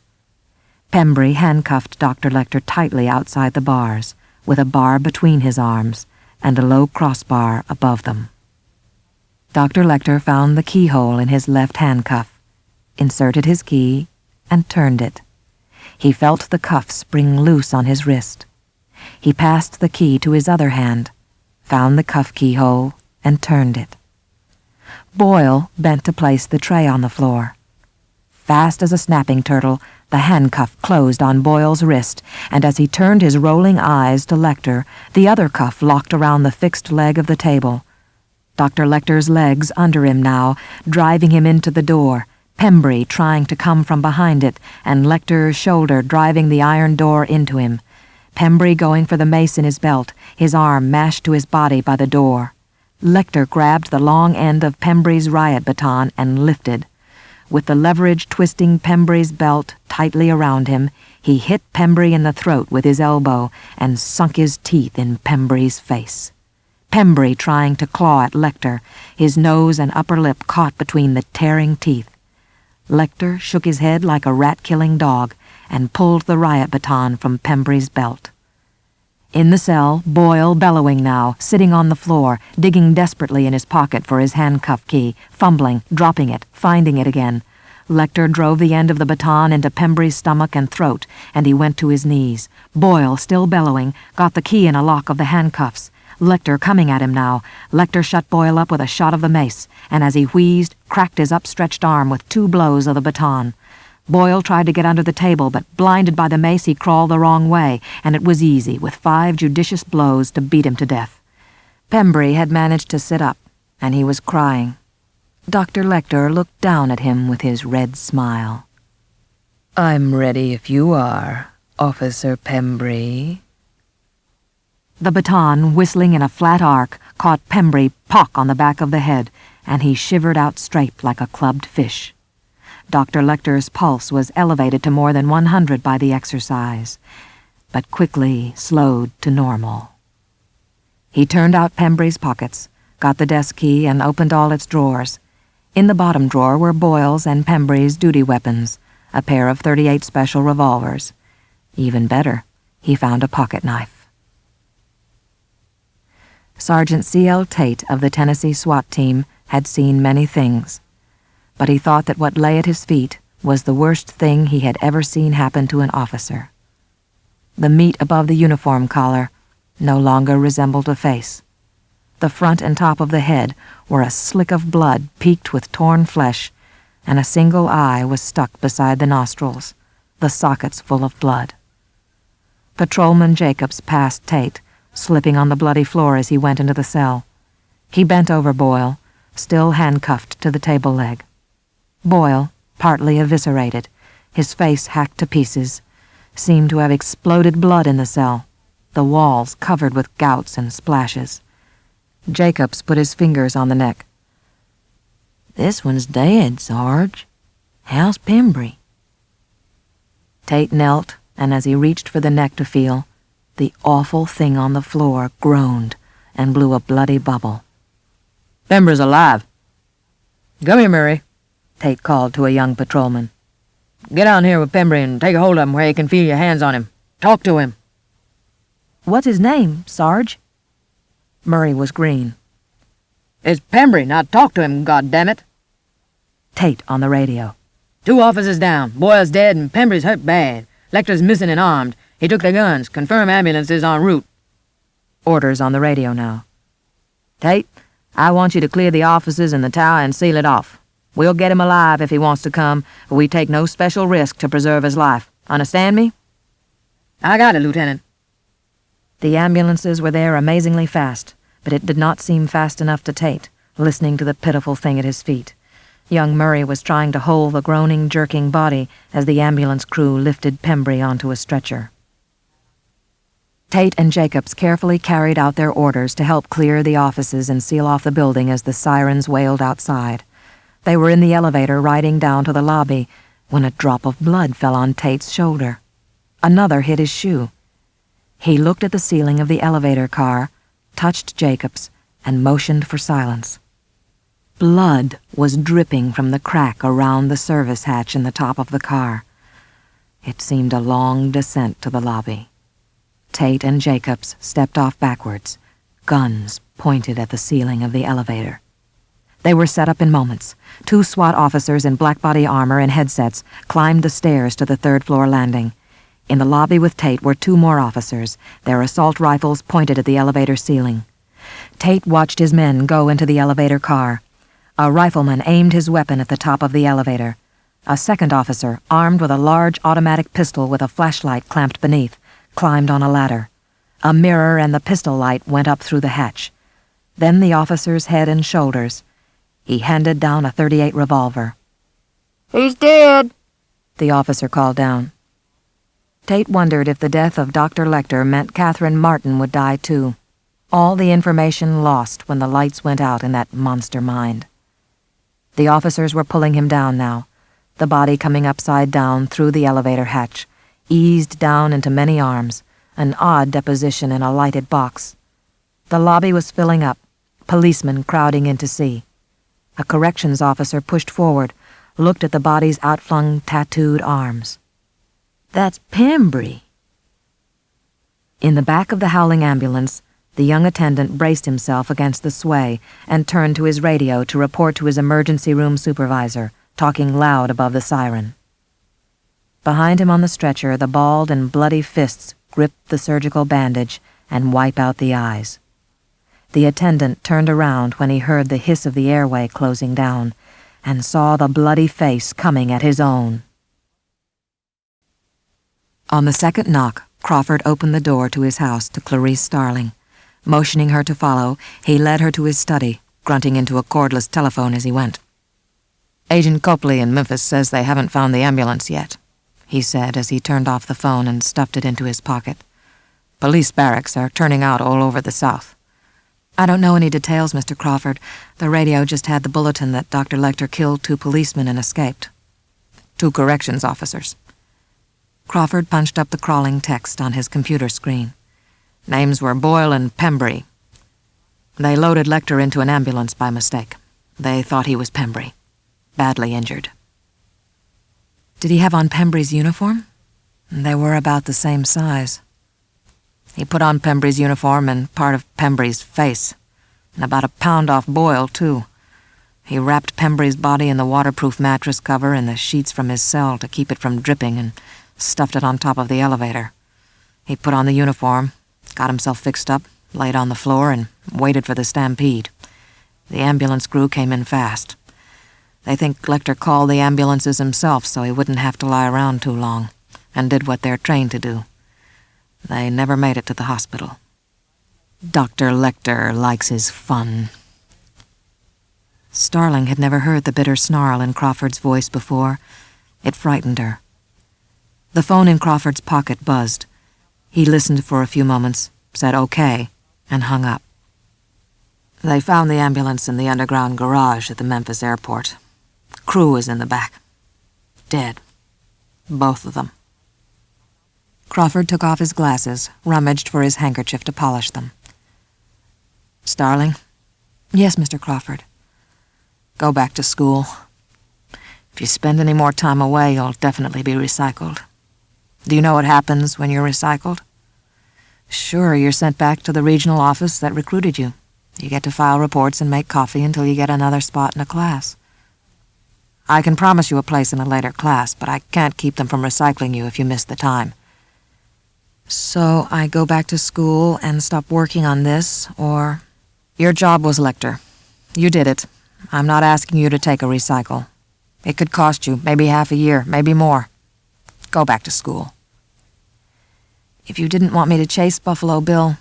Pembry handcuffed Dr. Lecter tightly outside the bars, with a bar between his arms and a low crossbar above them. Dr. Lecter found the keyhole in his left handcuff, inserted his key, and turned it. He felt the cuff spring loose on his wrist. He passed the key to his other hand, found the cuff keyhole, and turned it. Boyle bent to place the tray on the floor. Fast as a snapping turtle, the handcuff closed on Boyle's wrist, and as he turned his rolling eyes to Lecter, the other cuff locked around the fixed leg of the table. Dr. Lecter's legs under him now, driving him into the door, Pembry trying to come from behind it, and Lecter's shoulder driving the iron door into him. Pembry going for the mace in his belt, his arm mashed to his body by the door. Lecter grabbed the long end of Pembry's riot baton and lifted. With the leverage twisting Pembry's belt tightly around him, he hit Pembry in the throat with his elbow and sunk his teeth in Pembry's face. Pembry trying to claw at Lecter, his nose and upper lip caught between the tearing teeth. Lecter shook his head like a rat-killing dog and pulled the riot baton from Pembry's belt. In the cell, Boyle bellowing now, sitting on the floor, digging desperately in his pocket for his handcuff key, fumbling, dropping it, finding it again. Lecter drove the end of the baton into Pembry's stomach and throat, and he went to his knees. Boyle, still bellowing, got the key in a lock of the handcuffs. Lecter coming at him now. Lecter shut Boyle up with a shot of the mace, and as he wheezed, cracked his upstretched arm with 2 blows of the baton. Boyle tried to get under the table, but blinded by the mace he crawled the wrong way, and it was easy, with 5 judicious blows, to beat him to death. Pembry had managed to sit up, and he was crying. Dr. Lecter looked down at him with his red smile. "I'm ready if you are, Officer Pembry." The baton, whistling in a flat arc, caught Pembry pock on the back of the head, and he shivered out straight like a clubbed fish. Dr. Lecter's pulse was elevated to more than 100 by the exercise, but quickly slowed to normal. He turned out Pembry's pockets, got the desk key, and opened all its drawers. In the bottom drawer were Boyle's and Pembry's duty weapons, a pair of .38 special revolvers. Even better, he found a pocket knife. Sergeant C.L. Tate of the Tennessee SWAT team had seen many things, but he thought that what lay at his feet was the worst thing he had ever seen happen to an officer. The meat above the uniform collar no longer resembled a face. The front and top of the head were a slick of blood peaked with torn flesh, and a single eye was stuck beside the nostrils, the sockets full of blood. Patrolman Jacobs passed Tate, slipping on the bloody floor as he went into the cell. He bent over Boyle, still handcuffed to the table leg. Boyle, partly eviscerated, his face hacked to pieces, seemed to have exploded blood in the cell, the walls covered with gouts and splashes. Jacobs put his fingers on the neck. "This one's dead, Sarge. How's Pembry?" Tate knelt, and as he reached for the neck to feel, the awful thing on the floor groaned and blew a bloody bubble. "Pembry's alive. Come here, Murray," Tate called to a young patrolman. "Get down here with Pembry and take a hold of him where you can feel your hands on him. Talk to him." "What's his name, Sarge?" Murray was green. "It's Pembry. Now talk to him, goddammit." Tate on the radio. 2 officers down. Boyle's dead and Pembry's hurt bad. Lecter's missing and armed. He took their guns. Confirm ambulances en route." Orders on the radio now. "Tate, I want you to clear the offices and the tower and seal it off. We'll get him alive if he wants to come, but we take no special risk to preserve his life. Understand me?" "I got it, Lieutenant." The ambulances were there amazingly fast, but it did not seem fast enough to Tate, listening to the pitiful thing at his feet. Young Murray was trying to hold the groaning, jerking body as the ambulance crew lifted Pembry onto a stretcher. Tate and Jacobs carefully carried out their orders to help clear the offices and seal off the building as the sirens wailed outside. They were in the elevator riding down to the lobby when a drop of blood fell on Tate's shoulder. Another hit his shoe. He looked at the ceiling of the elevator car, touched Jacobs, and motioned for silence. Blood was dripping from the crack around the service hatch in the top of the car. It seemed a long descent to the lobby. Tate and Jacobs stepped off backwards, guns pointed at the ceiling of the elevator. They were set up in moments. 2 SWAT officers in black body armor and headsets climbed the stairs to the 3rd-floor landing. In the lobby with Tate were 2 more officers, their assault rifles pointed at the elevator ceiling. Tate watched his men go into the elevator car. A rifleman aimed his weapon at the top of the elevator. A second officer, armed with a large automatic pistol with a flashlight clamped beneath, climbed on a ladder. A mirror and the pistol light went up through the hatch. then the officer's head and shoulders. He handed down a .38 revolver. "He's dead," the officer called down. Tate wondered if the death of Dr. Lecter meant Catherine Martin would die too. All the information lost when the lights went out in that monster mind. The officers were pulling him down now, the body coming upside down through the elevator hatch, eased down into many arms, an odd deposition in a lighted box. The lobby was filling up, policemen crowding in to see. A corrections officer pushed forward, looked at the body's outflung, tattooed arms. "That's Pembry." In the back of the howling ambulance, the young attendant braced himself against the sway and turned to his radio to report to his emergency room supervisor, talking loud above the siren. Behind him on the stretcher, the bald and bloody fists gripped the surgical bandage and wipe out the eyes. The attendant turned around when he heard the hiss of the airway closing down and saw the bloody face coming at his own. On the second knock, Crawford opened the door to his house to Clarice Starling. Motioning her to follow, he led her to his study, grunting into a cordless telephone as he went. "Agent Copley in Memphis says they haven't found the ambulance yet," he said as he turned off the phone and stuffed it into his pocket. "Police barracks are turning out all over the South." "I don't know any details, Mr. Crawford. The radio just had the bulletin that Dr. Lecter killed 2 policemen and escaped." "2 corrections officers." Crawford punched up the crawling text on his computer screen. Names were Boyle and Pembry. They loaded Lecter into an ambulance by mistake. They thought he was Pembry, badly injured. "Did he have on Pembry's uniform?" "They were about the same size." "He put on Pembry's uniform and part of Pembry's face, and about a pound off Boyle, too. He wrapped Pembry's body in the waterproof mattress cover and the sheets from his cell to keep it from dripping and stuffed it on top of the elevator. He put on the uniform, got himself fixed up, laid on the floor, and waited for the stampede. The ambulance crew came in fast. They think Lecter called the ambulances himself so he wouldn't have to lie around too long, and did what they're trained to do. They never made it to the hospital. Dr. Lecter likes his fun." Starling had never heard the bitter snarl in Crawford's voice before. It frightened her. The phone in Crawford's pocket buzzed. He listened for a few moments, said okay, and hung up. "They found the ambulance in the underground garage at the Memphis airport. Crew was in the back. Dead. Both of them." Crawford took off his glasses, rummaged for his handkerchief to polish them. "Starling?" "Yes, Mr. Crawford." "Go back to school. If you spend any more time away, you'll definitely be recycled. Do you know what happens when you're recycled?" "Sure, you're sent back to the regional office that recruited you. You get to file reports and make coffee until you get another spot in a class. I can promise you a place in a later class, but I can't keep them from recycling you if you miss the time." "So I go back to school and stop working on this, or—" "Your job was Lecter. You did it. I'm not asking you to take a recycle. It could cost you maybe half a year, maybe more. Go back to school." "If you didn't want me to chase Buffalo Bill,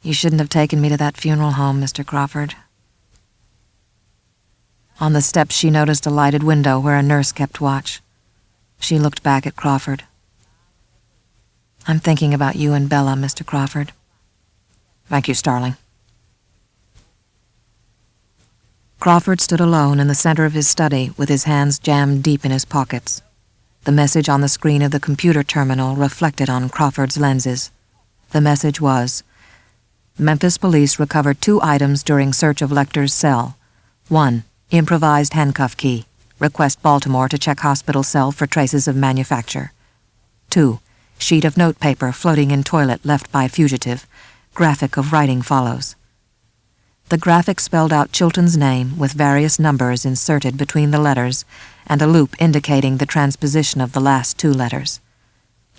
you shouldn't have taken me to that funeral home, Mr. Crawford." On the steps she noticed a lighted window where a nurse kept watch. She looked back at Crawford. "I'm thinking about you and Bella, Mr. Crawford." "Thank you, Starling." Crawford stood alone in the center of his study with his hands jammed deep in his pockets. The message on the screen of the computer terminal reflected on Crawford's lenses. The message was, Memphis police recovered 2 items during search of Lecter's cell. 1. Improvised handcuff key. Request Baltimore to check hospital cell for traces of manufacture. 2. Sheet of notepaper floating in toilet left by fugitive. Graphic of writing follows. The graphic spelled out Chilton's name with various numbers inserted between the letters and a loop indicating the transposition of the last 2 letters.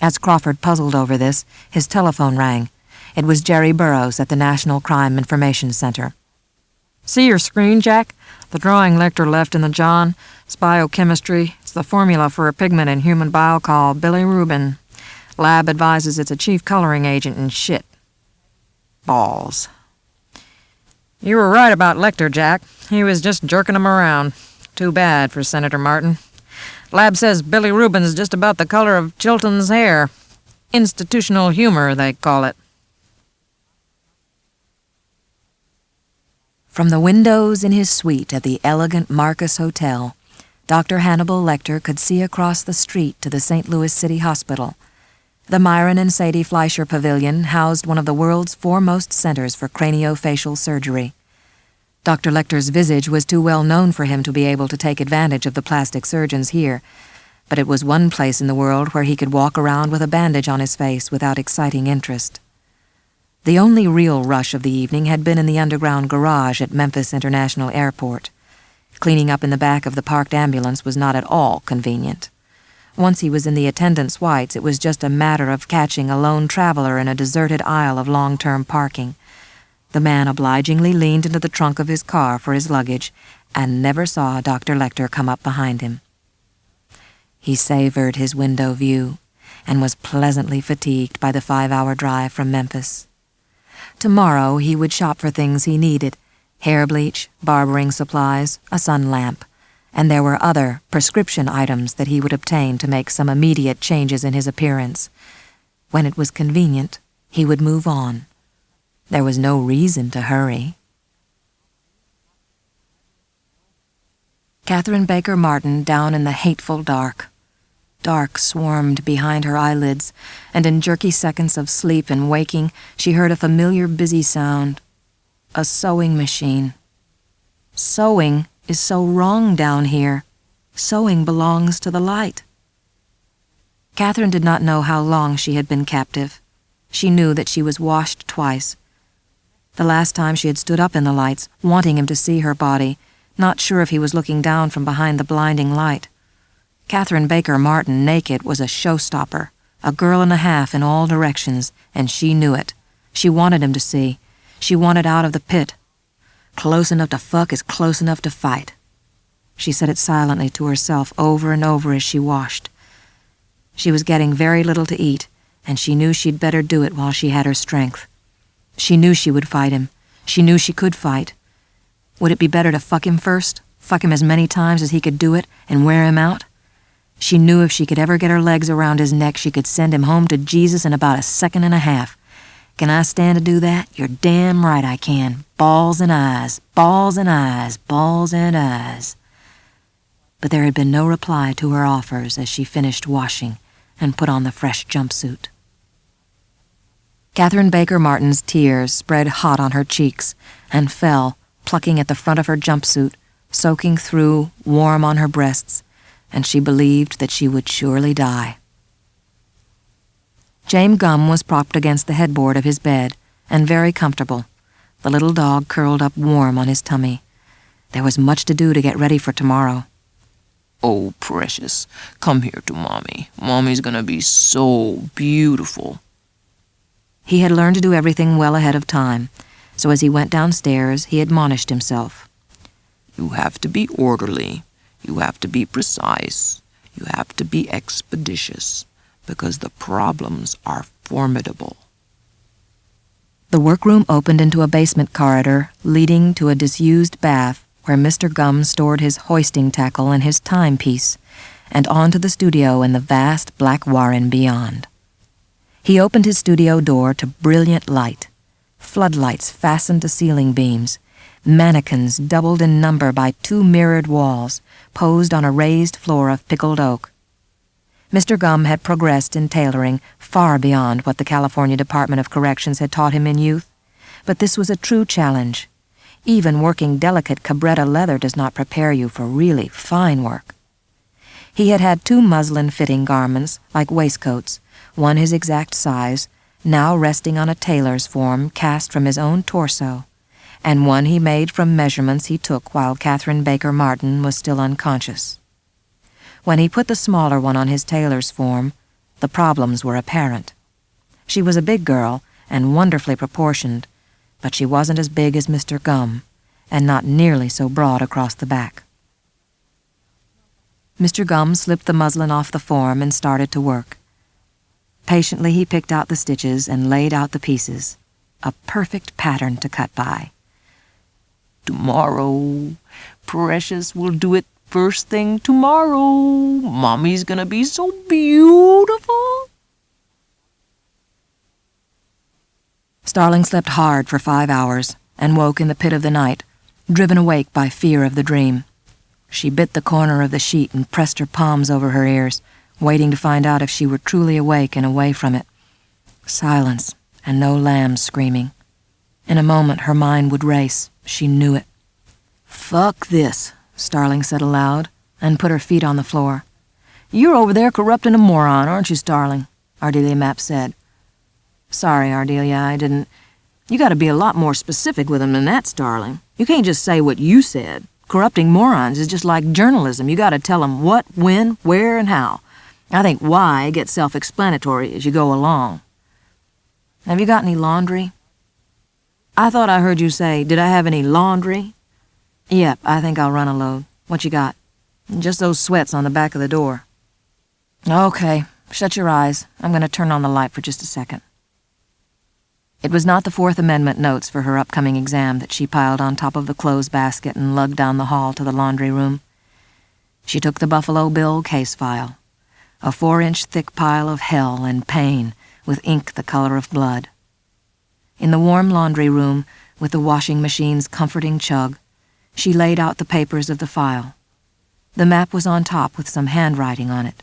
As Crawford puzzled over this, his telephone rang. It was Jerry Burroughs at the National Crime Information Center. "See your screen, Jack? The drawing Lecter left in the John. It's biochemistry. It's the formula for a pigment in human bile called bilirubin. Lab advises it's a chief coloring agent in shit." Balls. You were right about Lecter, Jack. He was just jerking him around. Too bad for Senator Martin. Lab says Billy Rubin's just about the color of Chilton's hair. Institutional humor, they call it. From the windows in his suite at the elegant Marcus Hotel, Dr. Hannibal Lecter could see across the street to the St. Louis City Hospital. The Myron and Sadie Fleischer Pavilion housed one of the world's foremost centers for craniofacial surgery. Dr. Lecter's visage was too well known for him to be able to take advantage of the plastic surgeons here, but it was one place in the world where he could walk around with a bandage on his face without exciting interest. The only real rush of the evening had been in the underground garage at Memphis International Airport. Cleaning up in the back of the parked ambulance was not at all convenient. Once he was in the attendant's whites, it was just a matter of catching a lone traveler in a deserted aisle of long-term parking. The man obligingly leaned into the trunk of his car for his luggage and never saw Dr. Lecter come up behind him. He savored his window view and was pleasantly fatigued by the 5-hour drive from Memphis. Tomorrow he would shop for things he needed: hair bleach, barbering supplies, a sun lamp, and there were other prescription items that he would obtain to make some immediate changes in his appearance. When it was convenient, he would move on. There was no reason to hurry. Catherine Baker Martin down in the hateful dark. Dark swarmed behind her eyelids, and in jerky seconds of sleep and waking, she heard a familiar busy sound. A sewing machine. Sewing is so wrong down here. Sewing belongs to the light. Catherine did not know how long she had been captive. She knew that she was washed twice. The last time she had stood up in the lights, wanting him to see her body, not sure if he was looking down from behind the blinding light. Catherine Baker Martin naked was a showstopper, a girl and a half in all directions, and she knew it. She wanted him to see. She wanted out of the pit. Close enough to fuck is close enough to fight. She said it silently to herself over and over as she washed. She was getting very little to eat, and she knew she'd better do it while she had her strength. She knew she would fight him. She knew she could fight. Would it be better to fuck him first? Fuck him as many times as he could do it and wear him out? She knew if she could ever get her legs around his neck, she could send him home to Jesus in about a second and a half. Can I stand to do that? You're damn right I can. Balls and eyes, balls and eyes, balls and eyes. But there had been no reply to her offers as she finished washing and put on the fresh jumpsuit. Catherine Baker Martin's tears spread hot on her cheeks and fell, plucking at the front of her jumpsuit, soaking through, warm on her breasts, and she believed that she would surely die. James Gum was propped against the headboard of his bed, and very comfortable, the little dog curled up warm on his tummy. There was much to do to get ready for tomorrow. "Oh, precious, come here to Mommy. Mommy's gonna be so beautiful." He had learned to do everything well ahead of time, so as he went downstairs, he admonished himself. "You have to be orderly. You have to be precise. You have to be expeditious, because the problems are formidable." The workroom opened into a basement corridor leading to a disused bath where Mr. Gum stored his hoisting tackle and his timepiece, and on to the studio in the vast black warren beyond. He opened his studio door to brilliant light, floodlights fastened to ceiling beams, mannequins doubled in number by 2 mirrored walls, posed on a raised floor of pickled oak. Mr. Gum had progressed in tailoring far beyond what the California Department of Corrections had taught him in youth, but this was a true challenge. Even working delicate cabretta leather does not prepare you for really fine work. He had had 2 muslin-fitting garments, like waistcoats, one his exact size, now resting on a tailor's form cast from his own torso, and one he made from measurements he took while Catherine Baker Martin was still unconscious. When he put the smaller one on his tailor's form, the problems were apparent. She was a big girl and wonderfully proportioned, but she wasn't as big as Mr. Gum, and not nearly so broad across the back. Mr. Gum slipped the muslin off the form and started to work. Patiently he picked out the stitches and laid out the pieces, a perfect pattern to cut by. Tomorrow. Precious will do it first thing tomorrow. Mommy's gonna be so beautiful. Starling slept hard for 5 hours and woke in the pit of the night, driven awake by fear of the dream. She bit the corner of the sheet and pressed her palms over her ears, waiting to find out if she were truly awake and away from it. Silence, and no lambs screaming. In a moment her mind would race. She knew it. "Fuck this," Starling said aloud, and put her feet on the floor. "You're over there corrupting a moron, aren't you, Starling?" Ardelia Mapp said. "Sorry, Ardelia, I didn't... You gotta be a lot more specific with him than that, Starling. You can't just say what you said. Corrupting morons is just like journalism. You gotta tell them what, when, where, and how. I think why gets self-explanatory as you go along. Have you got any laundry?" "I thought I heard you say, did I have any laundry?" "Yep, I think I'll run a load. What you got?" "Just those sweats on the back of the door." "Okay, shut your eyes. I'm gonna turn on the light for just a second." It was not the Fourth Amendment notes for her upcoming exam that she piled on top of the clothes basket and lugged down the hall to the laundry room. She took the Buffalo Bill case file, a 4-inch thick pile of hell and pain with ink the color of blood. In the warm laundry room, with the washing machine's comforting chug, she laid out the papers of the file. The map was on top with some handwriting on it.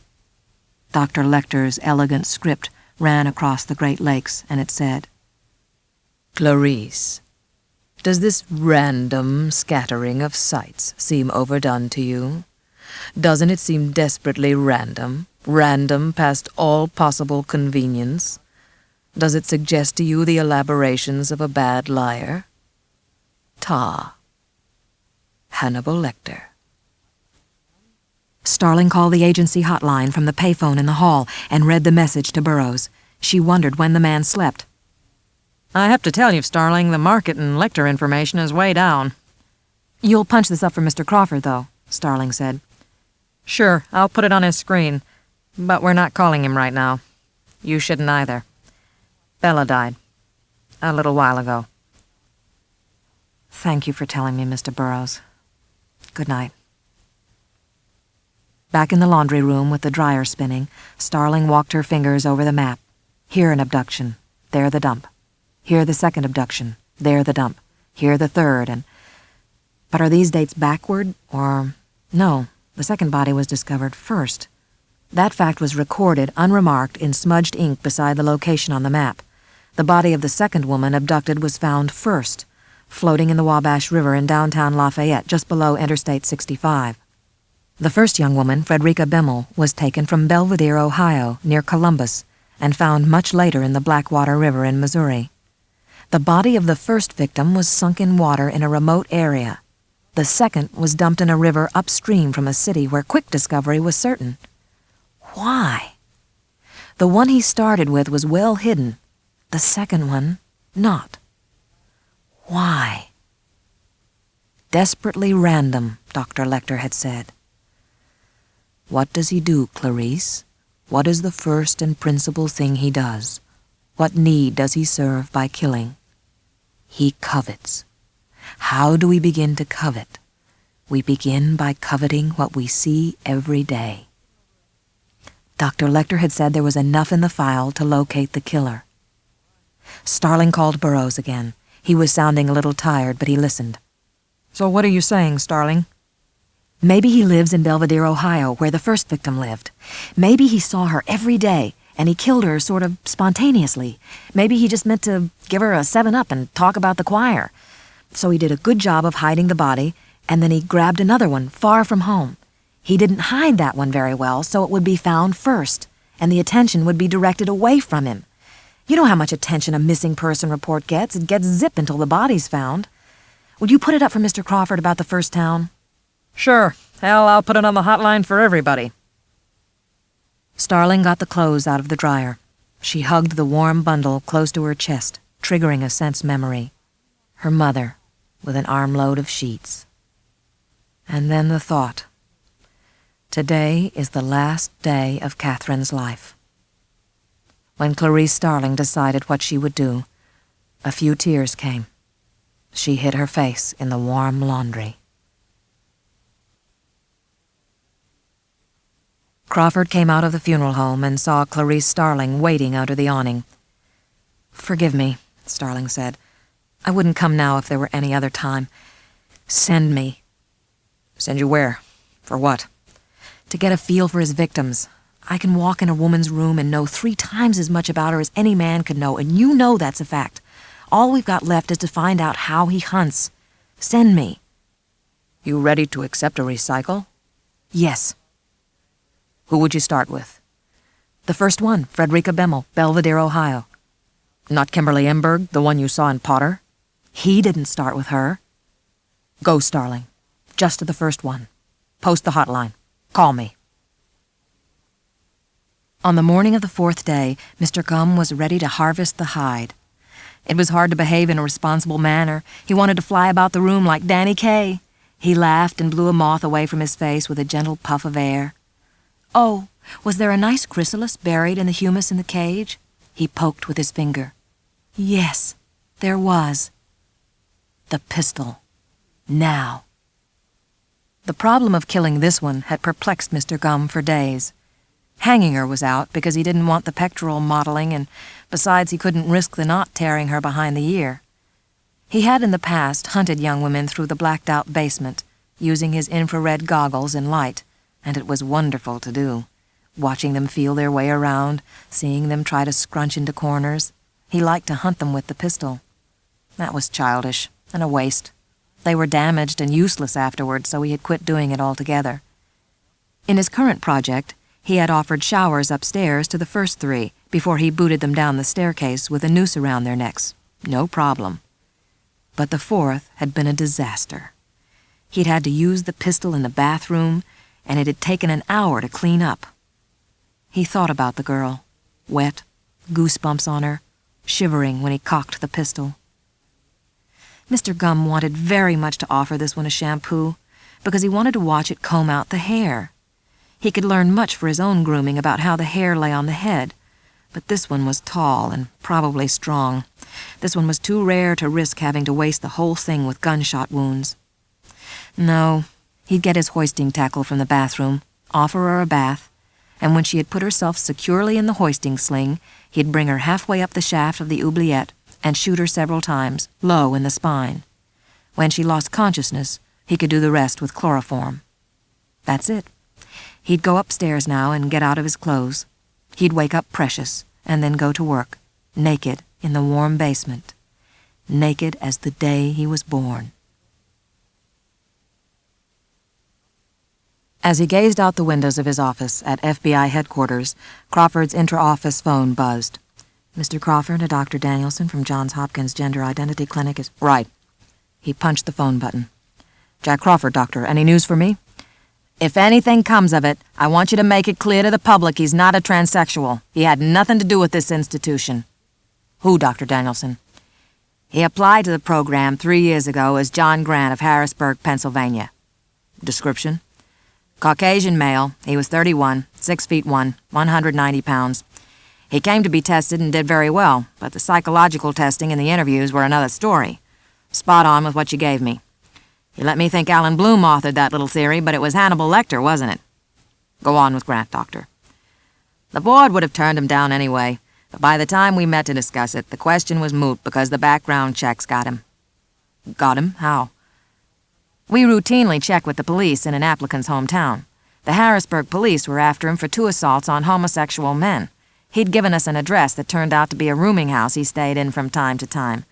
Dr. Lecter's elegant script ran across the Great Lakes, and it said, Clarice, does this random scattering of sights seem overdone to you? Doesn't it seem desperately random past all possible convenience? Does it suggest to you the elaborations of a bad liar? Ta. Hannibal Lecter. Starling called the agency hotline from the payphone in the hall and read the message to Burroughs. She wondered when the man slept. I have to tell you, Starling, the market and Lecter information is way down. "You'll punch this up for Mr. Crawford, though," Starling said. Sure, I'll put it on his screen, but we're not calling him right now. You shouldn't either. Bella died a little while ago. "Thank you for telling me, Mr. Burroughs. Good night." Back in the laundry room with the dryer spinning, Starling walked her fingers over the map. Here an abduction, there the dump. Here the second abduction, there the dump. Here the third, and... But are these dates backward, or... No, the second body was discovered first. That fact was recorded, unremarked, in smudged ink beside the location on the map. The body of the second woman abducted was found first, floating in the Wabash River in downtown Lafayette, just below Interstate 65. The first young woman, Frederica Bemmel, was taken from Belvedere, Ohio, near Columbus, and found much later in the Blackwater River in Missouri. The body of the first victim was sunk in water in a remote area. The second was dumped in a river upstream from a city where quick discovery was certain. Why? The one he started with was well hidden. The second one, not. Why? Desperately random, Dr. Lecter had said. What does he do, Clarice? What is the first and principal thing he does? What need does he serve by killing? He covets. How do we begin to covet? We begin by coveting what we see every day. Dr. Lecter had said there was enough in the file to locate the killer. Starling called Burroughs again. He was sounding a little tired, but he listened. So what are you saying, Starling? Maybe he lives in Belvedere, Ohio, where the first victim lived. Maybe he saw her every day, and he killed her sort of spontaneously. Maybe he just meant to give her a 7-Up and talk about the choir. So he did a good job of hiding the body, and then he grabbed another one far from home. He didn't hide that one very well, so it would be found first, and the attention would be directed away from him. You know how much attention a missing person report gets. It gets zip until the body's found. Would you put it up for Mr. Crawford about the first town? Sure. Hell, I'll put it on the hotline for everybody. Starling got the clothes out of the dryer. She hugged the warm bundle close to her chest, triggering a sense memory. Her mother, with an armload of sheets. And then the thought. Today is the last day of Catherine's life. When Clarice Starling decided what she would do, a few tears came. She hid her face in the warm laundry. Crawford came out of the funeral home and saw Clarice Starling waiting under the awning. "Forgive me," Starling said. "I wouldn't come now if there were any other time. Send me." Send you where? For what? "To get a feel for his victims. I can walk in a woman's room and know 3 times as much about her as any man could know, and you know that's a fact. All we've got left is to find out how he hunts. Send me." You ready to accept a recycle? "Yes." Who would you start with? "The first one, Frederica Bemmel, Belvedere, Ohio." Not Kimberly Emberg, the one you saw in Potter? "He didn't start with her." Go, Starling. Just to the first one. Post the hotline. Call me. On the morning of the 4th day, Mr. Gumm was ready to harvest the hide. It was hard to behave in a responsible manner. He wanted to fly about the room like Danny Kaye. He laughed and blew a moth away from his face with a gentle puff of air. "Oh, was there a nice chrysalis buried in the humus in the cage?" He poked with his finger. "Yes, there was." The pistol. Now. The problem of killing this one had perplexed Mr. Gumm for days. Hanging her was out because he didn't want the pectoral mottling, and besides he couldn't risk the knot tearing her behind the ear. He had in the past hunted young women through the blacked-out basement, using his infrared goggles and light, and it was wonderful to do, watching them feel their way around, seeing them try to scrunch into corners. He liked to hunt them with the pistol. That was childish and a waste. They were damaged and useless afterwards, so he had quit doing it altogether. In his current project, he had offered showers upstairs to the first 3 before he booted them down the staircase with a noose around their necks. No problem. But the 4th had been a disaster. He'd had to use the pistol in the bathroom, and it had taken an hour to clean up. He thought about the girl, wet, goosebumps on her, shivering when he cocked the pistol. Mr. Gumm wanted very much to offer this one a shampoo, because he wanted to watch it comb out the hair. He could learn much for his own grooming about how the hair lay on the head, but this one was tall and probably strong. This one was too rare to risk having to waste the whole thing with gunshot wounds. No, he'd get his hoisting tackle from the bathroom, offer her a bath, and when she had put herself securely in the hoisting sling, he'd bring her halfway up the shaft of the oubliette and shoot her several times, low in the spine. When she lost consciousness, he could do the rest with chloroform. That's it. He'd go upstairs now and get out of his clothes. He'd wake up Precious and then go to work, naked in the warm basement, naked as the day he was born. As he gazed out the windows of his office at FBI headquarters, Crawford's intra-office phone buzzed. "Mr. Crawford, a Dr. Danielson from Johns Hopkins Gender Identity Clinic is—" Right. He punched the phone button. Jack Crawford, doctor. Any news for me? If anything comes of it, I want you to make it clear to the public he's not a transsexual. He had nothing to do with this institution. Who, Dr. Danielson? He applied to the program 3 years ago as John Grant of Harrisburg, Pennsylvania. Description? Caucasian male. He was 31, 6 feet 1, 190 pounds. He came to be tested and did very well, but the psychological testing and the interviews were another story. Spot on with what you gave me. You let me think Alan Bloom authored that little theory, but it was Hannibal Lecter, wasn't it? Go on with Grant, doctor. The board would have turned him down anyway, but by the time we met to discuss it, the question was moot because the background checks got him. Got him? How? We routinely check with the police in an applicant's hometown. The Harrisburg police were after him for 2 assaults on homosexual men. He'd given us an address that turned out to be a rooming house he stayed in from time to time.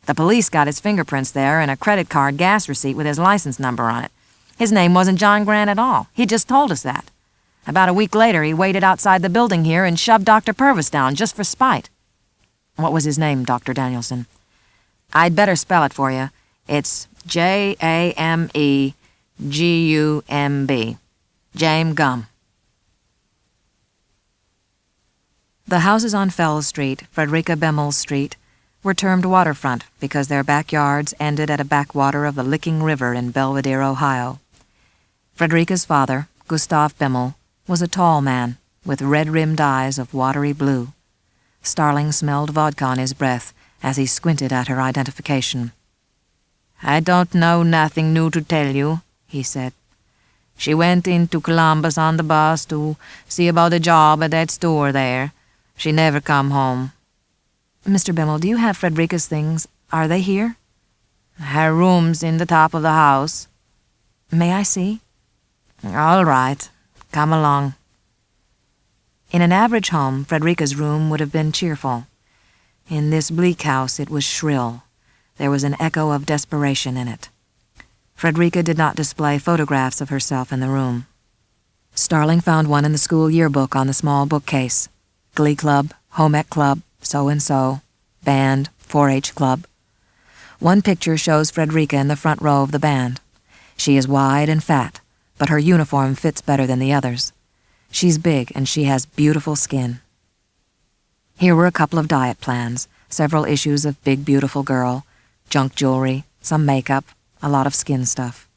The police got his fingerprints there and a credit card gas receipt with his license number on it. His name wasn't John Grant at all. He just told us that. About a week later, he waited outside the building here and shoved Dr. Purvis down just for spite. What was his name, Dr. Danielson? I'd better spell it for you. It's J-A-M-E-G-U-M-B. James Gumm. The houses on Fells Street, Frederica Bemmel Street, were termed waterfront because their backyards ended at a backwater of the Licking River in Belvedere, Ohio. Frederica's father, Gustav Bemmel, was a tall man with red-rimmed eyes of watery blue. Starling smelled vodka on his breath as he squinted at her identification. I don't know nothing new to tell you, he said. She went into Columbus on the bus to see about a job at that store there. She never come home. Mr. Bimmel, do you have Frederica's things? Are they here? Her room's in the top of the house. May I see? All right. Come along. In an average home, Frederica's room would have been cheerful. In this bleak house, it was shrill. There was an echo of desperation in it. Frederica did not display photographs of herself in the room. Starling found one in the school yearbook on the small bookcase. Glee Club, Home Ec Club, so-and-so, band, 4-H Club. One picture shows Frederica in the front row of the band. She is wide and fat, but her uniform fits better than the others. She's big and she has beautiful skin. Here were a couple of diet plans, several issues of Big Beautiful Girl, junk jewelry, some makeup, a lot of skin stuff.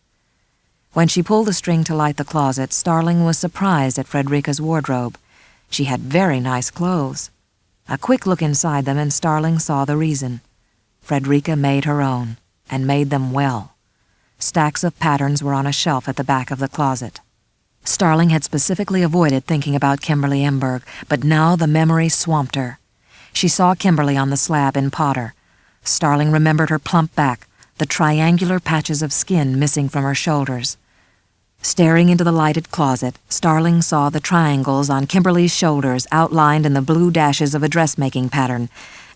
When she pulled the string to light the closet, Starling was surprised at Frederica's wardrobe. She had very nice clothes. A quick look inside them and Starling saw the reason. Frederica made her own, and made them well. Stacks of patterns were on a shelf at the back of the closet. Starling had specifically avoided thinking about Kimberly Emberg, but now the memory swamped her. She saw Kimberly on the slab in Potter. Starling remembered her plump back, the triangular patches of skin missing from her shoulders. Staring into the lighted closet, Starling saw the triangles on Kimberly's shoulders outlined in the blue dashes of a dressmaking pattern.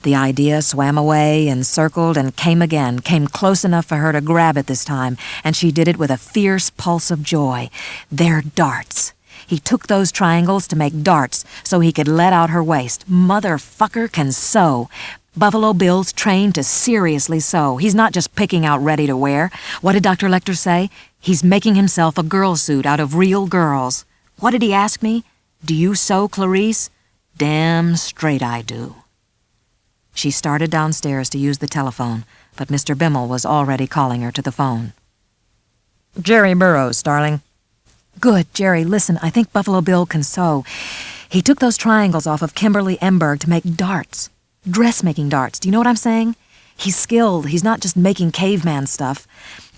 The idea swam away and circled and came again, came close enough for her to grab it this time, and she did it with a fierce pulse of joy. They're darts. He took those triangles to make darts so he could let out her waist. Motherfucker can sew. Buffalo Bill's trained to seriously sew. He's not just picking out ready to wear. What did Dr. Lecter say? He's making himself a girl suit out of real girls. What did he ask me? Do you sew, Clarice? Damn straight I do. She started downstairs to use the telephone, but Mr. Bimmel was already calling her to the phone. Jerry Burroughs, Starling. Good, Jerry, listen, I think Buffalo Bill can sew. He took those triangles off of Kimberly Emberg to make darts. Dressmaking darts, do you know what I'm saying? He's skilled, he's not just making caveman stuff.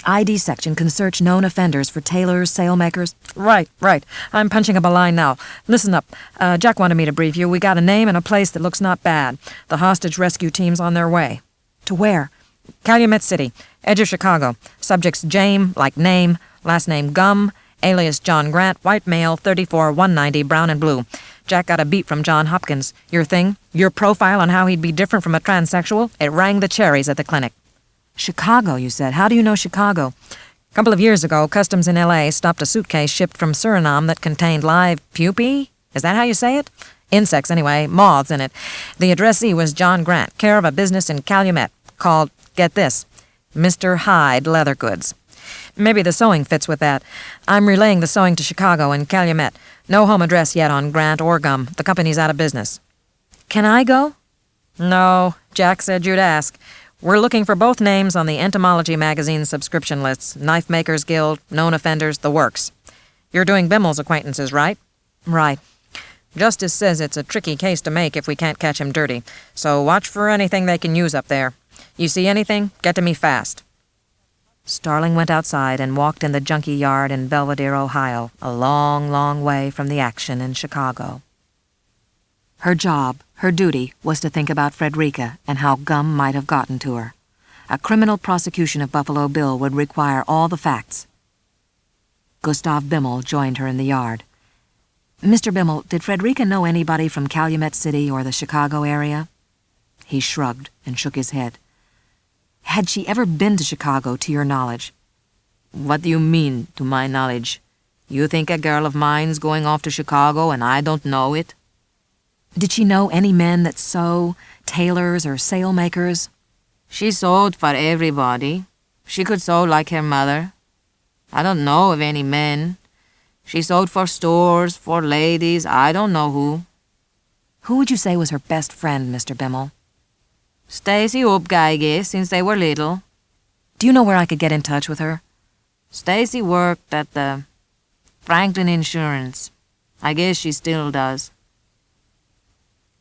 ID section can search known offenders for tailors, sailmakers. Right. I'm punching up a line now. Listen up. Jack wanted me to brief you. We got a name and a place that looks not bad. The hostage rescue team's on their way. To where? Calumet City, edge of Chicago. Subject's James, like name, last name Gum, alias John Grant, white male, 34, 190, brown and blue. Jack got a beat from John Hopkins. Your thing, your profile on how he'd be different from a transsexual, it rang the cherries at the clinic. Chicago, you said. How do you know Chicago? A couple of years ago, Customs in L.A. stopped a suitcase shipped from Suriname that contained live pupae? Is that how you say it? Insects, anyway, moths in it. The addressee was John Grant, care of a business in Calumet, called, get this, Mr. Hyde Leather Goods. Maybe the sewing fits with that. I'm relaying the sewing to Chicago and Calumet. No home address yet on Grant or Gum. The company's out of business. Can I go? No, Jack said you'd ask. We're looking for both names on the Entomology magazine subscription lists, Knife Makers Guild, known offenders, the works. You're doing Bimmel's acquaintances, right? Right. Justice says it's a tricky case to make if we can't catch him dirty, so watch for anything they can use up there. You see anything, get to me fast. Starling went outside and walked in the junkie yard in Belvedere, Ohio, a long, long way from the action in Chicago. Her job, her duty, was to think about Frederica and how Gum might have gotten to her. A criminal prosecution of Buffalo Bill would require all the facts. Gustav Bimmel joined her in the yard. Mr. Bimmel, did Frederica know anybody from Calumet City or the Chicago area? He shrugged and shook his head. Had she ever been to Chicago, to your knowledge? What do you mean, to my knowledge? You think a girl of mine's going off to Chicago and I don't know it? Did she know any men that sew, tailors or sailmakers? She sewed for everybody. She could sew like her mother. I don't know of any men. She sewed for stores, for ladies, I don't know who. Who would you say was her best friend, Mr. Bimmel? Stacy Upka, I guess, since they were little. Do you know where I could get in touch with her? Stacy worked at the Franklin Insurance. I guess she still does.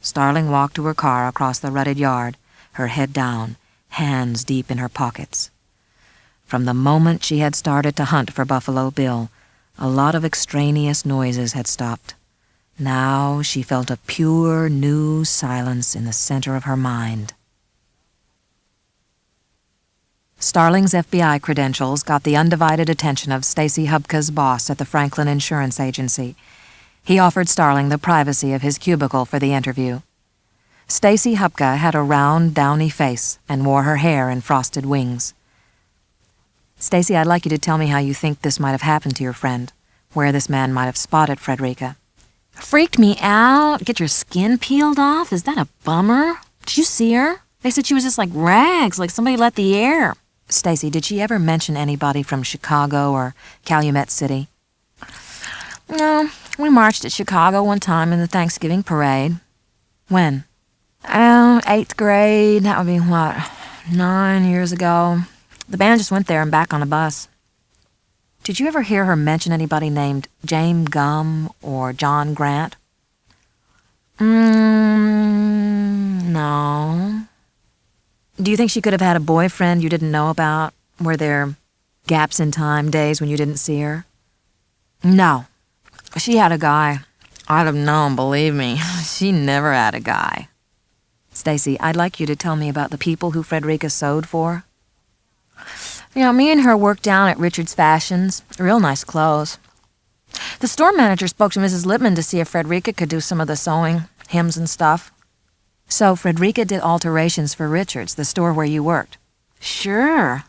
Starling walked to her car across the rutted yard, her head down, hands deep in her pockets. From the moment she had started to hunt for Buffalo Bill, a lot of extraneous noises had stopped. Now she felt a pure, new silence in the center of her mind. Starling's FBI credentials got the undivided attention of Stacy Hubka's boss at the Franklin Insurance Agency. He offered Starling the privacy of his cubicle for the interview. Stacy Hubka had a round, downy face and wore her hair in frosted wings. "Stacy, I'd like you to tell me how you think this might have happened to your friend, where this man might have spotted Frederica." Freaked me out. Get your skin peeled off? Is that a bummer? Did you see her? They said she was just like rags, like somebody let the air. "Stacy, did she ever mention anybody from Chicago or Calumet City?" No, we marched at Chicago one time in the Thanksgiving parade. "When?" 8th grade. That would be, 9 years ago. The band just went there and back on a bus. "Did you ever hear her mention anybody named James Gum or John Grant?" No. "Do you think she could have had a boyfriend you didn't know about? Were there gaps in time, days when you didn't see her?" No. She had a guy. I'd have known, believe me. She never had a guy. "Stacy, I'd like you to tell me about the people who Frederica sewed for." Me and her worked down at Richard's Fashions. Real nice clothes. The store manager spoke to Mrs. Lippman to see if Frederica could do some of the sewing, hems and stuff. "So Frederica did alterations for Richard's, the store where you worked?" Sure.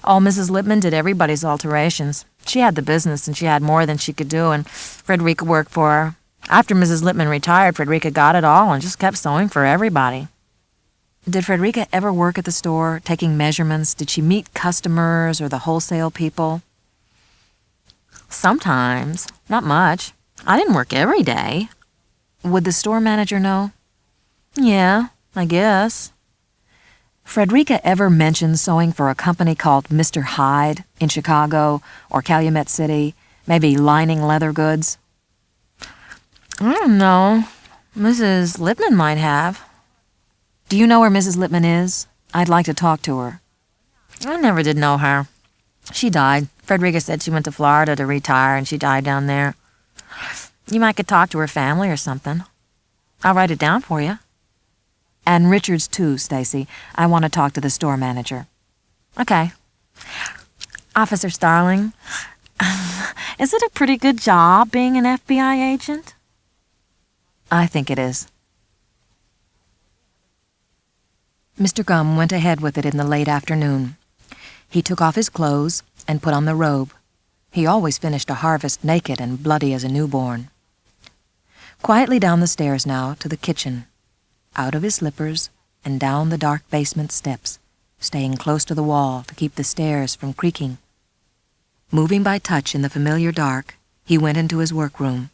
Oh, Mrs. Lippman did everybody's alterations. She had the business, and she had more than she could do, and Frederica worked for her. After Mrs. Lippman retired, Frederica got it all and just kept sewing for everybody. "Did Frederica ever work at the store, taking measurements? Did she meet customers or the wholesale people?" Sometimes. Not much. I didn't work every day. "Would the store manager know?" Yeah, I guess. "Frederica ever mentioned sewing for a company called Mr. Hyde in Chicago or Calumet City, maybe lining leather goods?" I don't know. Mrs. Lippman might have. "Do you know where Mrs. Lippman is? I'd like to talk to her." I never did know her. She died. Frederica said she went to Florida to retire, and she died down there. You might could talk to her family or something. I'll write it down for you. "And Richards too, Stacy. I want to talk to the store manager." Okay. Officer Starling, is it a pretty good job being an FBI agent? "I think it is." Mr. Gum went ahead with it in the late afternoon. He took off his clothes and put on the robe. He always finished a harvest naked and bloody as a newborn. Quietly down the stairs now to the kitchen, out of his slippers and down the dark basement steps, staying close to the wall to keep the stairs from creaking. Moving by touch in the familiar dark, he went into his workroom.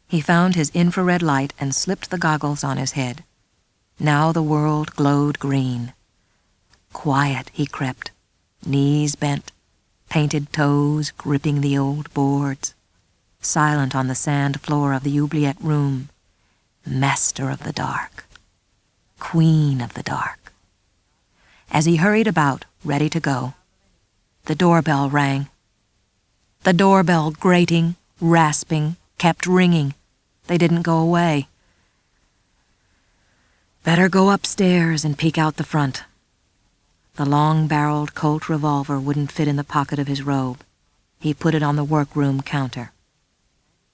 He found his infrared light and slipped the goggles on his head. Now the world glowed green. Quiet he crept, knees bent, painted toes gripping the old boards. Silent on the sand floor of the oubliette room. Master of the dark. Queen of the dark. As he hurried about, ready to go, the doorbell rang. The doorbell, grating, rasping, kept ringing. They didn't go away. Better go upstairs and peek out the front. The long-barreled Colt revolver wouldn't fit in the pocket of his robe. He put it on the workroom counter.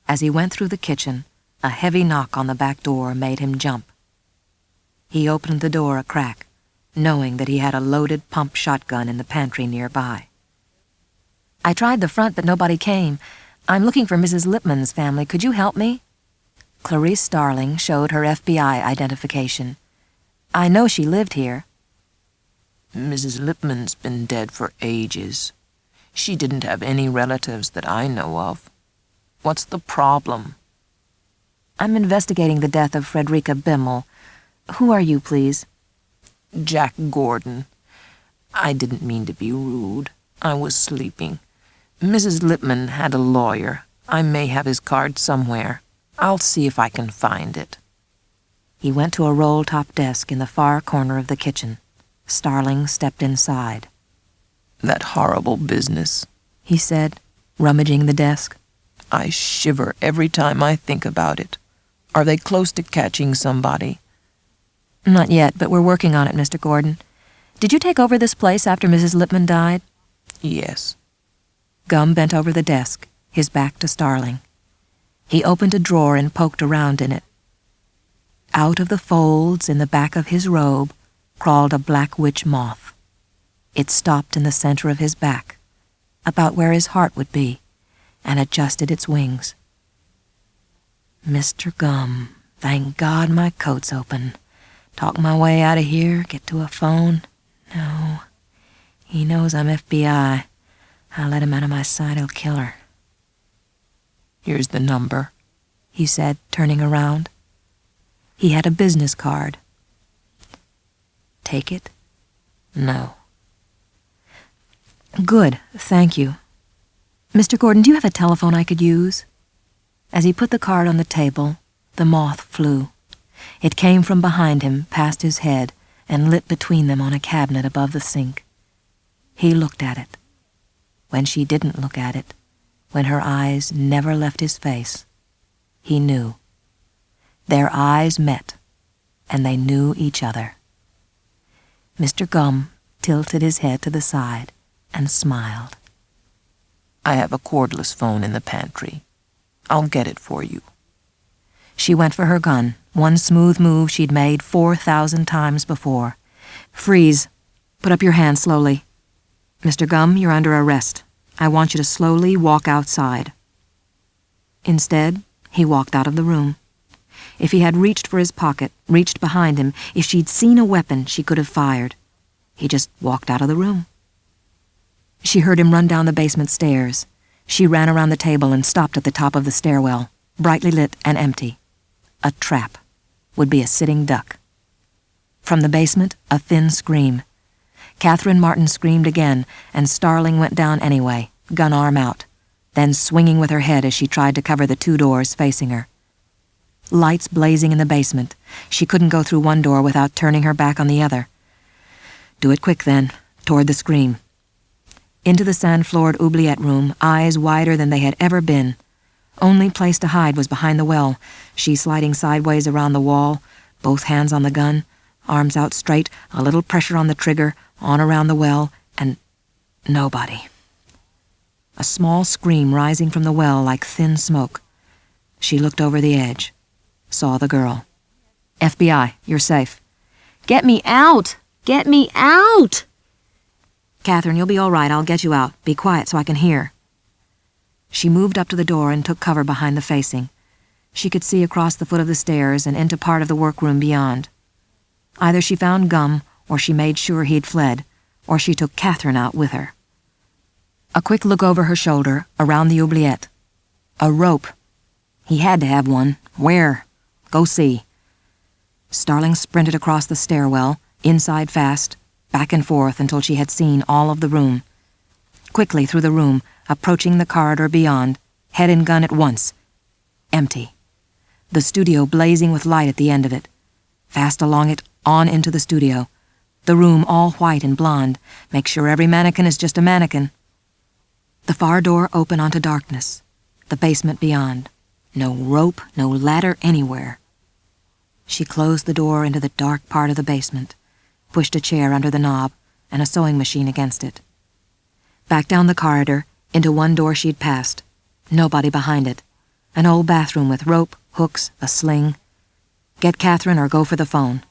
As he went through the kitchen, a heavy knock on the back door made him jump. He opened the door a crack, knowing that he had a loaded pump shotgun in the pantry nearby. "I tried the front, but nobody came. I'm looking for Mrs. Lippman's family. Could you help me?" Clarice Starling showed her FBI identification. "I know she lived here." Mrs. Lippman's been dead for ages. She didn't have any relatives that I know of. What's the problem? "I'm investigating the death of Frederica Bimmel. Who are you, please?" Jack Gordon. I didn't mean to be rude. I was sleeping. Mrs. Lippman had a lawyer. I may have his card somewhere. I'll see if I can find it. He went to a roll-top desk in the far corner of the kitchen. Starling stepped inside. That horrible business, he said, rummaging the desk. I shiver every time I think about it. Are they close to catching somebody? Not yet, but we're working on it, Mr. Gordon. Did you take over this place after Mrs. Lippman died? Yes. Gum bent over the desk, his back to Starling. He opened a drawer and poked around in it. Out of the folds in the back of his robe crawled a black witch moth. It stopped in the center of his back, about where his heart would be, and adjusted its wings. Mr. Gum, thank God my coat's open. Talk my way out of here, get to a phone. No, he knows I'm FBI. I'll let him out of my sight, he'll kill her. Here's the number, he said, turning around. He had a business card. Take it? No. Good, thank you. Mr. Gordon, do you have a telephone I could use? As he put the card on the table, the moth flew. It came from behind him, past his head, and lit between them on a cabinet above the sink. He looked at it. When she didn't look at it, when her eyes never left his face, he knew. Their eyes met, and they knew each other. Mr. Gum tilted his head to the side and smiled. I have a cordless phone in the pantry. I'll get it for you. She went for her gun, one smooth move she'd made 4,000 times before. Freeze. Put up your hand slowly. Mr. Gum, you're under arrest. I want you to slowly walk outside. Instead, he walked out of the room. If he had reached for his pocket, reached behind him, if she'd seen a weapon, she could have fired. He just walked out of the room. She heard him run down the basement stairs. She ran around the table and stopped at the top of the stairwell, brightly lit and empty. A trap. Would be a sitting duck. From the basement, a thin scream. Catherine Martin screamed again, and Starling went down anyway, gun arm out, then swinging with her head as she tried to cover the 2 doors facing her. Lights blazing in the basement. She couldn't go through one door without turning her back on the other. Do it quick, then, toward the scream. Into the sand-floored oubliette room, eyes wider than they had ever been. Only place to hide was behind the well, she sliding sideways around the wall, both hands on the gun, arms out straight, a little pressure on the trigger, on around the well, and nobody. A small scream rising from the well like thin smoke. She looked over the edge, saw the girl. FBI, you're safe. Get me out! Get me out! Catherine, you'll be all right. I'll get you out. Be quiet so I can hear. She moved up to the door and took cover behind the facing. She could see across the foot of the stairs and into part of the workroom beyond. Either she found Gum, or she made sure he'd fled, or she took Catherine out with her. A quick look over her shoulder, around the oubliette. A rope. He had to have one. Where? Go see. Starling sprinted across the stairwell, inside fast, back and forth until she had seen all of the room. Quickly through the room, approaching the corridor beyond, head and gun at once. Empty. The studio blazing with light at the end of it. Fast along it, on into the studio. The room all white and blonde. Make sure every mannequin is just a mannequin. The far door open onto darkness. The basement beyond. No rope, no ladder anywhere. She closed the door into the dark part of the basement, pushed a chair under the knob and a sewing machine against it. Back down the corridor, into one door she'd passed. Nobody behind it. An old bathroom with rope, hooks, a sling. Get Catherine or go for the phone.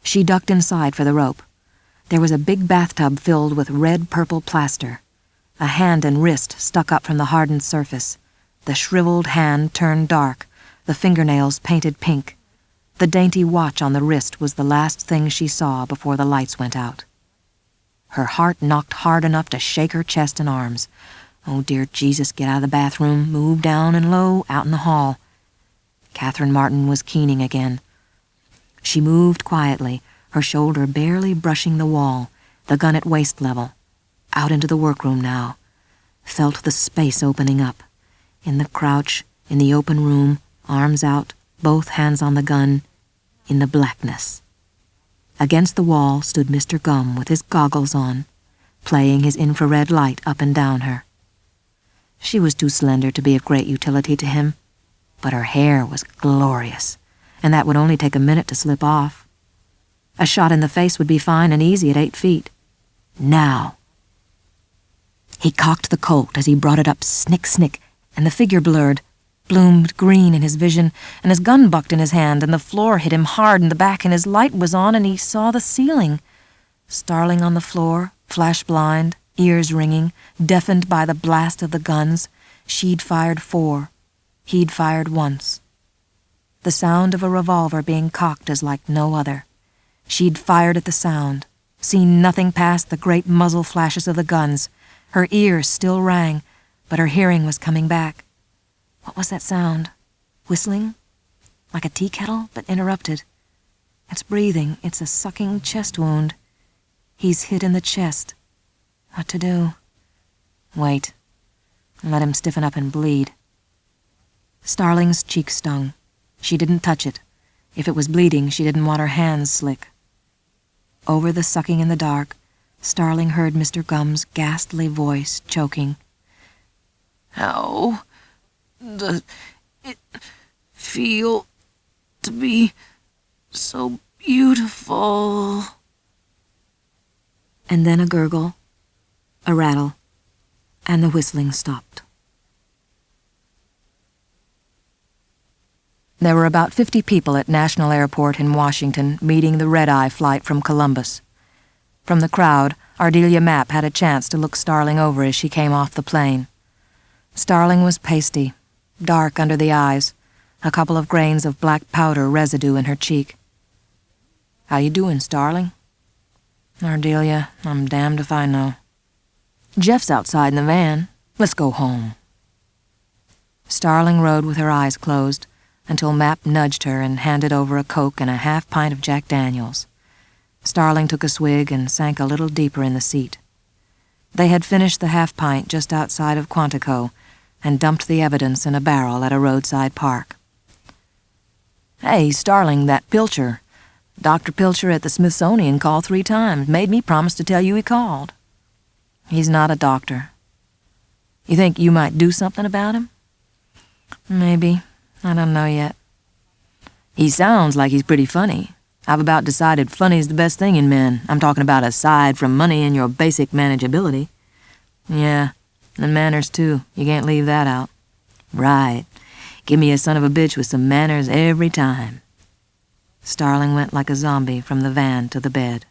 She ducked inside for the rope. There was a big bathtub filled with red-purple plaster. A hand and wrist stuck up from the hardened surface. The shriveled hand turned dark, the fingernails painted pink. The dainty watch on the wrist was the last thing she saw before the lights went out. Her heart knocked hard enough to shake her chest and arms. Oh, dear Jesus, get out of the bathroom, move down and low, out in the hall. Catherine Martin was keening again. She moved quietly, her shoulder barely brushing the wall, the gun at waist level. Out into the workroom now. Felt the space opening up. In the crouch, in the open room, arms out, both hands on the gun, in the blackness. Against the wall stood Mr. Gum with his goggles on, playing his infrared light up and down her. She was too slender to be of great utility to him, but her hair was glorious, and that would only take a minute to slip off. A shot in the face would be fine and easy at 8 feet. Now. He cocked the Colt as he brought it up snick, snick, and the figure bloomed green in his vision, and his gun bucked in his hand, and the floor hit him hard in the back, and his light was on, and he saw the ceiling. Starling on the floor, flash-blind, ears ringing, deafened by the blast of the guns. She'd fired 4. He'd fired once. The sound of a revolver being cocked is like no other. She'd fired at the sound, seen nothing past the great muzzle flashes of the guns. Her ears still rang, but her hearing was coming back. What was that sound? Whistling? Like a tea kettle, but interrupted. It's breathing. It's a sucking chest wound. He's hit in the chest. What to do? Wait. Let him stiffen up and bleed. Starling's cheek stung. She didn't touch it. If it was bleeding, she didn't want her hands slick. Over the sucking in the dark, Starling heard Mr. Gumm's ghastly voice choking. How does it feel to be so beautiful? And then a gurgle, a rattle, and the whistling stopped. There were about 50 people at National Airport in Washington meeting the red-eye flight from Columbus. From the crowd, Ardelia Mapp had a chance to look Starling over as she came off the plane. Starling was pasty, dark under the eyes, a couple of grains of black powder residue in her cheek. "How you doing, Starling?" "Ardelia, I'm damned if I know." "Jeff's outside in the van. Let's go home." Starling rode with her eyes closed until Mapp nudged her and handed over a Coke and a half-pint of Jack Daniels. Starling took a swig and sank a little deeper in the seat. They had finished the half-pint just outside of Quantico and dumped the evidence in a barrel at a roadside park. "Hey, Starling, that Pilcher. Dr. Pilcher at the Smithsonian called 3 times, made me promise to tell you he called." "He's not a doctor." "You think you might do something about him?" "Maybe. I don't know yet." "He sounds like he's pretty funny. I've about decided funny's the best thing in men. I'm talking about aside from money and your basic manageability." "Yeah, and manners too. You can't leave that out." "Right. Give me a son of a bitch with some manners every time." Starling went like a zombie from the van to the bed.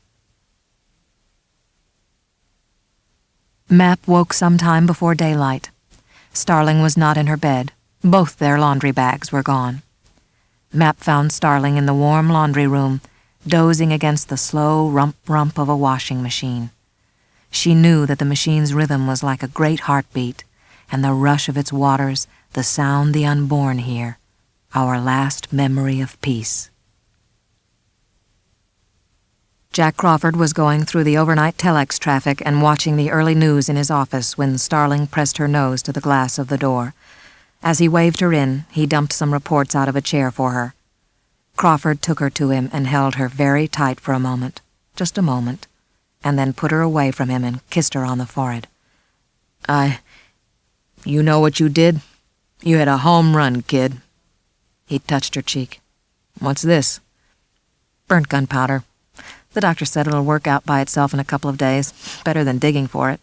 Mapp woke some time before daylight. Starling was not in her bed. Both their laundry bags were gone. Mapp found Starling in the warm laundry room, dozing against the slow rump-rump of a washing machine. She knew that the machine's rhythm was like a great heartbeat, and the rush of its waters, the sound the unborn hear, our last memory of peace. Jack Crawford was going through the overnight telex traffic and watching the early news in his office when Starling pressed her nose to the glass of the door. As he waved her in, he dumped some reports out of a chair for her. Crawford took her to him and held her very tight for a moment, just a moment, and then put her away from him and kissed her on the forehead. You know what you did? You hit a home run, kid." He touched her cheek. "What's this?" "Burnt gunpowder. The doctor said it'll work out by itself in a couple of days. Better than digging for it.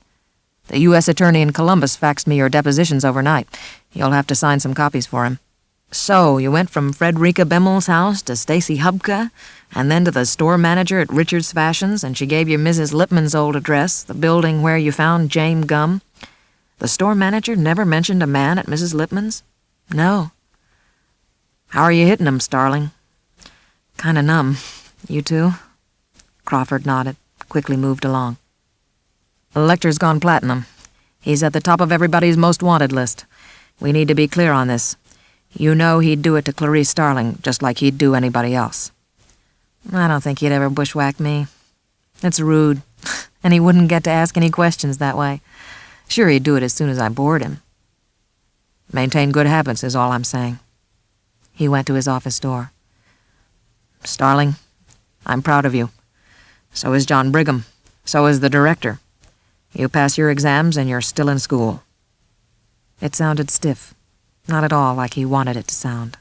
The U.S. Attorney in Columbus faxed me your depositions overnight. You'll have to sign some copies for him." "So, you went from Frederica Bimmel's house to Stacy Hubka, and then to the store manager at Richard's Fashions, and she gave you Mrs. Lipman's old address, the building where you found James Gumm. The store manager never mentioned a man at Mrs. Lipman's?" "No." "How are you hitting him, Starling?" "Kinda numb. You too?" Crawford nodded, quickly moved along. "Lecter's gone platinum. He's at the top of everybody's most wanted list. We need to be clear on this. You know he'd do it to Clarice Starling, just like he'd do anybody else." "I don't think he'd ever bushwhack me. It's rude, and he wouldn't get to ask any questions that way. Sure, he'd do it as soon as I bored him." "Maintain good habits is all I'm saying." He went to his office door. "Starling, I'm proud of you. So is John Brigham. So is the director. You pass your exams and you're still in school." It sounded stiff, not at all like he wanted it to sound.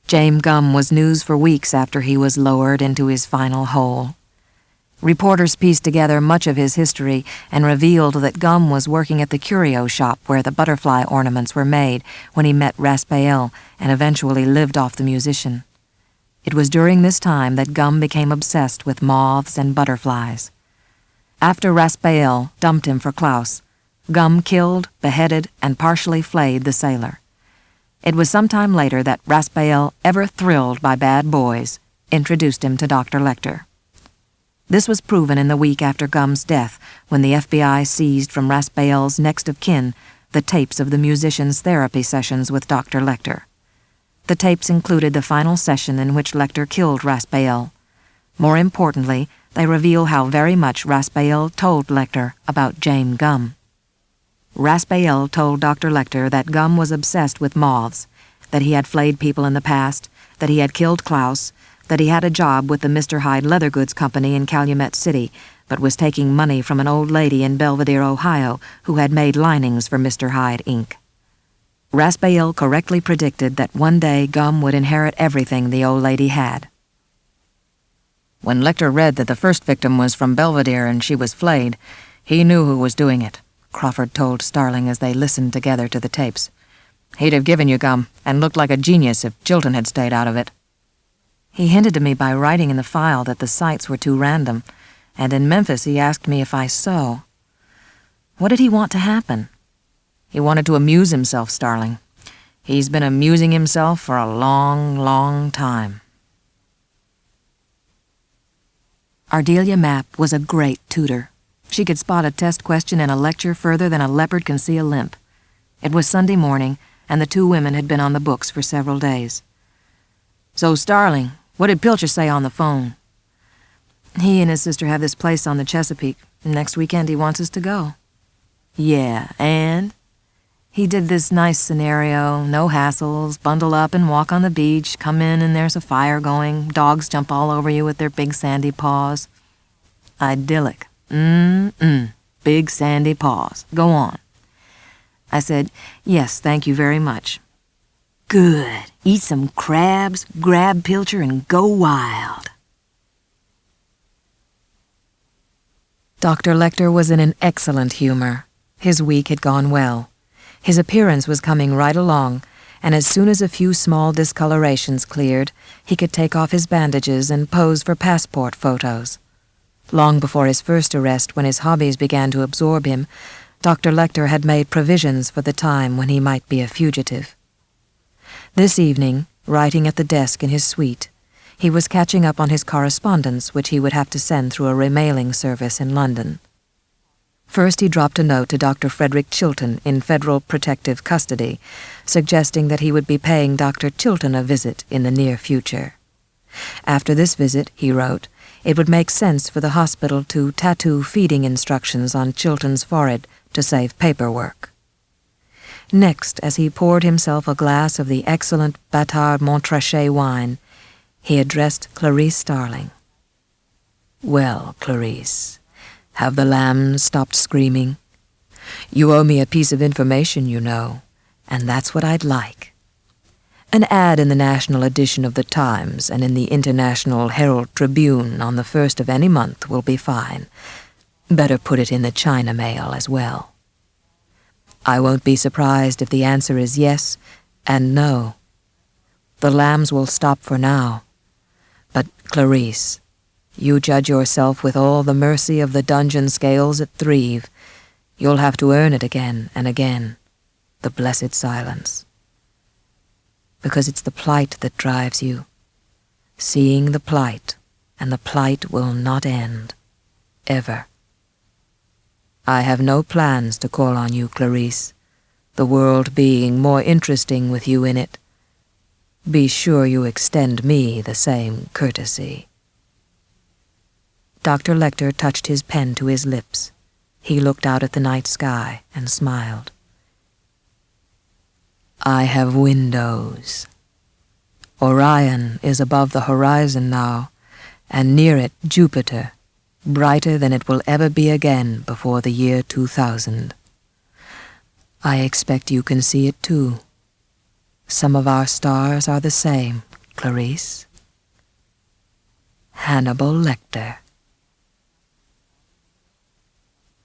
James Gum was news for weeks after he was lowered into his final hole. Reporters pieced together much of his history and revealed that Gum was working at the curio shop where the butterfly ornaments were made when he met Raspail and eventually lived off the musician. It was during this time that Gum became obsessed with moths and butterflies. After Raspail dumped him for Klaus, Gum killed, beheaded, and partially flayed the sailor. It was some time later that Raspail, ever thrilled by bad boys, introduced him to Dr. Lecter. This was proven in the week after Gum's death, when the FBI seized from Raspail's next of kin the tapes of the musician's therapy sessions with Dr. Lecter. The tapes included the final session in which Lecter killed Raspail. More importantly, they reveal how very much Raspail told Lecter about James Gum. Raspail told Dr. Lecter that Gum was obsessed with moths, that he had flayed people in the past, that he had killed Klaus, that he had a job with the Mr. Hyde Leather Goods Company in Calumet City, but was taking money from an old lady in Belvedere, Ohio, who had made linings for Mr. Hyde, Inc. Raspail correctly predicted that one day Gum would inherit everything the old lady had. When Lecter read that the first victim was from Belvedere and she was flayed, he knew who was doing it, Crawford told Starling as they listened together to the tapes. He'd have given you Gum and looked like a genius if Chilton had stayed out of it. He hinted to me by writing in the file that the sites were too random, and in Memphis he asked me if I sew. What did he want to happen? He wanted to amuse himself, Starling. He's been amusing himself for a long, long time. Ardelia Mapp was a great tutor. She could spot a test question in a lecture further than a leopard can see a limp. It was Sunday morning, and the two women had been on the books for several days. "So, Starling, what did Pilcher say on the phone?" "He and his sister have this place on the Chesapeake. Next weekend he wants us to go." "Yeah, and?" "He did this nice scenario, no hassles, bundle up and walk on the beach, come in and there's a fire going, dogs jump all over you with their big sandy paws. Idyllic. Big sandy paws. Go on." I said, "Yes, thank you very much." "Good. Eat some crabs, grab Pilcher, and go wild." Dr. Lecter was in an excellent humor. His week had gone well. His appearance was coming right along, and as soon as a few small discolorations cleared, he could take off his bandages and pose for passport photos. Long before his first arrest, when his hobbies began to absorb him, Dr. Lecter had made provisions for the time when he might be a fugitive. This evening, writing at the desk in his suite, he was catching up on his correspondence which he would have to send through a remailing service in London. First he dropped a note to Dr. Frederick Chilton in federal protective custody, suggesting that he would be paying Dr. Chilton a visit in the near future. After this visit, he wrote, it would make sense for the hospital to tattoo feeding instructions on Chilton's forehead to save paperwork. Next, as he poured himself a glass of the excellent Batard Montrachet wine, he addressed Clarice Starling. "Well, Clarice, have the lambs stopped screaming? You owe me a piece of information, you know, and that's what I'd like. An ad in the national edition of the Times and in the International Herald Tribune on the 1st of any month will be fine. Better put it in the China mail as well. I won't be surprised if the answer is yes and no. The lambs will stop for now. But, Clarice, you judge yourself with all the mercy of the dungeon scales at Thrieve. You'll have to earn it again and again, the blessed silence. Because it's the plight that drives you, seeing the plight, and the plight will not end, ever. I have no plans to call on you, Clarice, the world being more interesting with you in it. Be sure you extend me the same courtesy." Dr. Lecter touched his pen to his lips. He looked out at the night sky and smiled. I have windows. Orion is above the horizon now, and near it Jupiter, brighter than it will ever be again before the year 2000. I expect you can see it too. Some of our stars are the same, Clarice. Hannibal Lecter.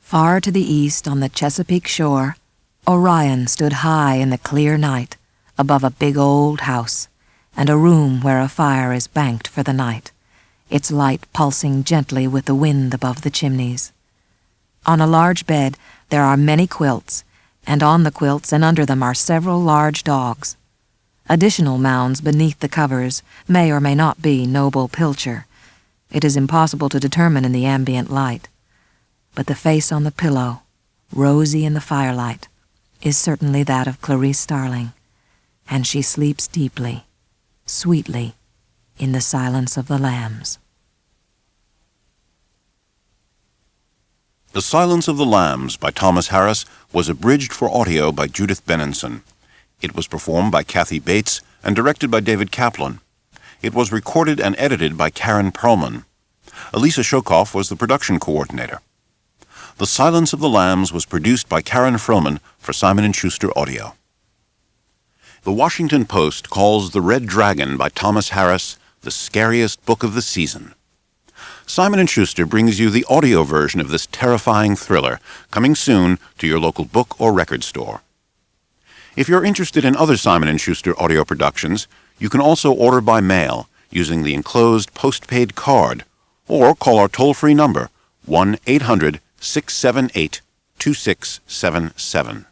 Far to the east on the Chesapeake shore, Orion stood high in the clear night above a big old house and a room where a fire is banked for the night, its light pulsing gently with the wind above the chimneys. On a large bed there are many quilts, and on the quilts and under them are several large dogs. Additional mounds beneath the covers may or may not be noble pilcher. It is impossible to determine in the ambient light. But the face on the pillow, rosy in the firelight, is certainly that of Clarice Starling, and she sleeps deeply, sweetly, in the silence of the lambs. The Silence of the Lambs by Thomas Harris was abridged for audio by Judith Benenson. It was performed by Kathy Bates and directed by David Kaplan. It was recorded and edited by Karen Perlman. Elisa Shokoff was the production coordinator. The Silence of the Lambs was produced by Karen Frillman for Simon & Schuster Audio. The Washington Post calls The Red Dragon by Thomas Harris the scariest book of the season. Simon & Schuster brings you the audio version of this terrifying thriller, coming soon to your local book or record store. If you're interested in other Simon & Schuster audio productions, you can also order by mail using the enclosed postpaid card, or call our toll-free number, 1-800-678-2677.